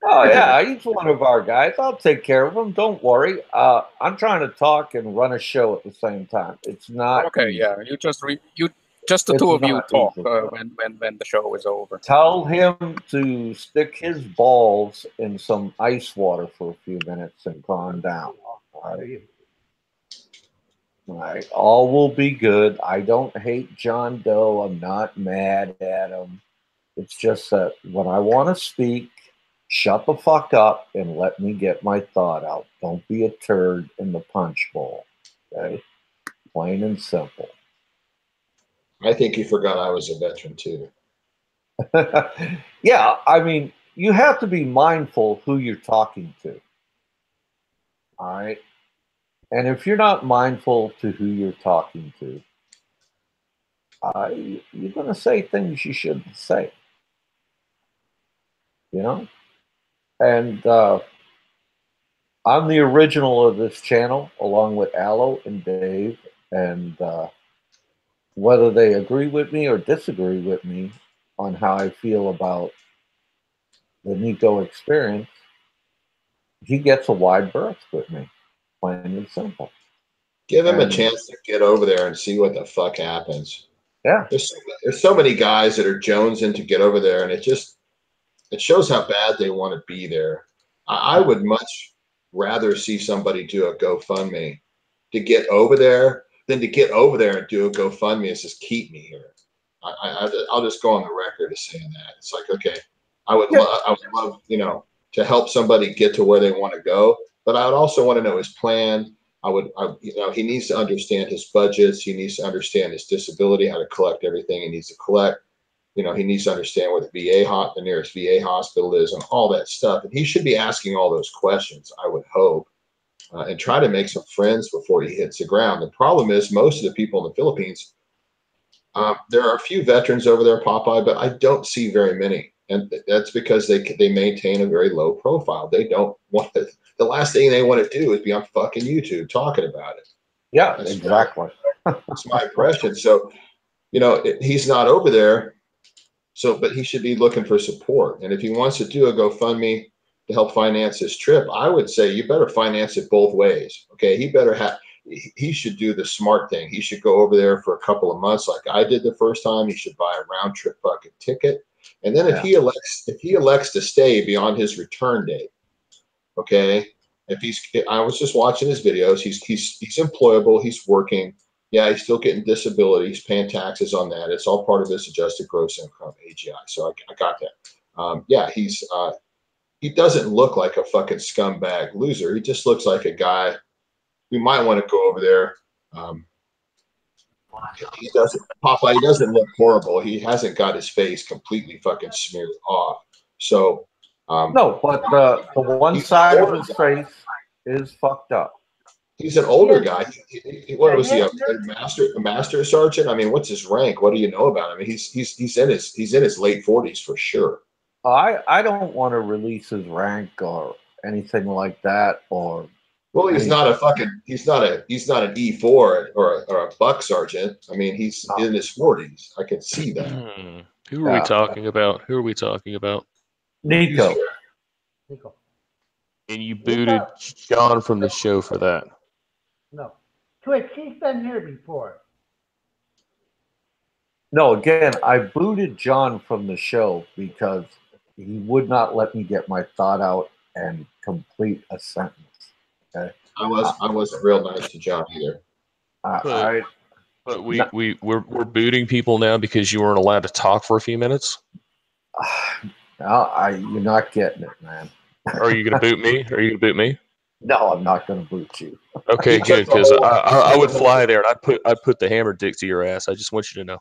Oh yeah, he's one of our guys. I'll take care of him. Don't worry. I'm trying to talk and run a show at the same time. It's not Okay, easy. yeah, you just the It's two of you not talk easy. when the show is over. Tell him to stick his balls in some ice water for a few minutes and calm down. All right. All right. All will be good. I don't hate John Doe. I'm not mad at him. It's just that when I want to speak, shut the fuck up and let me get my thought out. Don't be a turd in the punch bowl. Okay? Plain and simple. I think you forgot I was a veteran too. Yeah, I mean, you have to be mindful who you're talking to. All right. And if you're not mindful to who you're talking to, you're going to say things you shouldn't say. You know? And I'm the original of this channel, along with Aloe and Dave. And whether they agree with me or disagree with me on how I feel about the Nico experience, he gets a wide berth with me, plain and simple. Give him a chance to get over there and see what the fuck happens. Yeah. There's so many guys that are jonesing to get over there, and it shows how bad they want to be there. I would much rather see somebody do a GoFundMe to get over there than to get over there and do a GoFundMe and just keep me here. I'll just go on the record as saying that. It's like, okay, I would love, to help somebody get to where they want to go, but I would also want to know his plan he needs to understand his budgets. He needs to understand his disability, how to collect everything he needs to collect. He needs to understand where the nearest VA hospital is and all that stuff. And he should be asking all those questions, I would hope, and try to make some friends before he hits the ground. The problem is most of the people in the Philippines, there are a few veterans over there, Popeye, but I don't see very many. And that's because they maintain a very low profile. They don't want to, the last thing they want to do is be on fucking YouTube talking about it. Yeah, that's exactly. That's my impression. So, he's not over there. But he should be looking for support. And if he wants to do a GoFundMe to help finance his trip, I would say you better finance it both ways. Okay. He should do the smart thing. He should go over there for a couple of months like I did the first time. He should buy a round trip fucking ticket. And then if he elects to stay beyond his return date, okay. I was just watching his videos. He's employable. He's working. Yeah, he's still getting disability. He's paying taxes on that. It's all part of his adjusted gross income, AGI. So I got that. He doesn't look like a fucking scumbag loser. He just looks like a guy who might want to go over there. He doesn't look horrible. He hasn't got his face completely fucking smeared off. So no, but the one side of his face is fucked up. He's an older guy. What was he? A master sergeant? I mean, what's his rank? What do you know about him? I mean, he's in his late 40s for sure. I don't want to release his rank or anything like that. He's not an E4 or a buck sergeant. I mean, he's in his 40s. I can see that. Who are we talking about? Nico. And you booted John from the show for that. No. Twitch, he's been here before. No, again, I booted John from the show because he would not let me get my thought out and complete a sentence. Okay. I wasn't real nice to John either. But we're booting people now because you weren't allowed to talk for a few minutes. You're not getting it, man. Are you going to boot me? No, I'm not going to boot you. Okay, good, because I would fly there and I'd put the hammer dick to your ass. I just want you to know.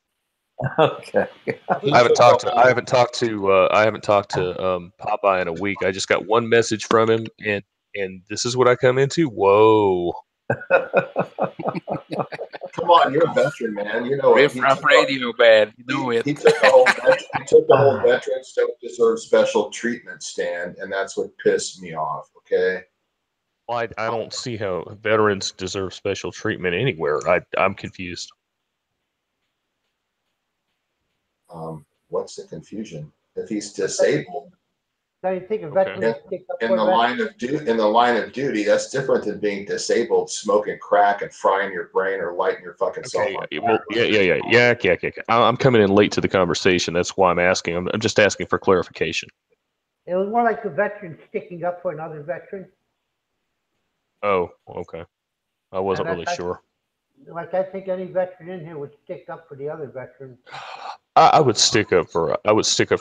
Okay. I haven't talked to Popeye in a week. I just got one message from him, and this is what I come into. Whoa. Come on, you're a veteran, man. You know Riff Raff Radio, man. You know it. He took the whole veterans don't deserve special treatment stand, and that's what pissed me off. Okay. Well, I don't see how veterans deserve special treatment anywhere. I'm confused. What's the confusion? If he's disabled, Now you think a veteran in the line of duty, that's different than being disabled, smoking crack and frying your brain or lighting your fucking cell phone. Well, yeah. I'm coming in late to the conversation. That's why I'm asking. I'm just asking for clarification. It was more like the veteran sticking up for another veteran. Oh, okay. I wasn't really sure. Like I think any veteran in here would stick up for the other veteran. I would stick up for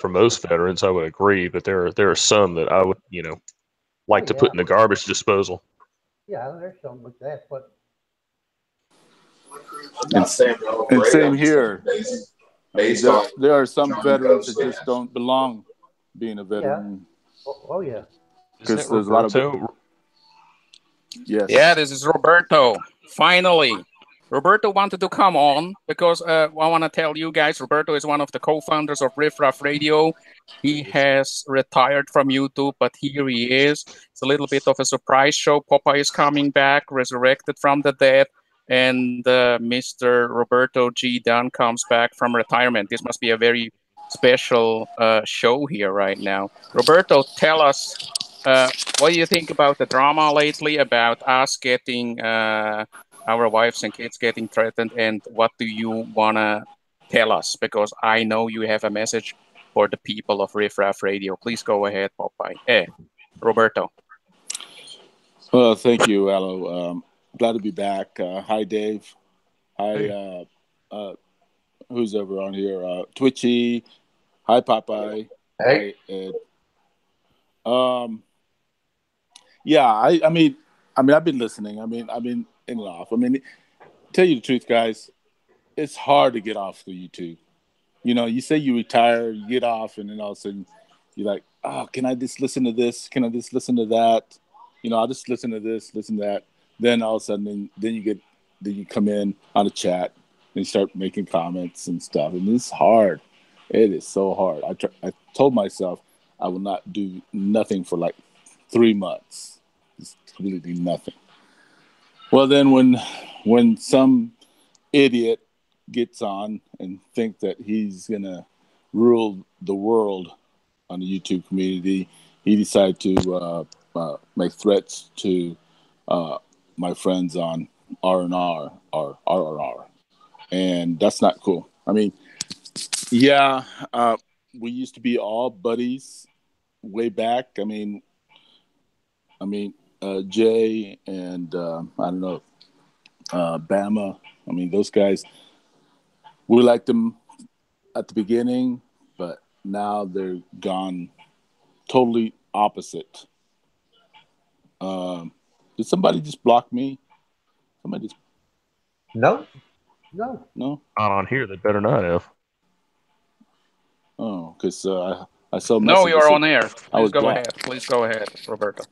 most veterans. I would agree, but there are some that I would like to put in the garbage disposal. Yeah, there's some with that, but same here. There are some veterans that just don't belong being a veteran. Yeah. Oh yeah. Because there's a lot of. Yes. Yeah, this is Roberto. Finally. Roberto wanted to come on because I want to tell you guys, Roberto is one of the co-founders of Riff Raff Radio. He has retired from YouTube, but here he is. It's a little bit of a surprise show. Popeye is coming back, resurrected from the dead, and Mr. Roberto G. Dunn comes back from retirement. This must be a very special show here right now. Roberto, tell us, what do you think about the drama lately, about us getting... our wives and kids getting threatened, and what do you want to tell us? Because I know you have a message for the people of Riff Raff Radio. Please go ahead, Popeye. Roberto. Well, thank you, Alo. Glad to be back. Hi, Dave. Hi, who's ever on here? Twitchy. Hi, Popeye. Hey. Hi, Ed. Yeah, I mean, I mean, I've been listening. I mean, I've been in and off. I mean, tell you the truth, guys, it's hard to get off the YouTube. You know, you say you retire, you get off, and then all of a sudden you're like, oh, can I just listen to this? Can I just listen to that? You know, I'll just listen to this, listen to that. Then all of a sudden, then you come in on a chat and you start making comments and stuff. And it's hard. It is so hard. I told myself I will not do nothing for like 3 months. It's completely nothing. Well, then when some idiot gets on and think that he's gonna rule the world on the YouTube community, he decided to make threats to my friends on R&R or RRR, and that's not cool. I mean, yeah, we used to be all buddies way back. I mean, Jay and I don't know, Bama. I mean, those guys. We liked them at the beginning, but now they're gone totally opposite. Did somebody just block me? Somebody just... No. No? Not on here. They better not have. Oh, because I saw No, messages. you're on air. I was Please go blocked. ahead. Please go ahead, Roberto.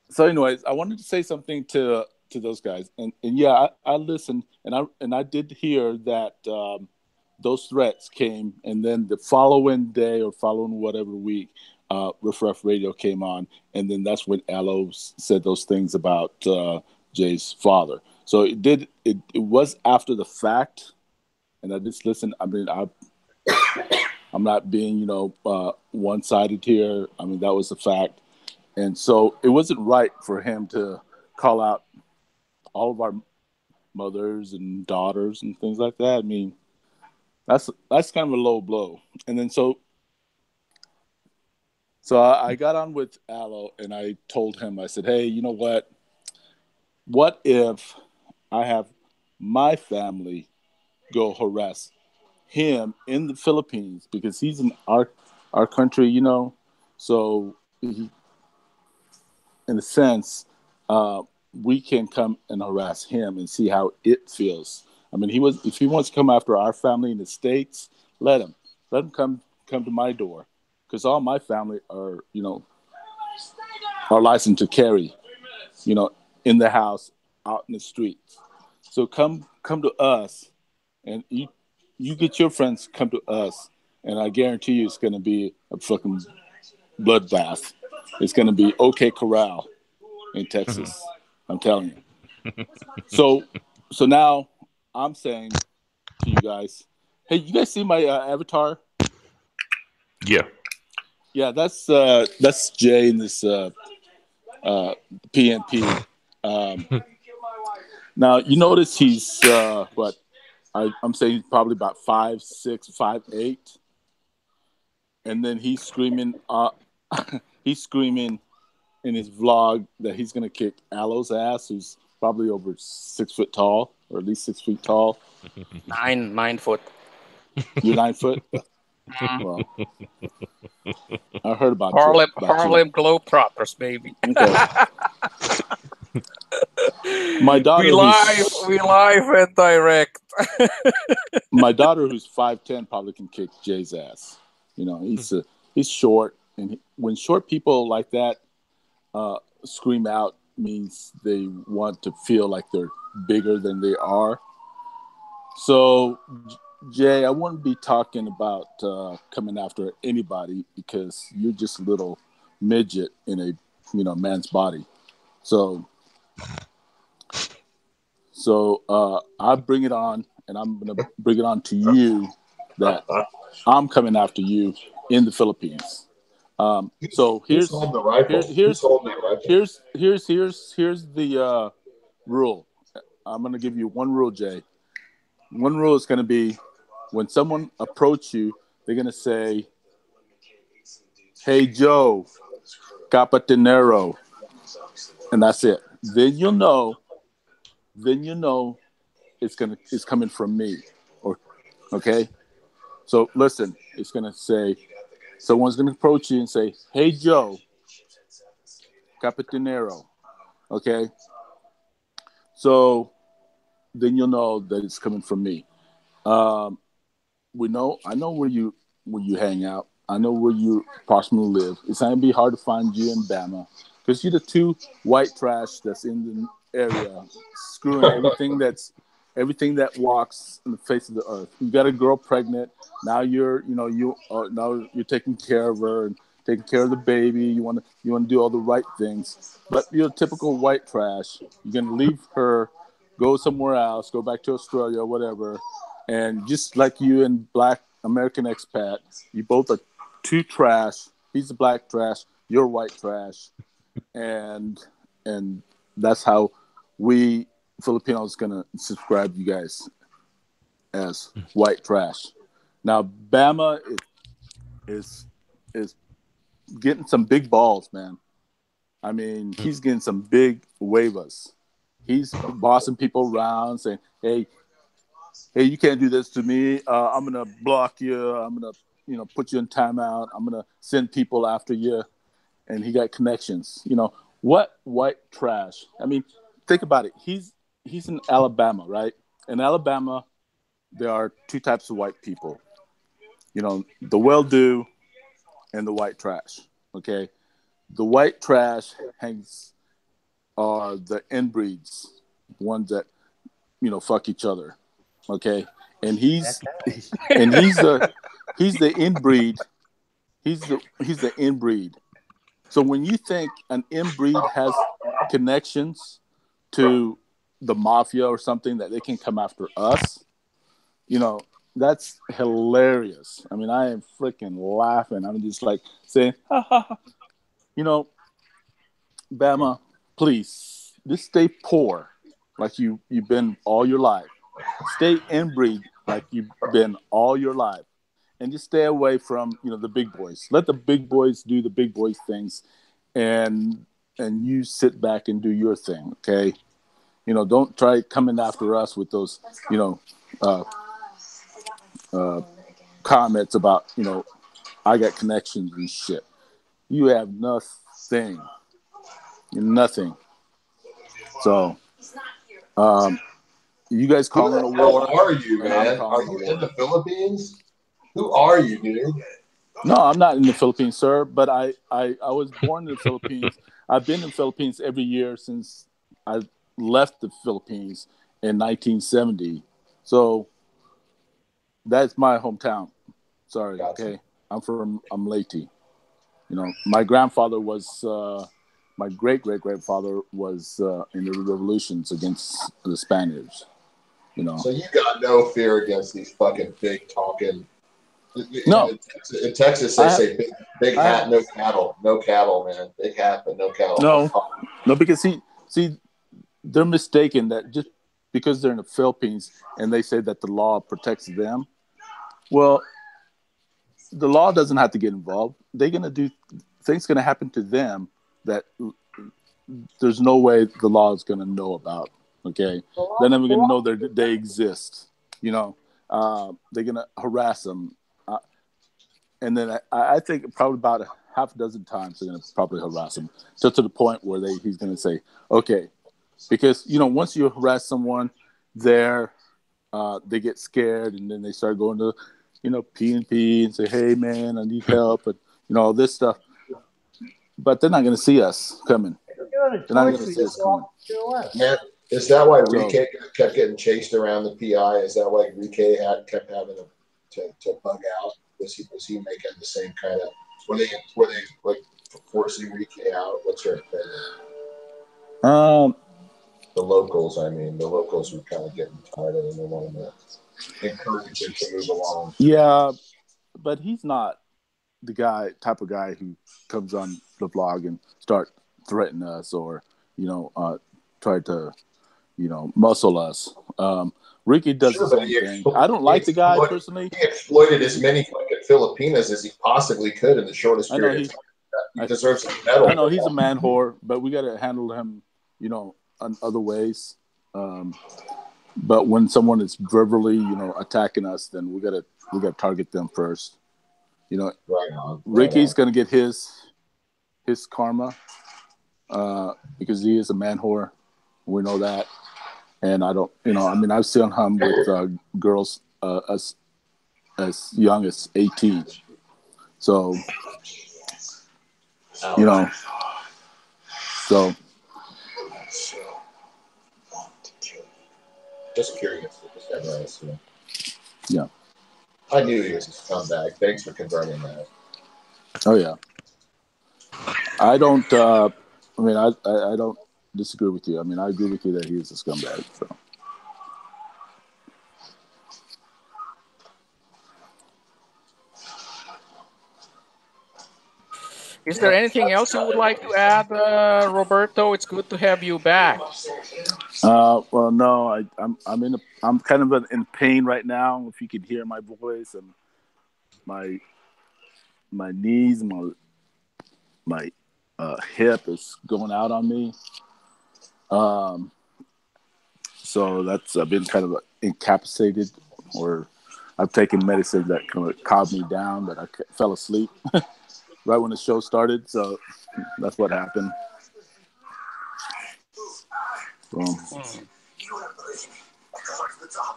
So, anyways, I wanted to say something to those guys, and yeah, I listened, and I did hear that those threats came, and then the following day or following whatever week, Riff Raff Radio came on, and then that's when Aloe said those things about Jay's father. So it was after the fact, and I just listened. I mean, I'm not being one-sided here. I mean, that was the fact. And so it wasn't right for him to call out all of our mothers and daughters and things like that. I mean, that's kind of a low blow. And then so I got on with Aloe and I told him, I said, hey, you know what? What if I have my family go harass him in the Philippines, because he's in our country, you know? So he, in a sense, we can come and harass him and see how it feels. I mean, if he wants to come after our family in the States, let him come to my door, because all my family are licensed to carry, in the house, out in the streets. So come to us, and you get your friends, come to us, and I guarantee you it's going to be a fucking bloodbath. It's going to be OK Corral in Texas. I'm telling you. So now I'm saying to you guys, hey, you guys see my avatar? Yeah. Yeah, that's Jay in this PNP. Now you notice he's what I'm saying, he's probably about 5'6", 5'8", and then he's screaming. He's screaming in his vlog that he's gonna kick Aloe's ass, who's probably over 6 foot tall, or at least 6 feet tall. 9 foot. You're 9 foot. Well, I heard about Harlem Globetrotters, baby. Okay. My daughter, we live and direct. My daughter, who's 5'10", probably can kick Jay's ass. He's short, and when short people like that scream out, means they want to feel like they're bigger than they are. So, Jay, I wouldn't be talking about coming after anybody, because you're just a little midget in a man's body. So I bring it on, and I'm going to bring it on to you that I'm coming after you in the Philippines. So here's the rule. I'm going to give you one rule, Jay. One rule is going to be, when someone approach you, they're going to say, "Hey Joe, capa dinero," and that's it. Then you know it's coming from me. Okay? So listen, it's going to say, someone's going to approach you and say, "Hey Joe, capa dinero." Okay? So then you'll know that it's coming from me. I know where you hang out. I know where you approximately live. It's not gonna be hard to find you in Bama because you're the two white trash that's in the area, screwing everything that walks on the face of the earth. You got a girl pregnant. Now now you're taking care of her and taking care of the baby. You want to do all the right things, but you're a typical white trash. You're gonna leave her, go somewhere else, go back to Australia or whatever, and just like you and Black American expat, you both are two trash. He's the black trash. You're white trash, and that's how we Filipinos gonna subscribe you guys as white trash. Now Bama is getting some big balls, man. I mean, he's getting some big waivers. He's bossing people around, saying, "Hey, you can't do this to me. I'm gonna block you. I'm gonna, put you in timeout. I'm gonna send people after you." And he got connections. What white trash? I mean, think about it. He's in Alabama, right? In Alabama, there are two types of white people. The well-do and the white trash. Okay, the white trash are the inbreeds, ones that fuck each other. Okay, and he's the inbreed. He's the inbreed. So when you think an inbreed has connections to the mafia or something that they can come after us, that's hilarious. I mean, I am freaking laughing. I'm just like saying, ha ha ha. Bama, please, just stay poor like you've been all your life. Stay inbreed like you've been all your life. And just stay away from, the big boys. Let the big boys do the big boys things, and you sit back and do your thing, okay? Don't try coming after us with those, comments about, I got connections and shit. You have nothing. Nothing. So, you guys calling a war? Who are you, man? Are you in the Philippines? Who are you, dude? No, I'm not in the Philippines, sir. But I was born in the Philippines. I've been in the Philippines every year since I left the Philippines in 1970. So that's my hometown. Sorry, Gotcha. okay. I'm Leyte. My grandfather was. My great-great-grandfather was in the revolutions against the Spaniards. So you got no fear against these fucking big talking. No. In Texas, they say big hat, no cattle. No cattle, man. Big hat, but no cattle. No, because see, they're mistaken that just because they're in the Philippines and they say that the law protects them. Well, the law doesn't have to get involved. They're gonna do things. Gonna happen to them that there's no way the law is gonna know about. Okay, they're never gonna know they exist. They're gonna harass them. And then I think probably about a half a dozen times they're going to probably harass him, to the point where he's going to say, okay, because, once you harass someone they get scared, and then they start going to, P&P and say, hey, man, I need help, and, all this stuff. But they're not going to see us coming. They're not going to see us coming. Man, is that why Rike kept getting chased around the PI? Is that why Rike kept having to bug out? Was he making the same kind of? Were they like forcing Rike out? What's your opinion? The locals, the locals were kind of getting tired of it, and they wanted to encourage him to move along. Yeah, but he's not the type of guy who comes on the blog and start threatening us or try to muscle us. Ricky does the same thing. I don't like the guy personally. He exploited as many fucking Filipinas as he possibly could in the shortest period of time. He deserves a medal. I know he's a man whore, but we got to handle him, in other ways. But when someone is verbally, attacking us, then we got to target them first. Right on. Ricky's gonna get his karma because he is a man whore. We know that. and I don't, I mean, I've seen him with girls as young as 18. So, so. Just curious. Just have an answer. Yeah. I knew he was a scumbag. Thanks for confirming that. Oh yeah. I don't. I mean, I don't disagree with you. I mean, I agree with you that he is a scumbag. So. Is there anything else you would like to add, Roberto? It's good to have you back. Well, no, I'm kind of in pain right now. If you can hear my voice and my knees, my hip is going out on me. So that's I've been kind of incapacitated, or I've taken medicine that kind of calmed me down, but I fell asleep right when the show started. So that's what happened.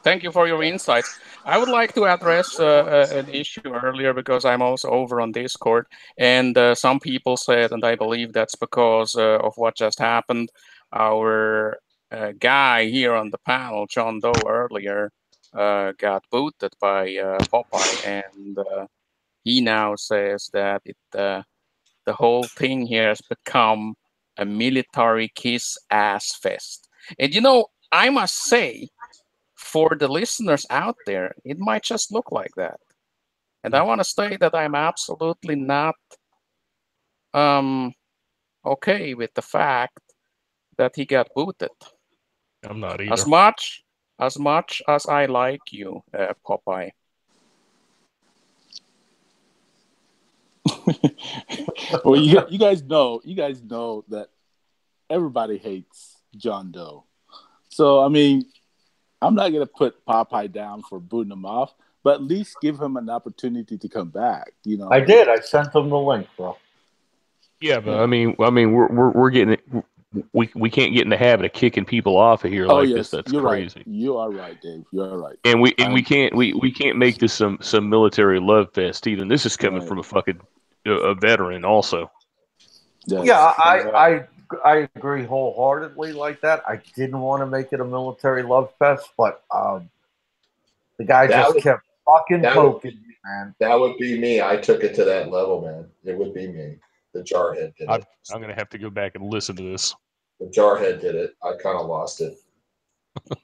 Thank you for your insights. I would like to address an issue earlier because I'm also over on Discord, and some people said, and I believe that's because of what just happened. Our guy here on the panel, John Doe, earlier got booted by Popeye, and he now says that the whole thing here has become a military kiss ass fest. And I must say, for the listeners out there, it might just look like that. And I want to say that I'm absolutely not okay with the fact that he got booted. I'm not either. As much as I like you, Popeye. Well, you guys know that everybody hates John Doe. So I mean, I'm not gonna put Popeye down for booting him off, but at least give him an opportunity to come back. I did. I sent him the link, bro. Yeah, but I mean, we're getting it. We can't get in the habit of kicking people off of here like this. That's crazy. Right. You are right, Dave. You are right. And we can't make this some military love fest either. This is coming from a fucking a veteran also. Yes. Yeah, I agree wholeheartedly like that. I didn't want to make it a military love fest, but the guy kept fucking poking me, man. That would be me. I took it to that level, man. It would be me. The jarhead did it. I'm going to have to go back and listen to this. The jarhead did it. I kind of lost it.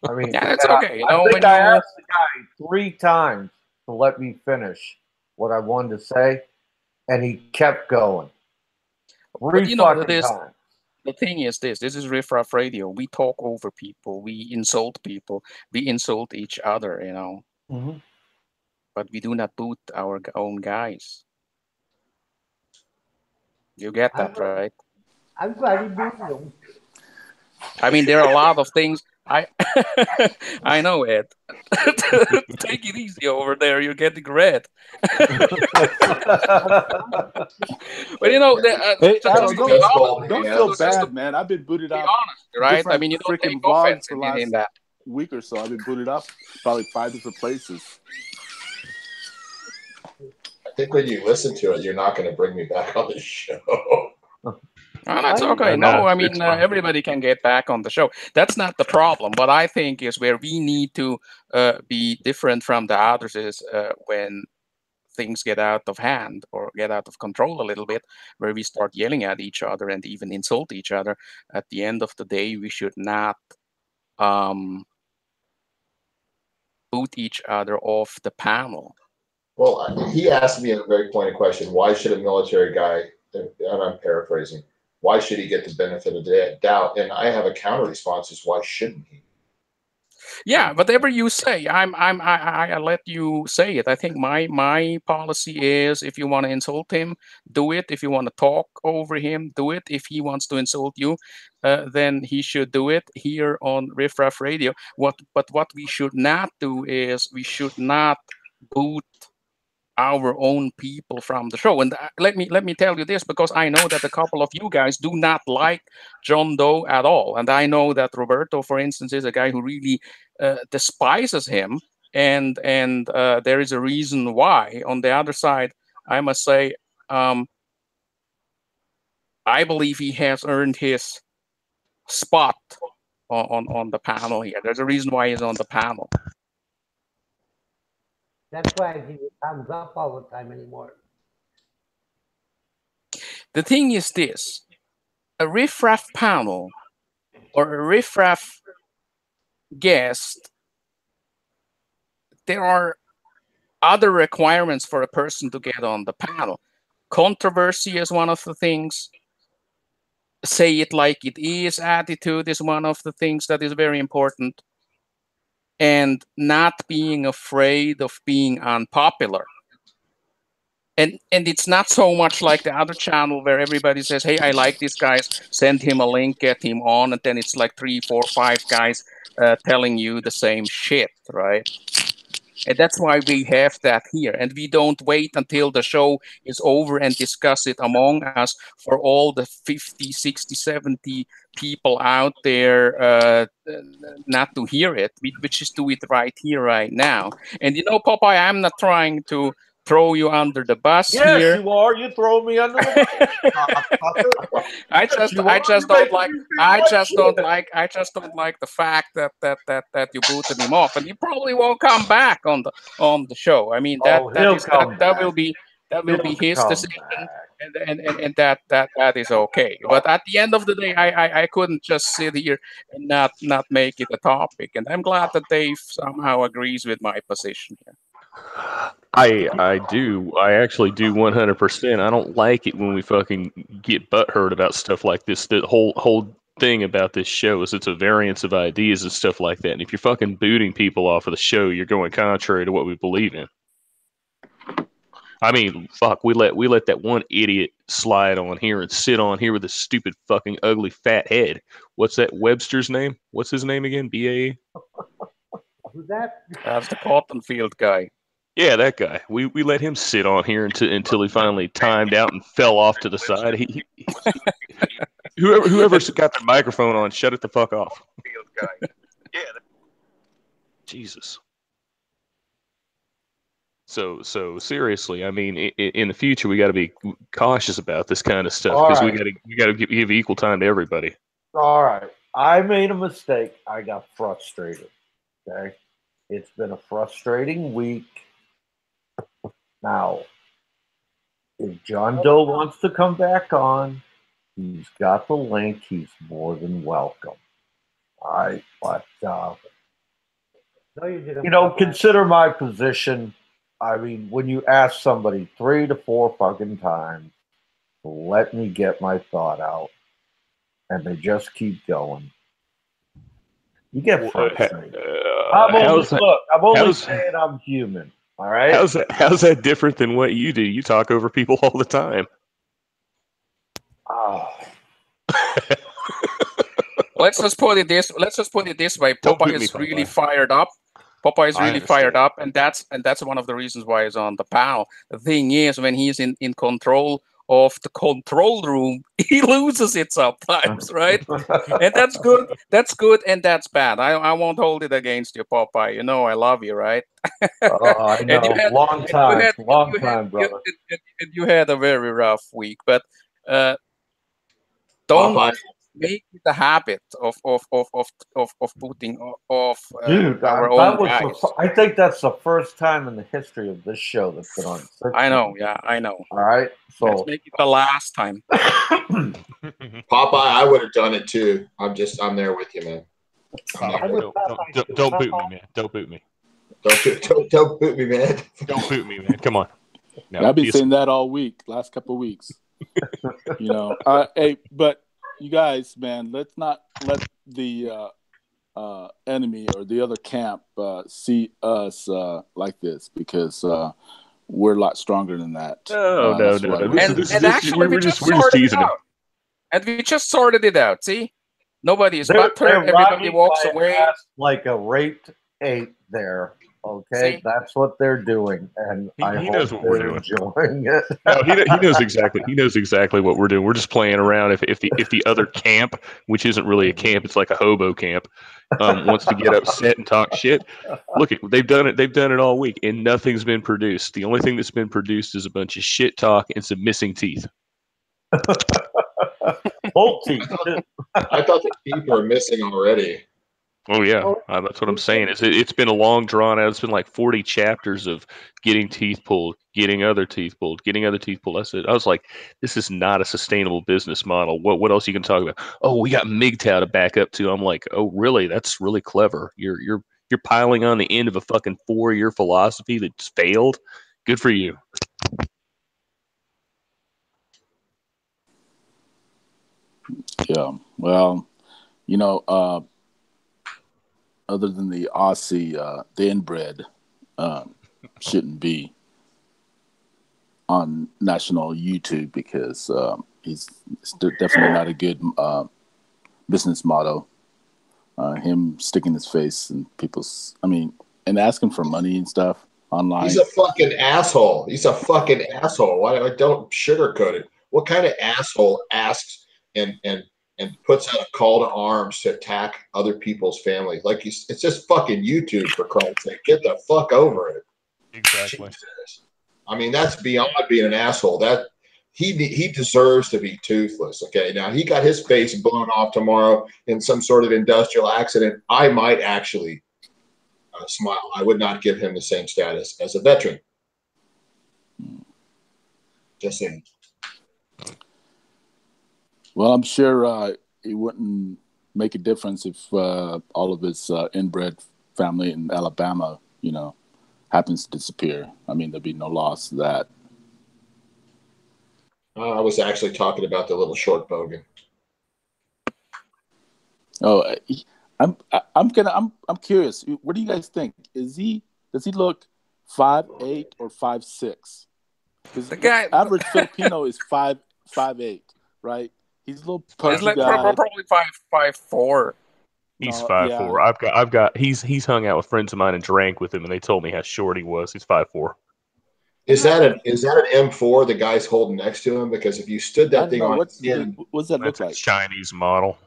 I mean, yeah, it's okay. I think I asked the guy 3 times to let me finish what I wanted to say, and he kept going. 3 fucking times. The thing is this is Riff Raff Radio. We talk over people. We insult people. We insult each other, Mm-hmm. But we do not boot our own guys. You get that, right? I'm glad you booted him. I mean, there are a lot of things. I know, Ed. Take it easy over there. You're getting red. But don't feel bad, man. I've been booted out. Honest, right? I mean, you don't take offense for the last in that week or so. I've been booted up probably 5 different places. I think when you listen to it, you're not going to bring me back on the show. Oh, that's okay. No, I mean, everybody can get back on the show. That's not the problem. What I think is where we need to be different from the others is when things get out of hand or get out of control a little bit, where we start yelling at each other and even insult each other. At the end of the day, we should not boot each other off the panel. Well, he asked me a very pointed question. Why should a military guy, and I'm paraphrasing, why should he get the benefit of the doubt? And I have a counter response: is why shouldn't he? Yeah, whatever you say, I let you say it. I think my policy is, if you want to insult him, do it. If you want to talk over him, do it. If he wants to insult you, then he should do it here on Riff Raff Radio. But what we should not do is we should not boot our own people from the show. And let me tell you this, because I know that a couple of you guys do not like John Doe at all, and I know that Roberto, for instance, is a guy who really despises him, and there is a reason why. On the other side, I must say, I believe he has earned his spot on the panel here. There's a reason why he's on the panel. That's why he comes up all the time anymore. The thing is this: a Riff Raff panel or a Riff Raff guest, there are other requirements for a person to get on the panel. Controversy is one of the things. Say it like it is attitude is one of the things that is very important. And not being afraid of being unpopular. And it's not so much like the other channel where everybody says, hey, I like this guy, send him a link, get him on, and then it's like 3, 4, 5 guys telling you the same shit, right? And that's why we have that here. And we don't wait until the show is over and discuss it among us for all the 50, 60, 70 people out there not to hear it. We just do it right here, right now. And you know, Popeye, I'm not trying to throw you under the bus here. Yes, you are. You throw me under the bus. I just don't like the fact that you booted him off, and he probably won't come back on the show. I mean, that will be his decision, and that is okay. But at the end of the day, I couldn't just sit here and not make it a topic, and I'm glad that Dave somehow agrees with my position here. I actually do 100%. I don't like it when we fucking get butthurt about stuff like this. The whole thing about this show is it's a variance of ideas and stuff like that. And if you're fucking booting people off of the show, you're going contrary to what we believe in. I mean, fuck, we let that one idiot slide on here and sit on here with a stupid fucking ugly fat head. What's that Webster's name? What's his name again? B.A.? Who's that? That's the Cotton Field guy. Yeah, that guy. We let him sit on here until he finally timed out and fell off to the side. Whoever's got the microphone on, shut it the fuck off. Field guy. Yeah. Jesus. So seriously, I mean, in the future, we got to be cautious about this kind of stuff because we got to give equal time to everybody. All right, I made a mistake. I got frustrated. Okay, it's been a frustrating week. Now, if John Doe wants to come back on, he's got the link. He's more than welcome. All right, but consider my position. I mean, when you ask somebody 3 to 4 fucking times, let me get my thought out, and they just keep going, you get frustrated. I'm only saying I'm human. All right. How's that different than what you do? You talk over people all the time. Oh. Let's just put it this way. Popeye is really fired up. Popeye is really fired up, and that's one of the reasons why he's on the panel. The thing is, when he's in control of the control room, he loses it sometimes, right? And that's good. That's good, and that's bad. I won't hold it against you, Popeye. You know I love you, right? I know. Long time, brother. You had a very rough week, but don't make it a habit of putting off our own guys. I think that's the first time in the history of this show that's been on. I know. All right, so let's make it the last time. Popeye, I would have done it too. I'm there with you, man. Don't boot me, man. Don't boot me. Don't boot me, man. Don't boot me, man. Come on. No, I've been saying that all week, last couple of weeks. Hey, but you guys, man, let's not let the enemy or the other camp see us like this, because we're a lot stronger than that. No. And actually, we're just teasing it. And we just sorted it out. See, nobody is butthurt. Everybody walks away like a raped ape there. Okay, See? that's what they're doing, and I He hope knows what we're they're doing. enjoying it. No, he knows exactly. He knows exactly what we're doing. We're just playing around. If the other camp, which isn't really a camp, it's like a hobo camp, wants to get upset and talk shit. Look, they've done it. They've done it all week, and nothing's been produced. The only thing that's been produced is a bunch of shit talk and some missing teeth. Both teeth. I thought the teeth were missing already. Oh yeah, that's what I'm saying. It's been a long drawn out. It's been like 40 chapters of getting teeth pulled, getting other teeth pulled, getting other teeth pulled. That's it. I was like, this is not a sustainable business model. What else you can talk about? Oh, we got MGTOW to back up to. I'm like, oh really? That's really clever. You're piling on the end of a fucking 4-year philosophy that's failed. Good for you. Yeah. Well, you know, other than the Aussie, the inbred shouldn't be on national YouTube because he's definitely not a good business model. Him sticking his face in people's, and asking for money and stuff online. He's a fucking asshole. He's a fucking asshole. I don't sugarcoat it. What kind of asshole asks and puts out a call to arms to attack other people's families? Like it's just fucking YouTube, for Christ's sake. Get the fuck over it. Exactly. Jesus. I mean, that's beyond being an asshole. That he deserves to be toothless. Okay, now he got his face blown off tomorrow in some sort of industrial accident. I might actually smile. I would not give him the same status as a veteran. Just saying. Well, I'm sure it wouldn't make a difference if all of his inbred family in Alabama, happens to disappear. I mean, there'd be no loss to that. I was actually talking about the little short bogan. Oh, I'm curious. What do you guys think? Does he look 5'8" or 5'6"? Because The guy, average Filipino is 5'8", right? He's a little pudgy he's like guy. probably 5'4". He's No, 5'4". yeah. I've got. He's hung out with friends of mine and drank with him, and they told me how short he was. He's 5'4". Is that an M4 the guy's holding next to him? Because if you stood I that don't thing know on what's its end, that look That's a like. Chinese model.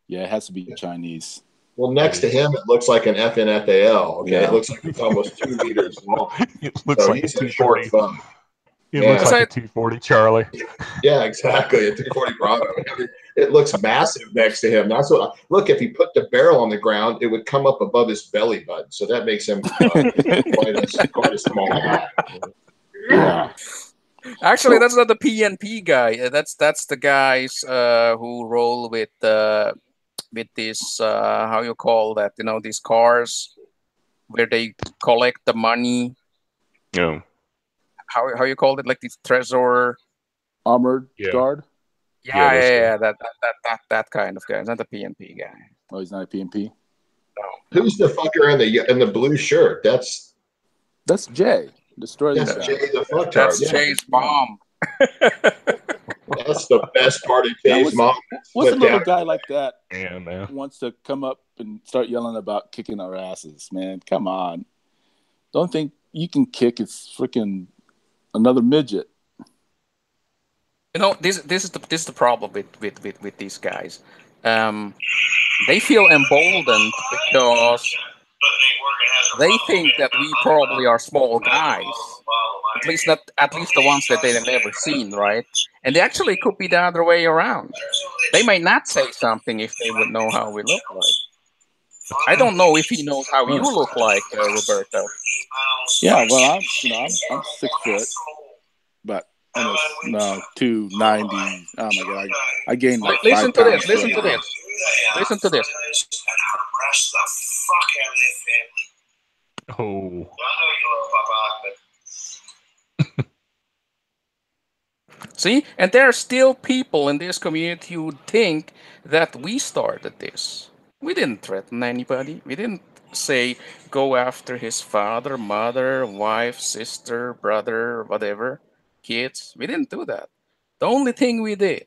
Yeah, it has to be Chinese. well, next to him it looks like an FNFAL. Okay, Yeah. it looks like it's almost 2 meters long. It looks So like he's a a short 240. fuck. It Yeah. looks like a 240 Charlie. Yeah, exactly. A 240 Bravo. It looks massive next to him. That's what. Look, if he put the barrel on the ground, it would come up above his belly button. So that makes him quite a small guy. Yeah. Actually, that's not the PNP guy. That's the guys who roll with this how you call that? These cars where they collect the money. No. How you called it? Like this treasure. Armored Yeah. guard? Yeah, those yeah, that kind of guy. It's not the PNP guy. Oh, he's not a PMP? Who's the fucker in the blue shirt? That's Jay. Destroy this guy. Jay the fucktard. That's Yeah. Jay's mom. That's the best part of Jay's mom. What's a little guy like that Yeah, man. wants to come up and start yelling about kicking our asses, man? Come on. Don't think you can kick it's freaking another midget. This is the problem with these guys. They feel emboldened because they think that we probably are small guys. At least the ones that they've never seen, right? And they actually could be the other way around. They might not say something if they would know how we look like. I don't know if he knows how you look like, Roberto. Yeah, well, I'm 6 foot, but almost 290. Oh my god, I gained like Listen 5 to pounds. this. Listen to this. Listen to this. Harass the fuck out of their family. Oh. I know you love Papa, but See, and there are still people in this community who think that we started this. We didn't threaten anybody. We didn't say go after his father, mother, wife, sister, brother, whatever, kids. We didn't do that. The only thing we did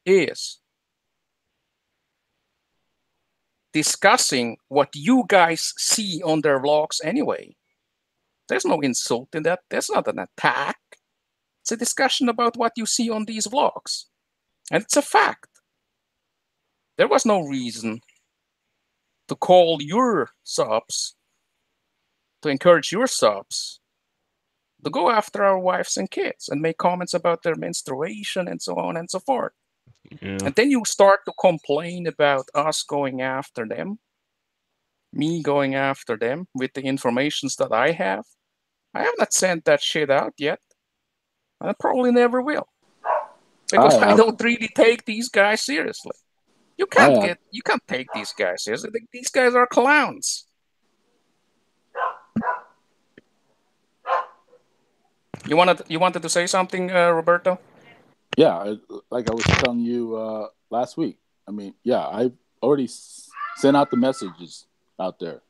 is discussing what you guys see on their vlogs anyway. There's no insult in that. That's not an attack. It's a discussion about what you see on these vlogs. And it's a fact. There was no reason to call your subs, to encourage your subs to go after our wives and kids and make comments about their menstruation and so on and so forth. Yeah. And then you start to complain about us going after them, me going after them with the informations that I have. I have not sent that shit out yet. I probably never will. Because I don't really take these guys seriously. You can't take these guys seriously. These guys are clowns. You wanted to say something, Roberto? Yeah, like I was telling you last week. I mean, yeah, I already sent out the messages out there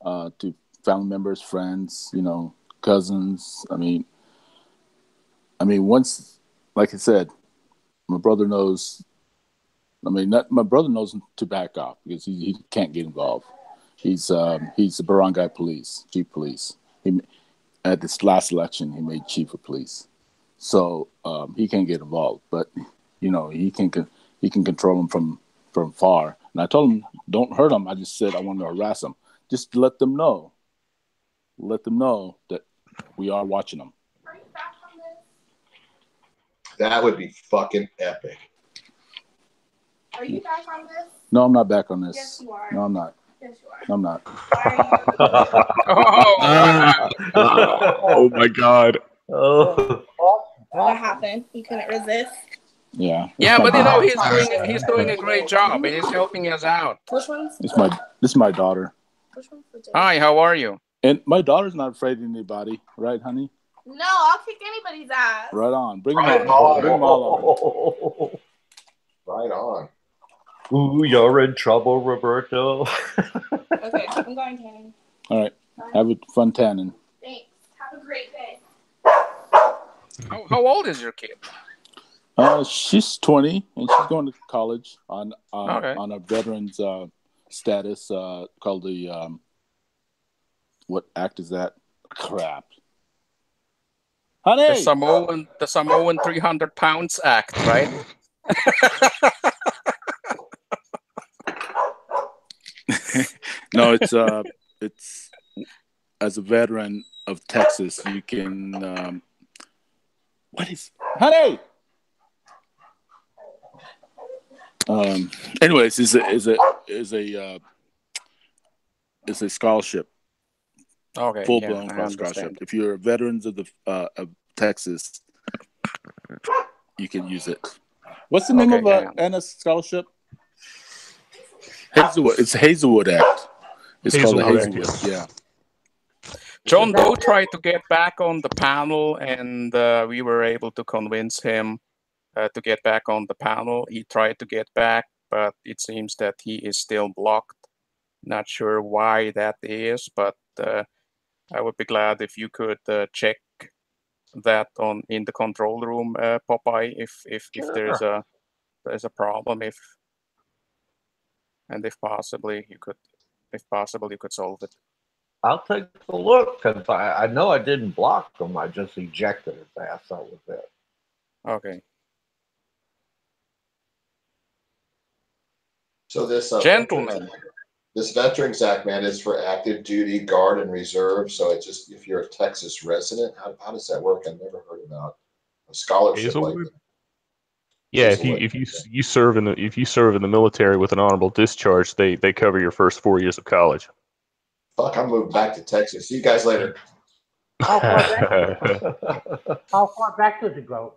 to family members, friends, cousins. I mean, once, like I said, my brother knows. I mean, my brother knows to back off because he can't get involved. He's the barangay police, chief police. At this last election, he made chief of police, so he can't get involved. But he can control them from far. And I told him, don't hurt them. I just said I want to harass them, just to let them know that we are watching them. That would be fucking epic. Are you back on this? No, I'm not back on this. Yes, you are. No, I'm not. Yes, you are. No, I'm not. Oh my God. Oh. What happened? You couldn't resist? Yeah. Yeah, but he's doing a great job. He's helping us out. Which one's? This is my daughter. Which one's for dinner? Hi, how are you? And my daughter's not afraid of anybody, right, honey? No, I'll kick anybody's ass. Right on. Bring them all. Bring them all on. Right on. Ooh, you're in trouble, Roberto. Okay, I'm going tanning. All right. Have a fun tanning. Thanks. Have a great day. How old is your kid? She's 20 and she's going to college on a veterans status called the what act is that? Crap. Honey! The Samoan 300 pounds act, right? No, it's as a veteran of Texas, you can honey? Anyways, is a scholarship. Okay, Full blown scholarship. If you're veterans of Texas, you can use it. What's the name of Anna's scholarship? Hazelwood. It's Hazelwood Act. It's called the Hazelwood. Yeah. John Doe tried to get back on the panel, and we were able to convince him to get back on the panel. He tried to get back, but it seems that he is still blocked. Not sure why that is, but I would be glad if you could check that in the control room, Popeye, if there's a problem, if possibly you could solve it. I'll take a look, because I know I didn't block him. I just ejected his ass. That was it. Okay. So this gentleman, this Veterans Act, man, is for active duty, guard, and reserve. So it's just if you're a Texas resident, how does that work? I've never heard about a scholarship like that. Yeah, if you serve in the military with an honorable discharge, they cover your first 4 years of college. Fuck, I'm moving back to Texas. See you guys later. How far back does it go?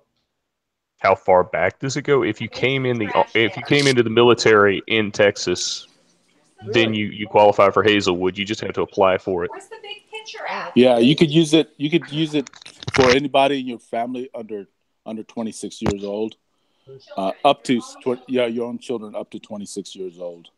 How far back does it go? If you came into the military in Texas, then you qualify for Hazelwood. You just have to apply for it. Where's the big picture at? Yeah, you could use it. You could use it for anybody in your family under 26 years old, up to your own children up to 26 years old.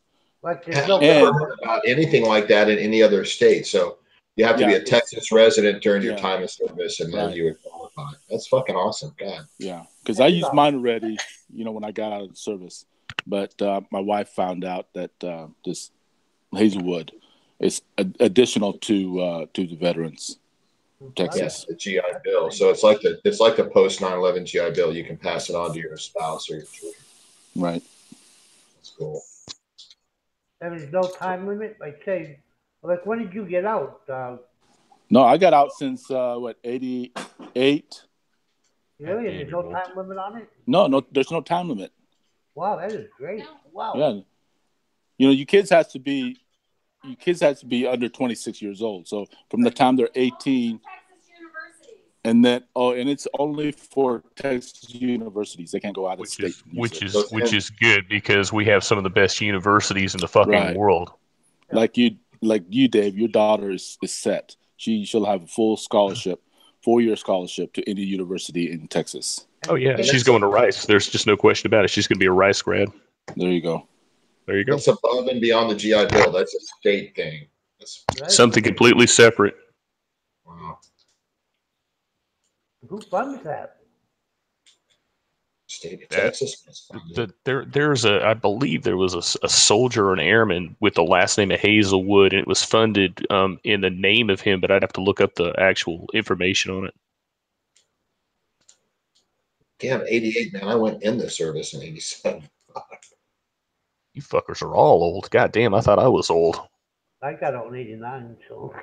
I've never heard about anything like that in any other state. So you have to be a Texas resident during your time of service, and then you would qualify. That's fucking awesome, God. Yeah, because I used mine already. When I got out of the service, but my wife found out that this Hazelwood. It's additional to the veterans, Texas. Yes, the GI Bill. So it's like the post 9/11 GI Bill. You can pass it on to your spouse or your children. Right. That's cool. And there's no time limit. Like say, like when did you get out? No, I got out since 88. Really? And there's no time limit on it? No, there's no time limit. Wow, that is great. Wow. Yeah. You know, you kids has to be under 26 years old. So from the time they're 18, and then and it's only for Texas universities. They can't go out of state. Which is good because we have some of the best universities in the fucking world. Like you, Dave. Your daughter is set. She'll have a full scholarship, 4-year scholarship to any university in Texas. Oh yeah, she's going to Rice. There's just no question about it. She's going to be a Rice grad. There you go. There you go. That's above and beyond the GI Bill. That's a state thing. That's something completely separate. Wow. Who funds that? State of Texas. I believe there was a soldier or an airman with the last name of Hazelwood, and it was funded in the name of him, but I'd have to look up the actual information on it. Damn, 88, man. I went in the service in 87. You fuckers are all old. God damn, I thought I was old. I got out in 89, so.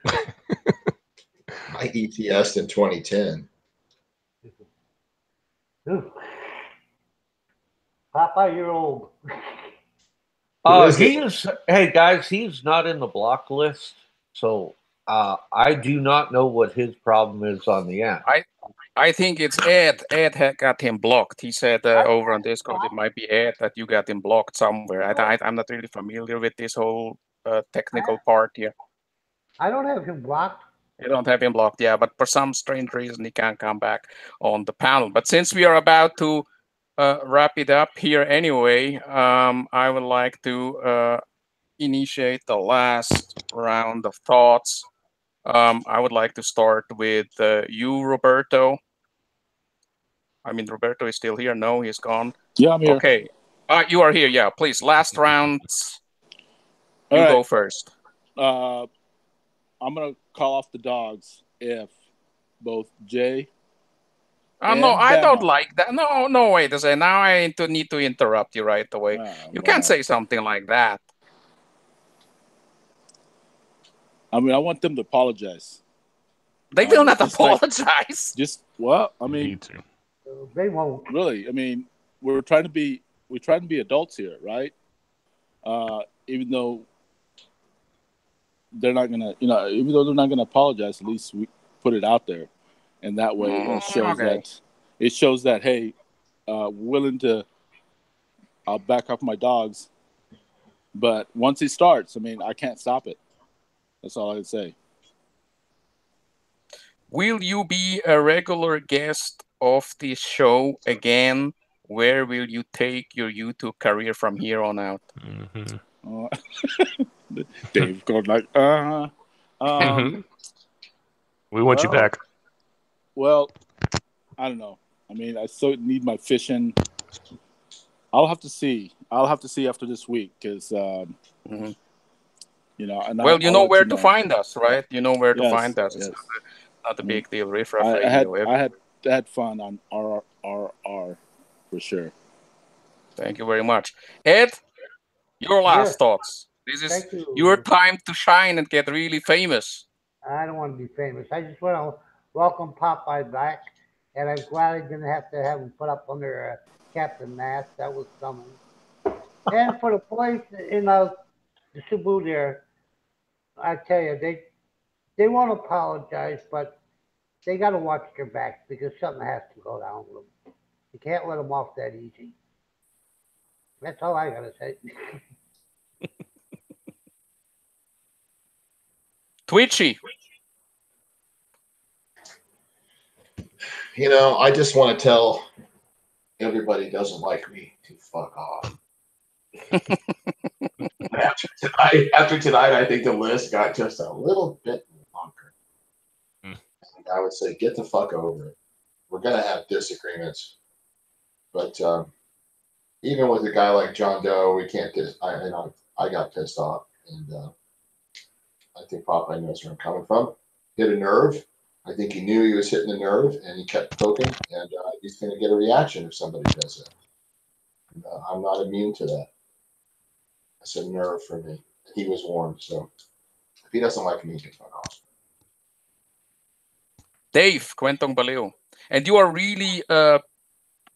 I ETS'd in 2010. Papa, you're old. Hey guys, he's not in the block list, so I do not know what his problem is on the end. I think it's Ed. Ed had got him blocked. He said over on Discord it might be Ed that you got him blocked somewhere. I'm not really familiar with this whole technical part here. I don't have him blocked. You don't have him blocked, yeah, but for some strange reason he can't come back on the panel. But since we are about to wrap it up here anyway, I would like to initiate the last round of thoughts. I would like to start with you, Roberto. I mean, Roberto is still here. No, he's gone. Yeah, I'm here. Okay. You are here. Yeah, please. Last rounds. You go first. I'm going to call off the dogs if both Jay no, I don't like that. No, wait a second. Now I need to interrupt you right away. You can't say something like that. I mean, I want them to apologize. They will not apologize. I mean, they won't. Really, I mean, we're trying to be adults here, right? Even though they're not gonna, even though they're not gonna apologize, at least we put it out there, and that way it shows that hey, willing to, I'll back off my dogs, but once it starts, I mean, I can't stop it. That's all I can say. Will you be a regular guest of this show again? Where will you take your YouTube career from here on out? Dave going like, we want you back. Well, I don't know. I mean, I still need my fishing. I'll have to see. After this week because, well, you know where to find us, right? You know where to find us. It's not a big deal. Riff Raff Radio. I had fun on RRR for sure. Thank you very much. Ed, your last thoughts. This is your time to shine and get really famous. I don't want to be famous. I just want to welcome Popeye back, and I'm glad I didn't have to have him put up under Captain Mask. That was something. And for the boys in the Cebu there, I tell you, they won't apologize, but they got to watch their backs because something has to go down with them. You can't let them off that easy. That's all I got to say. Twitchy. I just want to tell everybody who doesn't like me to fuck off. After tonight, I think the list got just a little bit longer. I would say get the fuck over it. We're going to have disagreements. But even with a guy like John Doe, we can't I I got pissed off, and I think Popeye knows where I'm coming from. Hit a nerve. I think he knew he was hitting a nerve, and he kept poking, and he's going to get a reaction if somebody does it. And, I'm not immune to that. It's a nerve for me. He was warned, so if he doesn't like me, he can fuck off. Dave, Kwentong Baliw. And you are really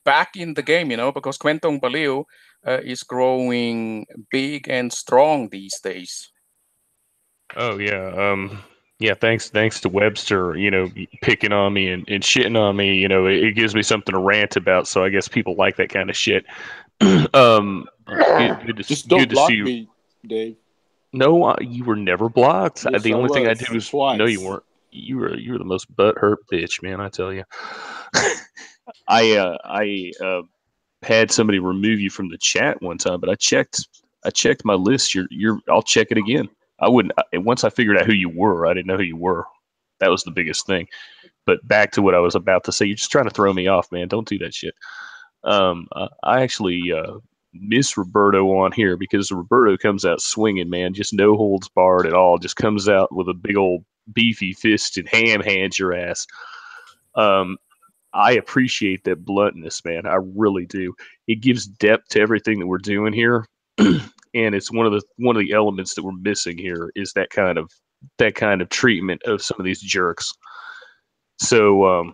back in the game, you know, because Kwentong Baliw is growing big and strong these days. Oh yeah, yeah. Thanks to Webster, you know, picking on me and shitting on me. You know, it gives me something to rant about. So I guess people like that kind of shit. Good Just don't to block see you. me, Dave. No, you were never blocked. Yes, The I only thing I was did was twice. no, you weren't. You were the most butthurt bitch, man. I tell you. I had somebody remove you from the chat one time, but I checked my list. I'll check it again. I wouldn't. Once I figured out who you were, I didn't know who you were. That was the biggest thing. But back to what I was about to say. You're just trying to throw me off, man. Don't do that shit. I actually miss Roberto on here because Roberto comes out swinging, man. Just no holds barred at all. Just comes out with a big old beefy fist and ham hands your ass. I appreciate that bluntness, man. I really do. It gives depth to everything that we're doing here, and it's one of the elements that we're missing here is that kind of treatment of some of these jerks. So,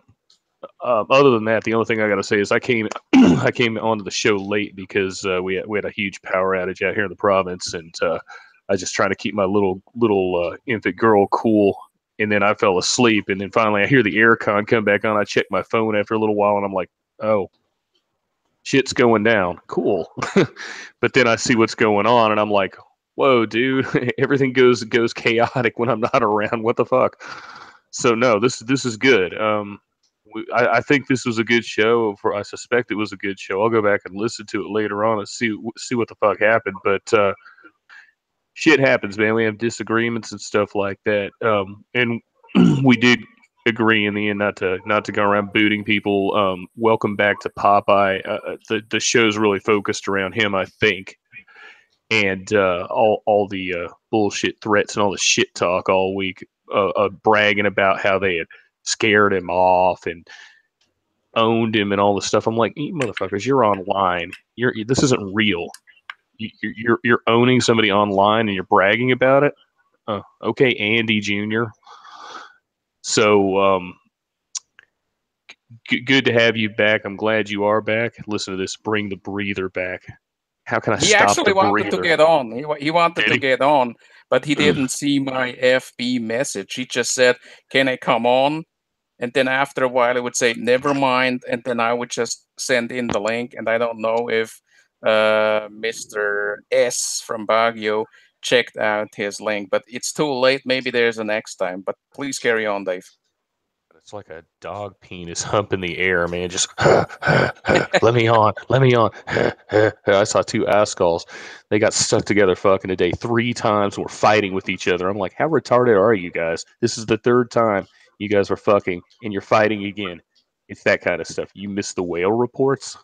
other than that, the only thing I got to say is I came onto the show late because we had a huge power outage out here in the province, and I was just trying to keep my little infant girl cool. And then I fell asleep, and then finally I hear the aircon come back on. I check my phone after a little while, and I'm like, oh, shit's going down. Cool. But then I see what's going on, and I'm like, whoa, dude, everything goes chaotic when I'm not around. What the fuck? So no, this is good. I think this was a good show. I suspect it was a good show. I'll go back and listen to it later on and see what the fuck happened. But shit happens, man. We have disagreements and stuff like that. And we did agree in the end not to go around booting people. Welcome back to Popeye. The show's really focused around him, I think. And all the bullshit threats and all the shit talk all week, bragging about how they had scared him off and owned him and all this stuff. I'm like, you motherfuckers, you're online. This isn't real. You're owning somebody online and you're bragging about it. Okay, Andy Jr. So good to have you back. I'm glad you are back. Listen to this. Bring the breather back. How can I He stop actually the wanted breather? to get on. He wanted Did to he? get on, but he didn't see my FB message. He just said, "Can I come on?" And then after a while, I would say, "Never mind," and then I would just send in the link. And I don't know if Mr. S from Baguio checked out his link, but it's too late. Maybe there's a next time. But please carry on, Dave. It's like a dog penis humping the air, man. Just let me on, let me on. I saw two assholes. They got stuck together fucking today 3 times and were fighting with each other. I'm like, how retarded are you guys? This is the 3rd time you guys are fucking and you're fighting again. It's that kind of stuff. You miss the whale reports?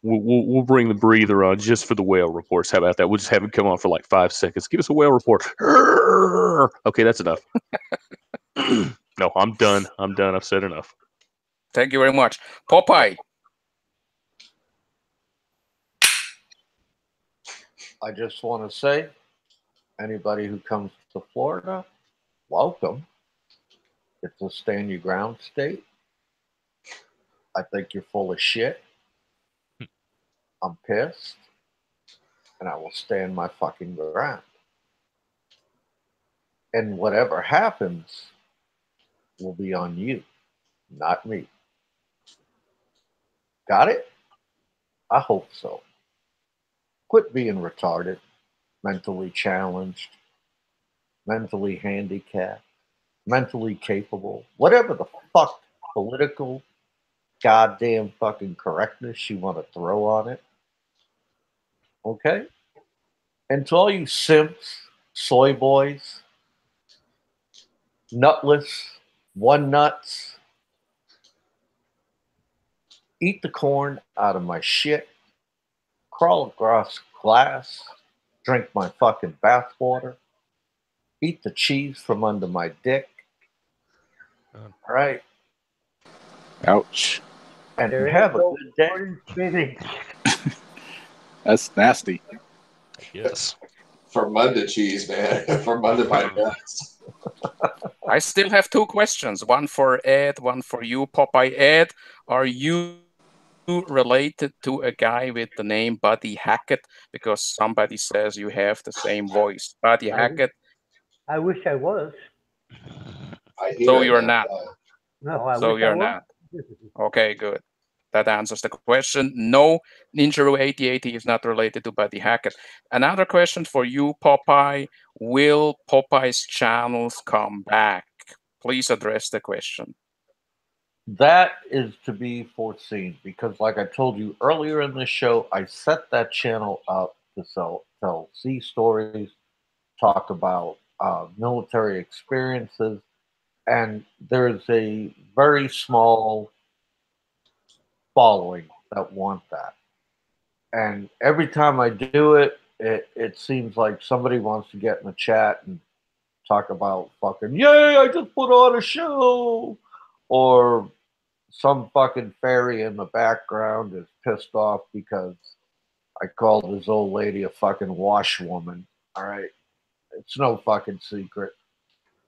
We'll bring the breather on just for the whale reports. How about that? We'll just have him come on for like 5 seconds. Give us a whale report. Okay, that's enough. No, I'm done. I've said enough. Thank you very much. Popeye. I just want to say, anybody who comes to Florida, welcome. It's a stand your ground state. I think you're full of shit. I'm pissed. And I will stand my fucking ground. And whatever happens will be on you, not me. Got it? I hope so. Quit being retarded, mentally challenged, mentally handicapped, mentally capable, whatever the fuck political goddamn fucking correctness you want to throw on it. Okay? And to all you simps, soy boys, nutless, one nuts, eat the corn out of my shit, crawl across glass, drink my fucking bathwater, eat the cheese from under my dick. All right. Ouch. And There have a ain't no good day. morning spinach. That's nasty. Yes. Fermented cheese, man. Fermented my nuts. I still have two questions. One for Ed, one for you, Popeye. Ed, are you related to a guy with the name Buddy Hackett? Because somebody says you have the same voice. Buddy I, w- Hackett? I wish I was. I hear So it you're now. not. No, I So wish I you're was. not. Okay, good. That answers the question. No, Ninja 8080 is not related to Buddy Hackett. Another question for you, Popeye. Will Popeye's channels come back? Please address the question. That is to be foreseen because, like I told you earlier in this show, I set that channel up to tell sea stories, talk about military experiences, and there's a very small following that want that. And every time I do it, it seems like somebody wants to get in the chat and talk about fucking, yay, I just put on a show, or some fucking fairy in the background is pissed off because I called this old lady a fucking washwoman. All right. It's no fucking secret.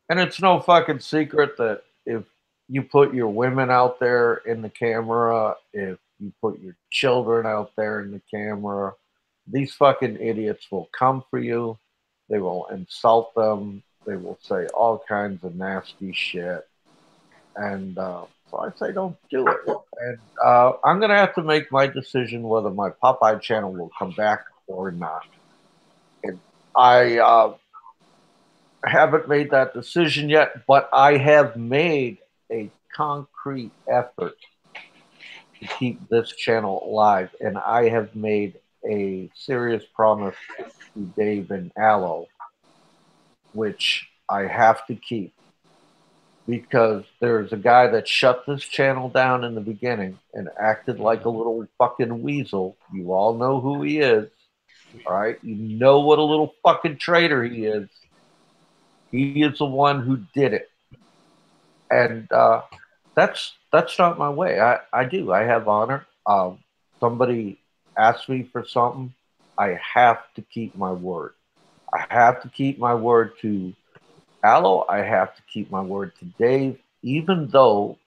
And it's no fucking secret that if you put your women out there in the camera, if you put your children out there in the camera, these fucking idiots will come for you. They will insult them. They will say all kinds of nasty shit. And so I say don't do it. And I'm going to have to make my decision whether my Popeye channel will come back or not. And I haven't made that decision yet, but I have made a concrete effort to keep this channel alive. And I have made a serious promise to Dave and Aloe, which I have to keep. Because there's a guy that shut this channel down in the beginning and acted like a little fucking weasel. You all know who he is. All right? You know what a little fucking traitor he is. He is the one who did it. And that's not my way. I do. I have honor. Somebody asks me for something, I have to keep my word. I have to keep my word to Aloe. I have to keep my word to Dave, even though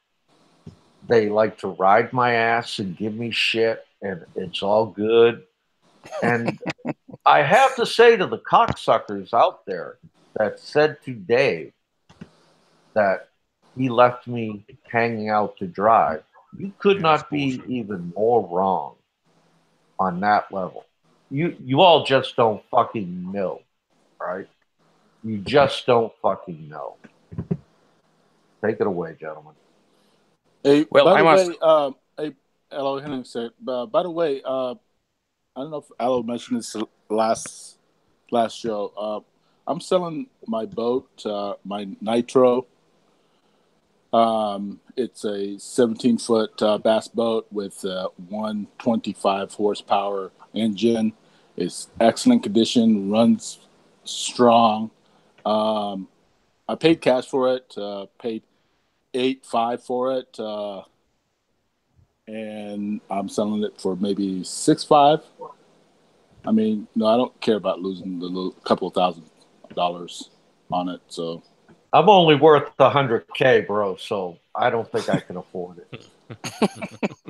they like to ride my ass and give me shit, and it's all good. And I have to say to the cocksuckers out there that said to Dave that he left me hanging out to dry, you could not be even more wrong on that level. You all just don't fucking know, right? You just don't fucking know. Take it away, gentlemen. Hey, Well, by I the must. way, hey, Aloe Henningsen, by the way, I don't know if Aloe mentioned this last show. I'm selling my boat, my Nitro. It's a 17-foot bass boat with a 125 horsepower engine. It's excellent condition, runs strong. I paid cash for it. Paid $8,500 for it, and I'm selling it for maybe $6,500. I mean, no, I don't care about losing the little couple of $1,000 on it. So I'm only worth 100K, bro. So I don't think I can afford it.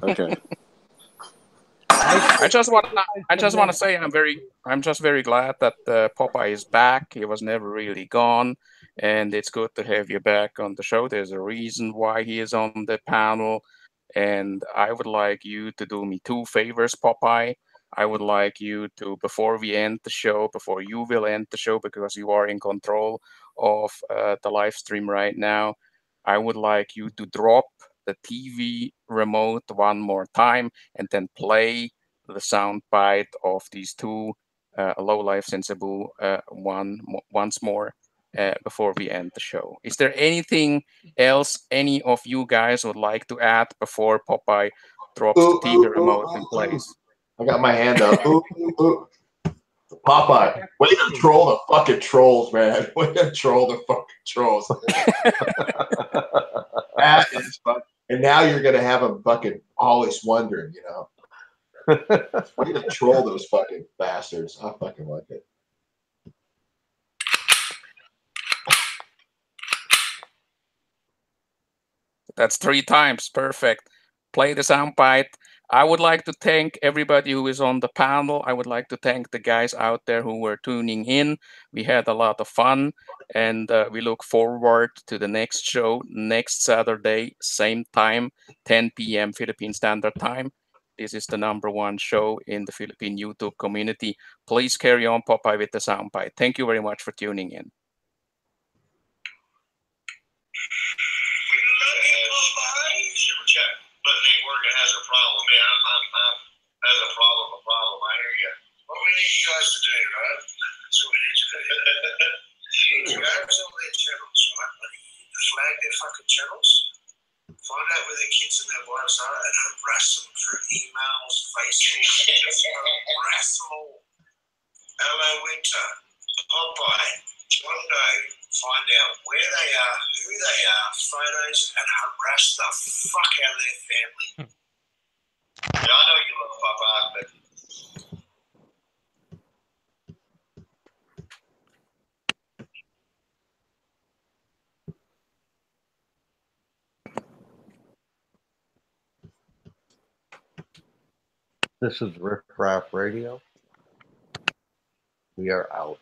okay. I just want to say I'm just very glad that Popeye is back. He was never really gone, and it's good to have you back on the show. There's a reason why he is on the panel, and I would like you to do me two favors, Popeye. I would like you to, before we end the show, before you will end the show, because you are in control of the live stream right now, I would like you to drop the TV remote one more time and then play the sound bite of these two low life sensible once more before we end the show. Is there anything else any of you guys would like to add before Popeye drops the TV remote and plays? I got my hand up. Ooh, ooh, ooh. Popeye, way to troll the fucking trolls, man. Way to troll the fucking trolls. That is fun. And now you're gonna have them fucking always wondering, you know. Way to troll those fucking bastards. I fucking like it. That's 3 times. Perfect. Play the soundbite. I would like to thank everybody who is on the panel. I would like to thank the guys out there who were tuning in. We had a lot of fun, and we look forward to the next show next Saturday, same time, 10 p.m. Philippine Standard Time. This is the #1 show in the Philippine YouTube community. Please carry on, Popeye, with the soundbite. Thank you very much for tuning in. Super chat button ain't working. Has a problem, man. I'm has a problem. I hear you. What we need you guys to do, right? That's what we need you to do. You need to go to all their channels, right? Flag their fucking channels. Find out where their kids and their wives are and harass them through emails, Facebook, just harass them all. Hello, Winter. Popeye. One day, find out where they are, who they are, photos, and harass the fuck out of their family. Yeah, I know you love Popeye, but This is Riff Raff Radio. We are out.